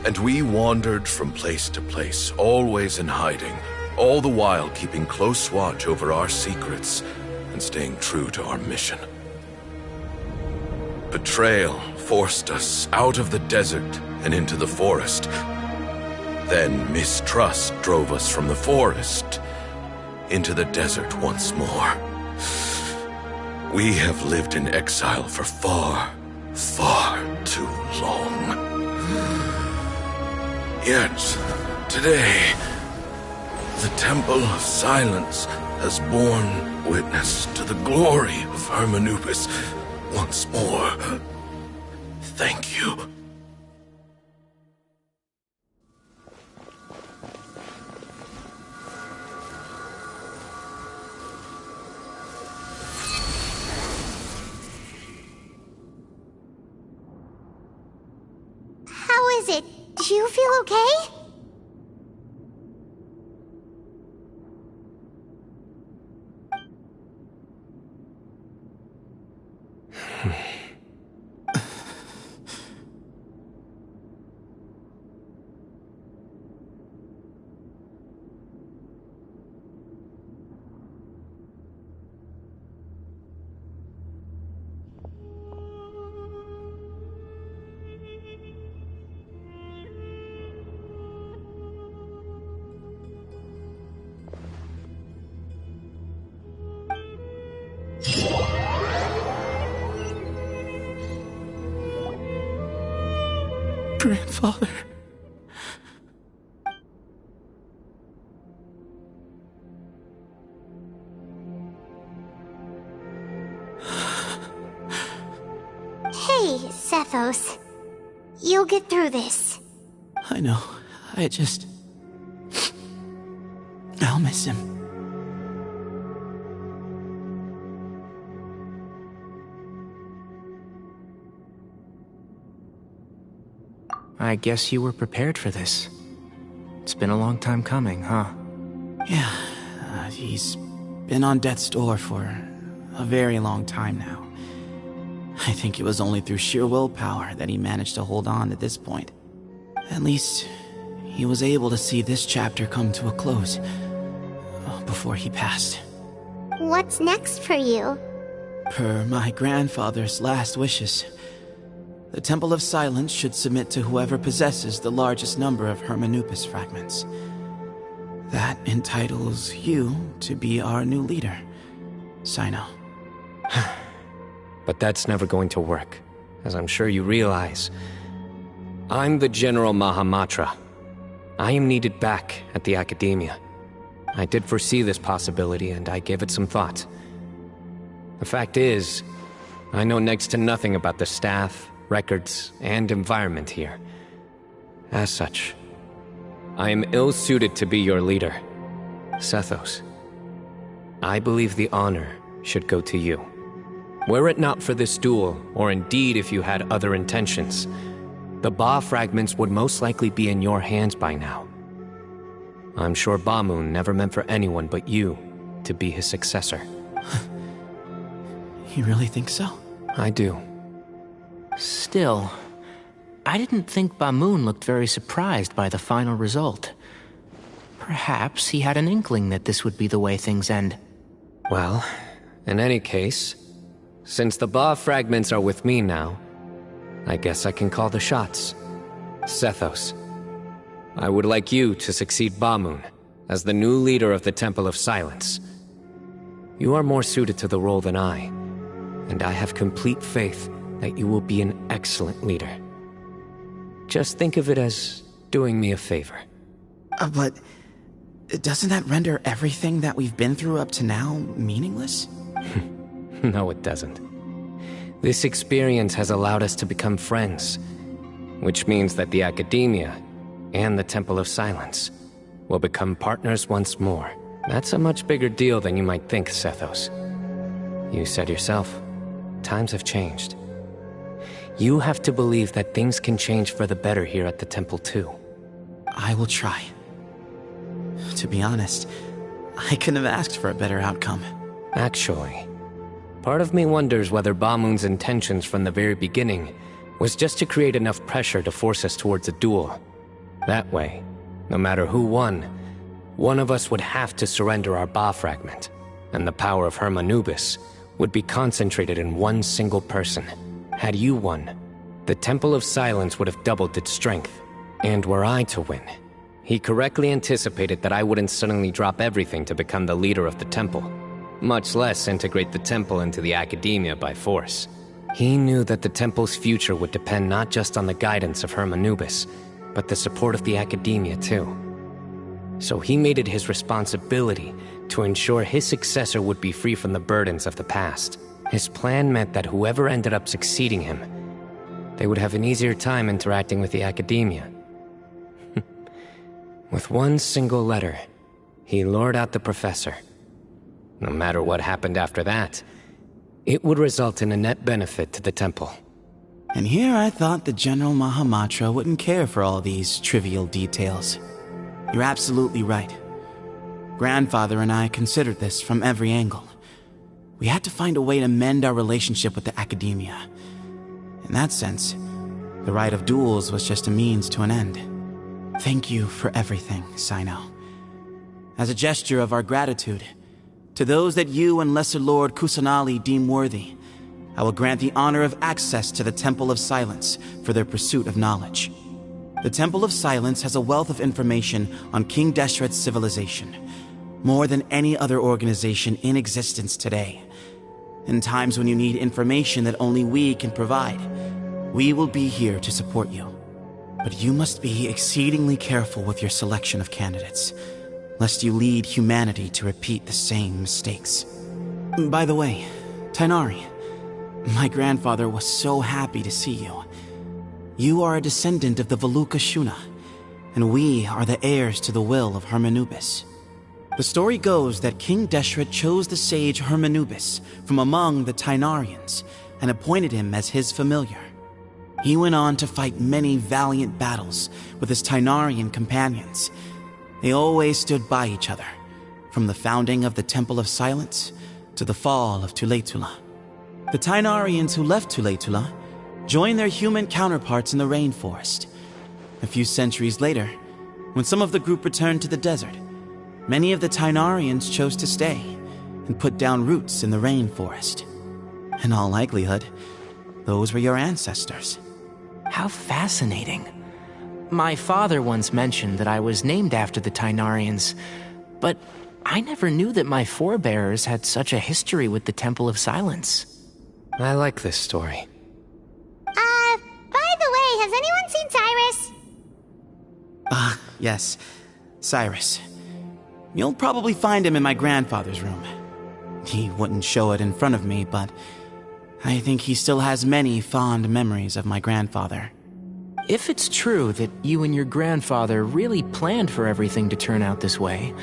Speaker 19: And we wandered from place to place, always in hiding, all the while keeping close watch over our secrets and staying true to our mission. Betrayal forced us out of the desert and into the forest. Then mistrust drove us from the forest into the desert once more. We have lived in exile for far, far too long. Yet, today, the Temple of Silence has borne witness to the glory of Hermanubis once more. Thank you.
Speaker 3: How is it? Do you feel okay?
Speaker 21: Grandfather.
Speaker 3: Hey, Sethos. You'll get through this.
Speaker 21: I know. I'll miss him.
Speaker 6: I guess you were prepared for this. It's been a long time coming, huh?
Speaker 21: Yeah, he's been on death's door for a very long time now. I think it was only through sheer willpower that he managed to hold on to this point. At least, he was able to see this chapter come to a close before he passed.
Speaker 3: What's next for you?
Speaker 21: Per my grandfather's last wishes, the Temple of Silence should submit to whoever possesses the largest number of Hermanubis fragments. That entitles you to be our new leader, Sino.
Speaker 2: But that's never going to work, as I'm sure you realize. I'm the General Mahamatra. I am needed back at the Academia. I did foresee this possibility, and I gave it some thought. The fact is, I know next to nothing about the staff, records, and environment here. As such, I am ill-suited to be your leader. Sethos, I believe the honor should go to you. Were it not for this duel, or indeed if you had other intentions, the Ba fragments would most likely be in your hands by now. I'm sure Bamoon never meant for anyone but you to be his successor.
Speaker 21: You really think so?
Speaker 2: I do.
Speaker 6: Still, I didn't think Bamoon looked very surprised by the final result. Perhaps he had an inkling that this would be the way things end.
Speaker 2: Well, in any case, since the Ba fragments are with me now, I guess I can call the shots. Sethos, I would like you to succeed Bamoon as the new leader of the Temple of Silence. You are more suited to the role than I, and I have complete faith that you will be an excellent leader. Just think of it as doing me a favor.
Speaker 21: But doesn't that render everything that we've been through up to now meaningless?
Speaker 2: No, it doesn't. This experience has allowed us to become friends, which means that the Academia and the Temple of Silence will become partners once more. That's a much bigger deal than you might think, Sethos. You said yourself, times have changed. You have to believe that things can change for the better here at the temple too.
Speaker 21: I will try. To be honest, I couldn't have asked for a better outcome.
Speaker 2: Actually, part of me wonders whether Bamoon's intentions from the very beginning was just to create enough pressure to force us towards a duel. That way, no matter who won, one of us would have to surrender our Ba fragment, and the power of Hermanubis would be concentrated in one single person. Had you won, the Temple of Silence would have doubled its strength. And were I to win, he correctly anticipated that I wouldn't suddenly drop everything to become the leader of the temple, much less integrate the temple into the Academia by force. He knew that the temple's future would depend not just on the guidance of Hermanubis, but the support of the Academia too. So he made it his responsibility to ensure his successor would be free from the burdens of the past. His plan meant that whoever ended up succeeding him, they would have an easier time interacting with the Academia. With one single letter, he lured out the professor. No matter what happened after that, it would result in a net benefit to the temple.
Speaker 21: And here I thought the General Mahamatra wouldn't care for all these trivial details. You're absolutely right. Grandfather and I considered this from every angle. We had to find a way to mend our relationship with the Academia. In that sense, the right of duels was just a means to an end. Thank you for everything, Sino. As a gesture of our gratitude, to those that you and Lesser Lord Kusanali deem worthy, I will grant the honor of access to the Temple of Silence for their pursuit of knowledge. The Temple of Silence has a wealth of information on King Deshret's civilization, more than any other organization in existence today. In times when you need information that only we can provide, we will be here to support you. But you must be exceedingly careful with your selection of candidates, lest you lead humanity to repeat the same mistakes. By the way, Tainari, my grandfather was so happy to see you. You are a descendant of the Veluka Shuna, and we are the heirs to the will of Hermanubis. The story goes that King Deshret chose the sage Hermanubis from among the Tainarians and appointed him as his familiar. He went on to fight many valiant battles with his Tainarian companions. They always stood by each other, from the founding of the Temple of Silence to the fall of Tuletula. The Tainarians who left Tuletula joined their human counterparts in the rainforest. A few centuries later, when some of the group returned to the desert, many of the Tainarians chose to stay and put down roots in the rainforest. In all likelihood, those were your ancestors.
Speaker 6: How fascinating. My father once mentioned that I was named after the Tainarians, but I never knew that my forebears had such a history with the Temple of Silence.
Speaker 2: I like this story.
Speaker 3: By the way, has anyone seen Cyrus?
Speaker 21: Yes, Cyrus. You'll probably find him in my grandfather's room. He wouldn't show it in front of me, but I think he still has many fond memories of my grandfather.
Speaker 6: If it's true that you and your grandfather really planned for everything to turn out this way,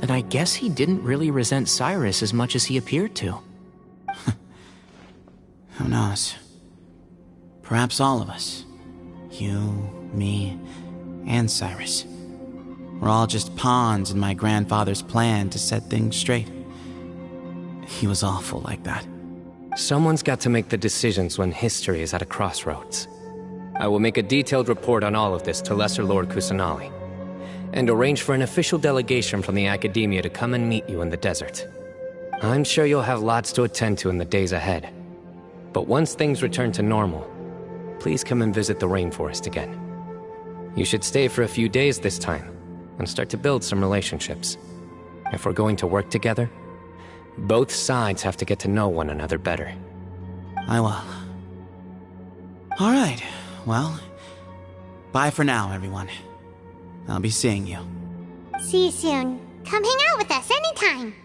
Speaker 6: then I guess he didn't really resent Cyrus as much as he appeared to.
Speaker 17: Who knows? Perhaps all of us. You, me, and Cyrus. We're all just pawns in my grandfather's plan to set things straight. He was awful like that.
Speaker 2: Someone's got to make the decisions when history is at a crossroads. I will make a detailed report on all of this to Lesser Lord Kusanali, and arrange for an official delegation from the Academia to come and meet you in the desert. I'm sure you'll have lots to attend to in the days ahead. But once things return to normal, please come and visit the rainforest again. You should stay for a few days this time, and start to build some relationships. If we're going to work together, both sides have to get to know one another better.
Speaker 17: I will. Alright, well, bye for now, everyone. I'll be seeing you.
Speaker 3: See you soon. Come hang out with us anytime.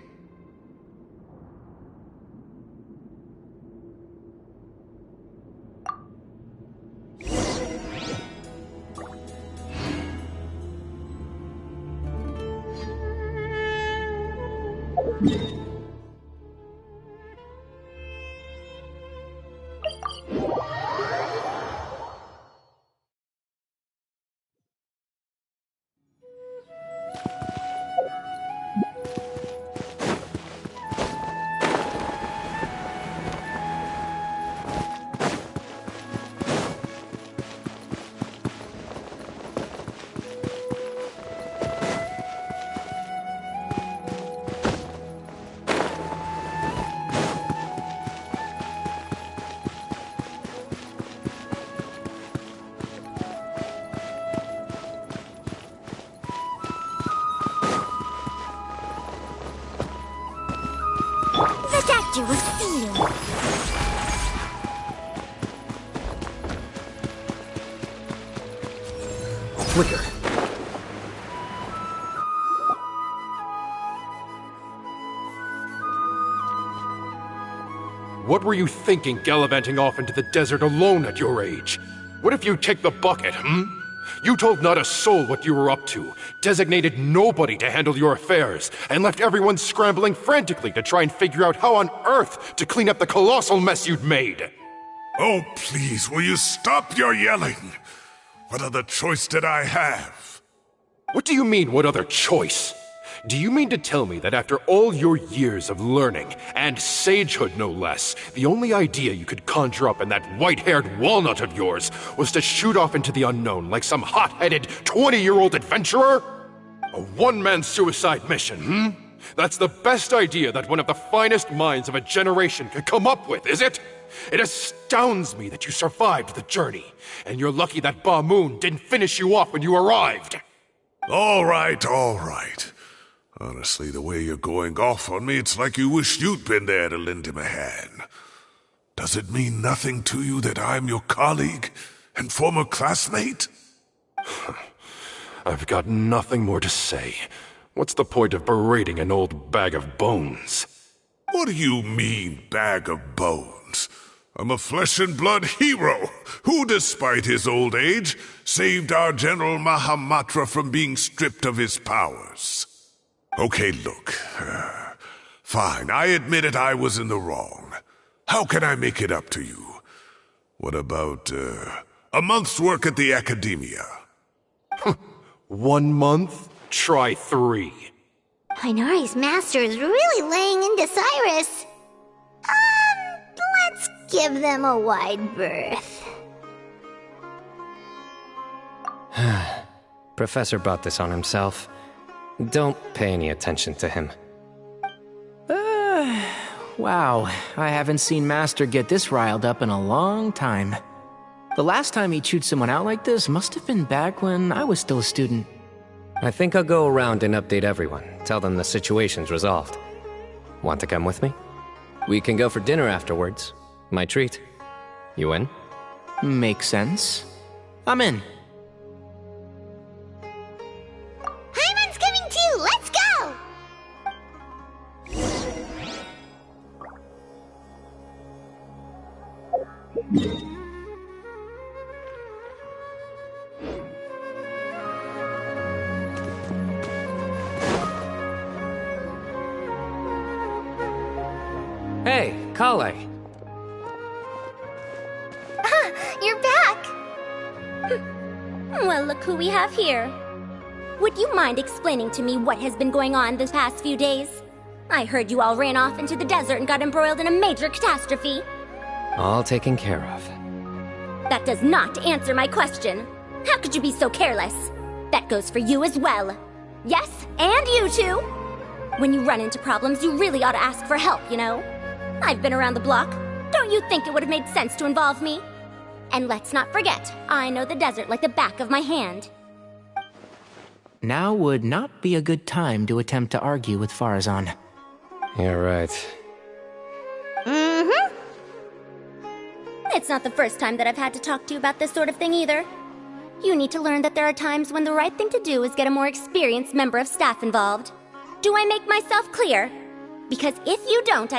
Speaker 3: The doctor will see you.
Speaker 11: Flicker. What were you thinking gallivanting off into the desert alone at your age? What if you take the bucket, You told not a soul what you were up to, designated nobody to handle your affairs, and left everyone scrambling frantically to try and figure out how on earth to clean up the colossal mess you'd made.
Speaker 4: Oh, please, will you stop your yelling? What other choice did I have?
Speaker 11: What do you mean, what other choice? Do you mean to tell me that after all your years of learning, and sagehood no less, the only idea you could conjure up in that white-haired walnut of yours was to shoot off into the unknown like some hot-headed 20-year-old adventurer? A one-man suicide mission, That's the best idea that one of the finest minds of a generation could come up with, is it? It astounds me that you survived the journey, and you're lucky that Ba Moon didn't finish you off when you arrived.
Speaker 4: All right. Honestly, the way you're going off on me, it's like you wish you'd been there to lend him a hand. Does it mean nothing to you that I'm your colleague and former classmate?
Speaker 11: I've got nothing more to say. What's the point of berating an old bag of bones?
Speaker 4: What do you mean, bag of bones? I'm a flesh-and-blood hero who, despite his old age, saved our General Mahamatra from being stripped of his powers. Okay, look. Fine, I admit it, I was in the wrong. How can I make it up to you? What about, a month's work at the Academia?
Speaker 11: 1 month? Try 3.
Speaker 3: Hinari's master is really laying into Cyrus. Let's give them a wide berth.
Speaker 2: Professor brought this on himself. Don't pay any attention to him.
Speaker 6: Wow, I haven't seen Master get this riled up in a long time. The last time he chewed someone out like this must have been back when I was still a student.
Speaker 2: I think I'll go around and update everyone, tell them the situation's resolved. Want to come with me? We can go for dinner afterwards. My treat. You in?
Speaker 6: Makes sense. I'm in.
Speaker 3: Paimon's coming too! Let's go!
Speaker 2: Hey, Kale.
Speaker 5: You're back! Well, look who we have here. Would you mind explaining to me what has been going on this past few days? I heard you all ran off into the desert and got embroiled in a major catastrophe.
Speaker 2: All taken care of.
Speaker 5: That does not answer my question. How could you be so careless? That goes for you as well. Yes, and you too. When you run into problems, you really ought to ask for help, you know? I've been around the block. Don't you think it would have made sense to involve me? And let's not forget, I know the desert like the back of my hand.
Speaker 6: Now would not be a good time to attempt to argue with Farazan.
Speaker 2: You're right.
Speaker 5: Mm-hmm. It's not the first time that I've had to talk to you about this sort of thing either. You need to learn that there are times when the right thing to do is get a more experienced member of staff involved. Do I make myself clear? Because if you don't,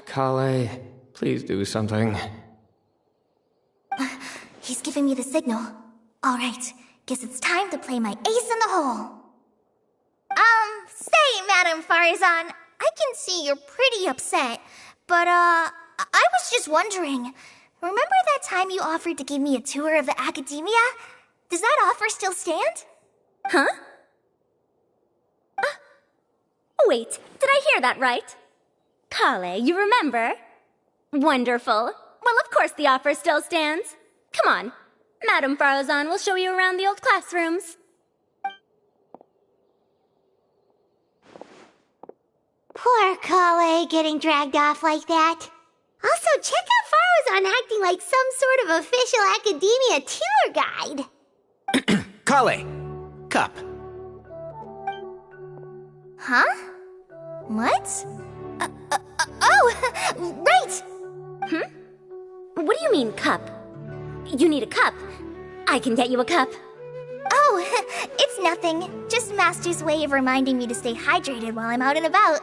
Speaker 2: Kale, please do something.
Speaker 3: He's giving me the signal. All right, guess it's time to play my ace in the hole. Say, Madam Farazan, I can see you're pretty upset, but, I was just wondering, remember that time you offered to give me a tour of the academia? Does that offer still stand?
Speaker 5: Huh? Wait, did I hear that right? Kale, you remember? Wonderful. Well, of course the offer still stands. Come on. Madam Farazan will show you around the old classrooms.
Speaker 3: Poor Kale getting dragged off like that. Also, check out Farazan acting like some sort of official academia tour guide.
Speaker 6: Kale! Cup.
Speaker 3: Huh? What? Oh, right!
Speaker 5: What do you mean, cup? You need a cup. I can get you a cup.
Speaker 3: Oh, it's nothing. Just Master's way of reminding me to stay hydrated while I'm out and about.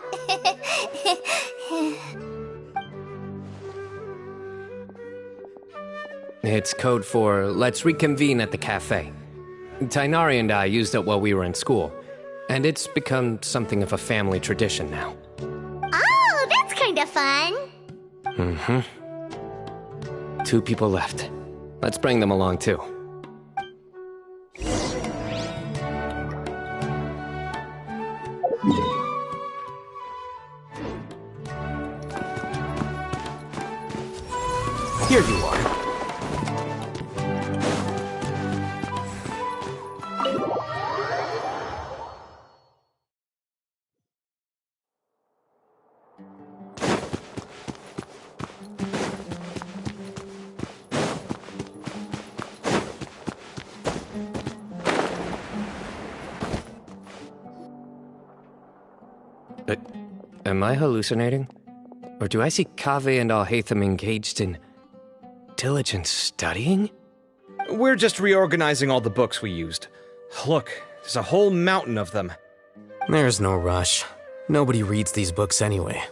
Speaker 2: It's code for let's reconvene at the cafe. Tainari and I used it while we were in school, and it's become something of a family tradition now.
Speaker 3: Oh, that's kind of fun.
Speaker 2: Mm-hmm. 2 people left. Let's bring them along too.
Speaker 6: Here you are.
Speaker 2: Am I hallucinating? Or do I see Kaveh and Alhaitham engaged in diligent studying?
Speaker 8: We're just reorganizing all the books we used. Look, there's a whole mountain of them.
Speaker 9: There's no rush. Nobody reads these books anyway.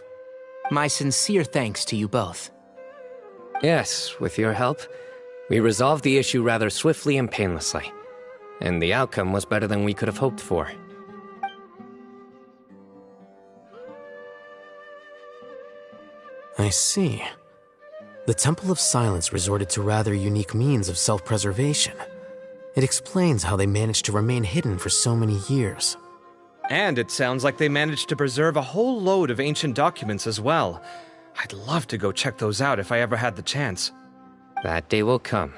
Speaker 6: My sincere thanks to you both.
Speaker 2: Yes, with your help, we resolved the issue rather swiftly and painlessly. And the outcome was better than we could have hoped for.
Speaker 9: I see. The Temple of Silence resorted to rather unique means of self-preservation. It explains how they managed to remain hidden for so many years.
Speaker 8: And it sounds like they managed to preserve a whole load of ancient documents as well. I'd love to go check those out if I ever had the chance.
Speaker 2: That day will come.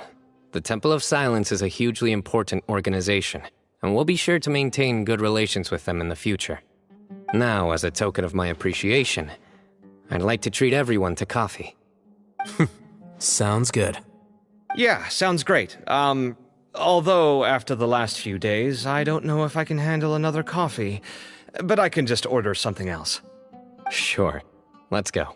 Speaker 2: The Temple of Silence is a hugely important organization, and we'll be sure to maintain good relations with them in the future. Now, as a token of my appreciation, I'd like to treat everyone to coffee.
Speaker 9: Sounds good.
Speaker 8: Yeah, sounds great. Although after the last few days, I don't know if I can handle another coffee. But I can just order something else.
Speaker 2: Sure. Let's go.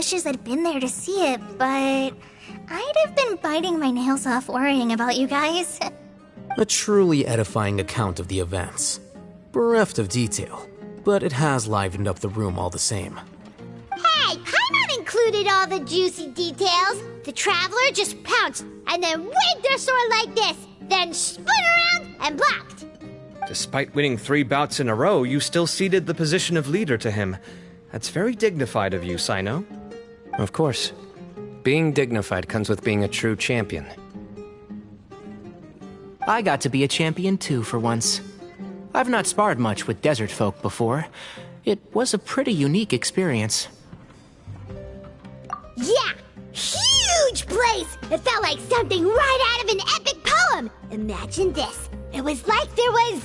Speaker 10: wishes I'd been there to see it, but I'd have been biting my nails off worrying about you guys.
Speaker 9: A truly edifying account of the events. Bereft of detail, but it has livened up the room all the same.
Speaker 3: Hey, Paimon included all the juicy details. The Traveler just pounced and then waved their sword like this, then spun around and blocked.
Speaker 8: Despite winning 3 bouts in a row, you still ceded the position of leader to him. That's very dignified of you, Cyno.
Speaker 2: Of course. Being dignified comes with being a true champion.
Speaker 6: I got to be a champion too for once. I've not sparred much with desert folk before. It was a pretty unique experience.
Speaker 3: Yeah! Huge place! It felt like something right out of an epic poem! Imagine this. It was like there was...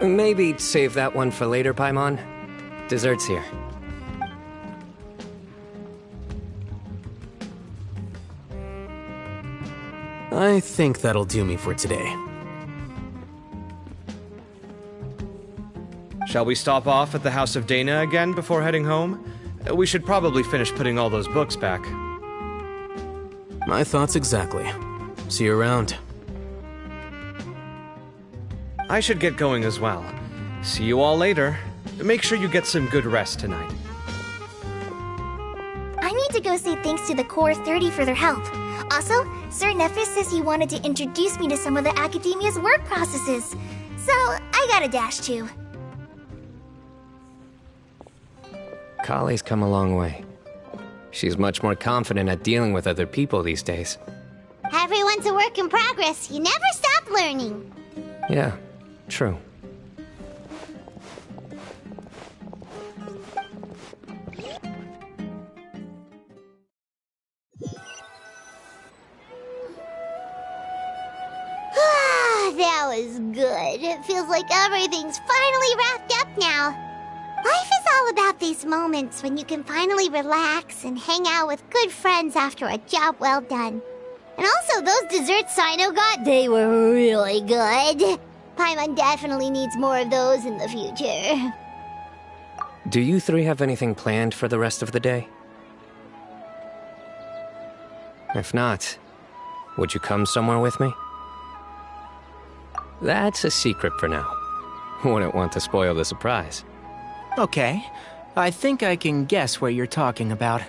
Speaker 2: Maybe save that one for later, Paimon. Dessert's here.
Speaker 9: I think that'll do me for today.
Speaker 8: Shall we stop off at the House of Dana again before heading home? We should probably finish putting all those books back.
Speaker 9: My thoughts exactly. See you around.
Speaker 8: I should get going as well. See you all later. Make sure you get some good rest tonight.
Speaker 10: I need to go say thanks to the Core 30 for their help. Also, Sir Nephis says he wanted to introduce me to some of the Academia's work processes. So, I gotta dash too.
Speaker 2: Kali's come a long way. She's much more confident at dealing with other people these days.
Speaker 3: Everyone's a work in progress. You never stop learning.
Speaker 2: Yeah, true.
Speaker 3: That was good. It feels like everything's finally wrapped up now. Life is all about these moments when you can finally relax and hang out with good friends after a job well done. And also, those desserts Cyno got, they were really good. Paimon definitely needs more of those in the future.
Speaker 2: Do you 3 have anything planned for the rest of the day? If not, would you come somewhere with me? That's a secret for now. Wouldn't want to spoil the surprise.
Speaker 6: Okay, I think I can guess what you're talking about.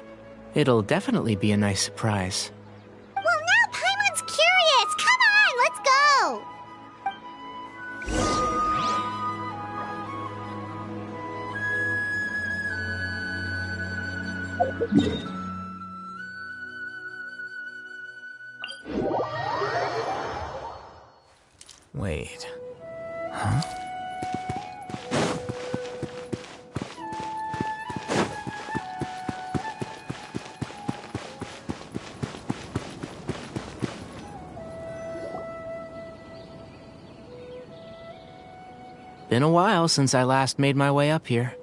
Speaker 6: It'll definitely be a nice surprise.
Speaker 3: Well, now Paimon's curious. Come on, let's go.
Speaker 6: Wait. Huh? Been a while since I last made my way up here.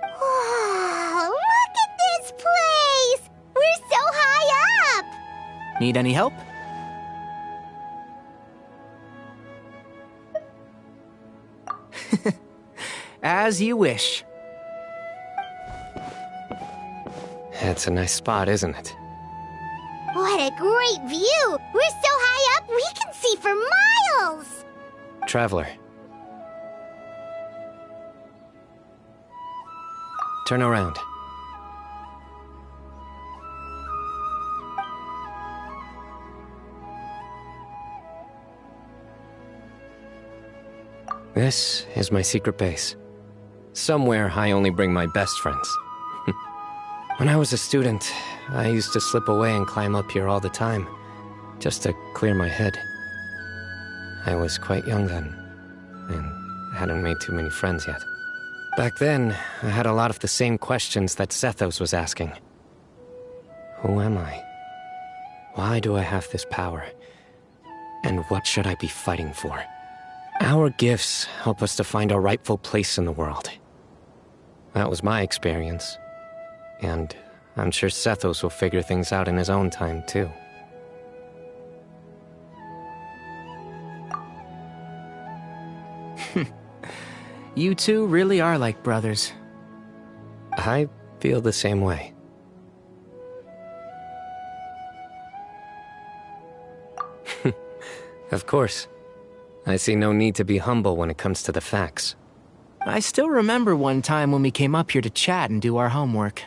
Speaker 3: Wow, look at this place! We're so high up!
Speaker 6: Need any help? As you wish.
Speaker 2: It's a nice spot, isn't it?
Speaker 3: What a great view! We're so high up, we can see for miles!
Speaker 2: Traveler. Turn around. This is my secret base. Somewhere I only bring my best friends. When I was a student, I used to slip away and climb up here all the time, just to clear my head. I was quite young then, and hadn't made too many friends yet. Back then, I had a lot of the same questions that Zethos was asking. Who am I? Why do I have this power? And what should I be fighting for? Our gifts help us to find our rightful place in the world. That was my experience. And I'm sure Zethos will figure things out in his own time, too.
Speaker 6: You two really are like brothers.
Speaker 2: I feel the same way. Of course. I see no need to be humble when it comes to the facts.
Speaker 6: I still remember one time when we came up here to chat and do our homework.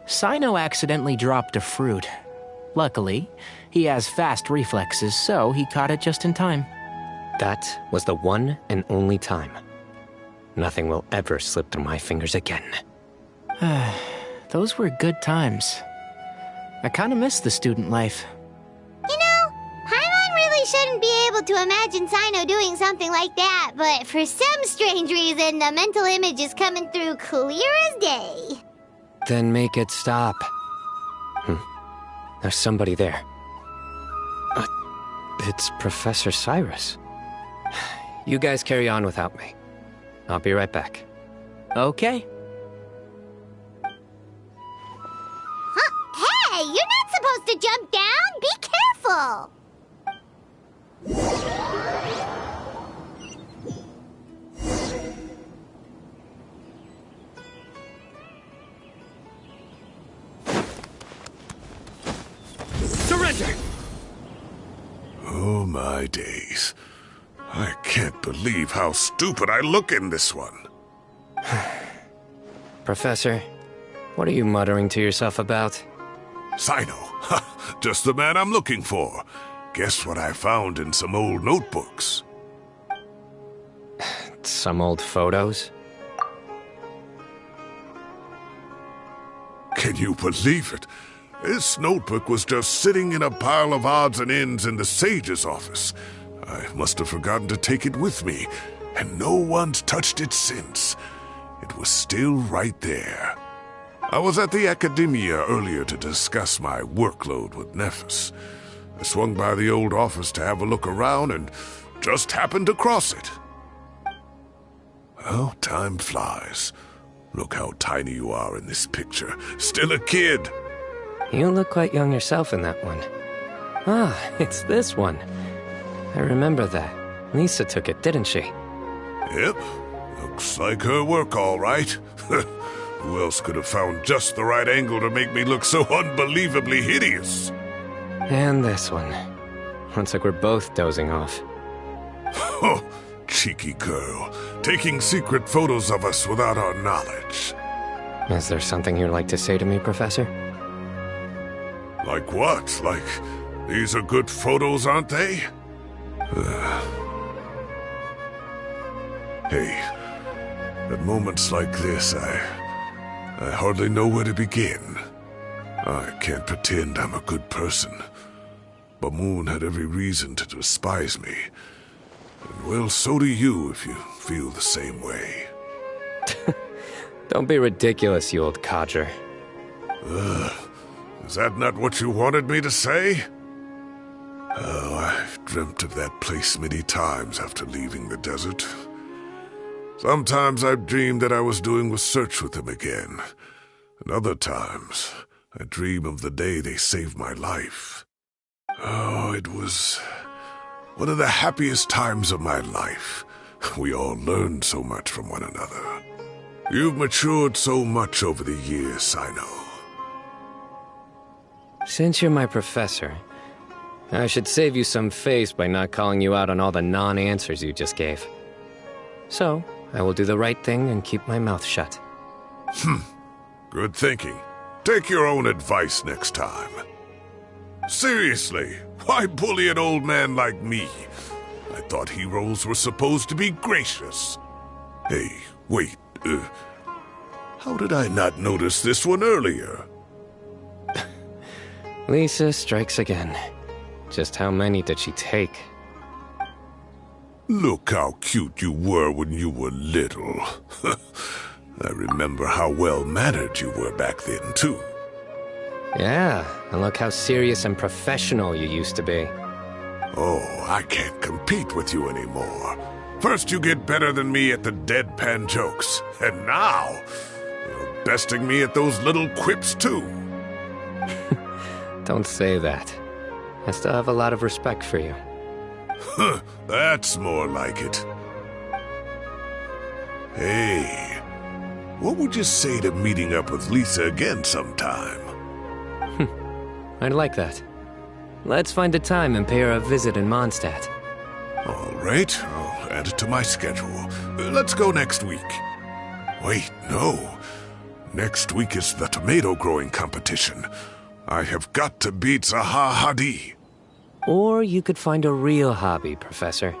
Speaker 6: Sino accidentally dropped a fruit. Luckily, he has fast reflexes, so he caught it just in time.
Speaker 2: That was the one and only time. Nothing will ever slip through my fingers again.
Speaker 6: Those were good times. I kinda miss the student life.
Speaker 3: You know, Paimon really shouldn't be able to imagine Sino doing something like that, but for some strange reason, the mental image is coming through clear as day.
Speaker 2: Then make it stop. There's somebody there. It's Professor Cyrus. You guys carry on without me. I'll be right back.
Speaker 6: Okay.
Speaker 3: Hey, you're not supposed to jump down! Be careful!
Speaker 7: Surrender!
Speaker 4: Oh my days. I can't believe how stupid I look in this one.
Speaker 2: Professor, what are you muttering to yourself about?
Speaker 4: Sino. Just the man I'm looking for. Guess what I found in some old notebooks?
Speaker 2: Some old photos?
Speaker 4: Can you believe it? This notebook was just sitting in a pile of odds and ends in the sage's office. I must have forgotten to take it with me, and no one's touched it since. It was still right there. I was at the Academia earlier to discuss my workload with Nephis. I swung by the old office to have a look around and just happened to cross it. Well, time flies. Look how tiny you are in this picture. Still a kid.
Speaker 2: You look quite young yourself in that one. Ah, it's this one. I remember that. Lisa took it, didn't she?
Speaker 4: Yep. Looks like her work, all right. Who else could have found just the right angle to make me look so unbelievably hideous?
Speaker 2: And this one. Looks like we're both dozing off.
Speaker 4: Oh, cheeky girl. Taking secret photos of us without our knowledge.
Speaker 2: Is there something you'd like to say to me, Professor?
Speaker 4: Like what? Like, these are good photos, aren't they? Hey, at moments like this, I hardly know where to begin. I can't pretend I'm a good person. Bamoon had every reason to despise me. And well, so do you if you feel the same way.
Speaker 2: Don't be ridiculous, you old codger.
Speaker 4: Is that not what you wanted me to say? Oh, I've dreamt of that place many times after leaving the desert. Sometimes I've dreamed that I was doing research with them again. And other times, I dream of the day they saved my life. Oh, it was one of the happiest times of my life. We all learned so much from one another. You've matured so much over the years, I know.
Speaker 2: Since you're my professor, I should save you some face by not calling you out on all the non-answers you just gave. So, I will do the right thing and keep my mouth shut.
Speaker 4: Good thinking. Take your own advice next time. Seriously, why bully an old man like me? I thought heroes were supposed to be gracious. Hey, wait, how did I not notice this one earlier?
Speaker 2: Lisa strikes again. Just how many did she take?
Speaker 4: Look how cute you were when you were little. I remember how well-mannered you were back then, too.
Speaker 2: Yeah, and look how serious and professional you used to be.
Speaker 4: Oh, I can't compete with you anymore. First you get better than me at the deadpan jokes, and now you're besting me at those little quips, too.
Speaker 2: Don't say that. I still have a lot of respect for you.
Speaker 4: Huh, that's more like it. Hey, what would you say to meeting up with Lisa again sometime?
Speaker 2: I'd like that. Let's find a time and pay her a visit in Mondstadt.
Speaker 4: All right, I'll add it to my schedule. Let's go next week. Wait, no. Next week is the tomato growing competition. I have got to beat Zaha Hadid.
Speaker 2: Or you could find a real hobby, Professor.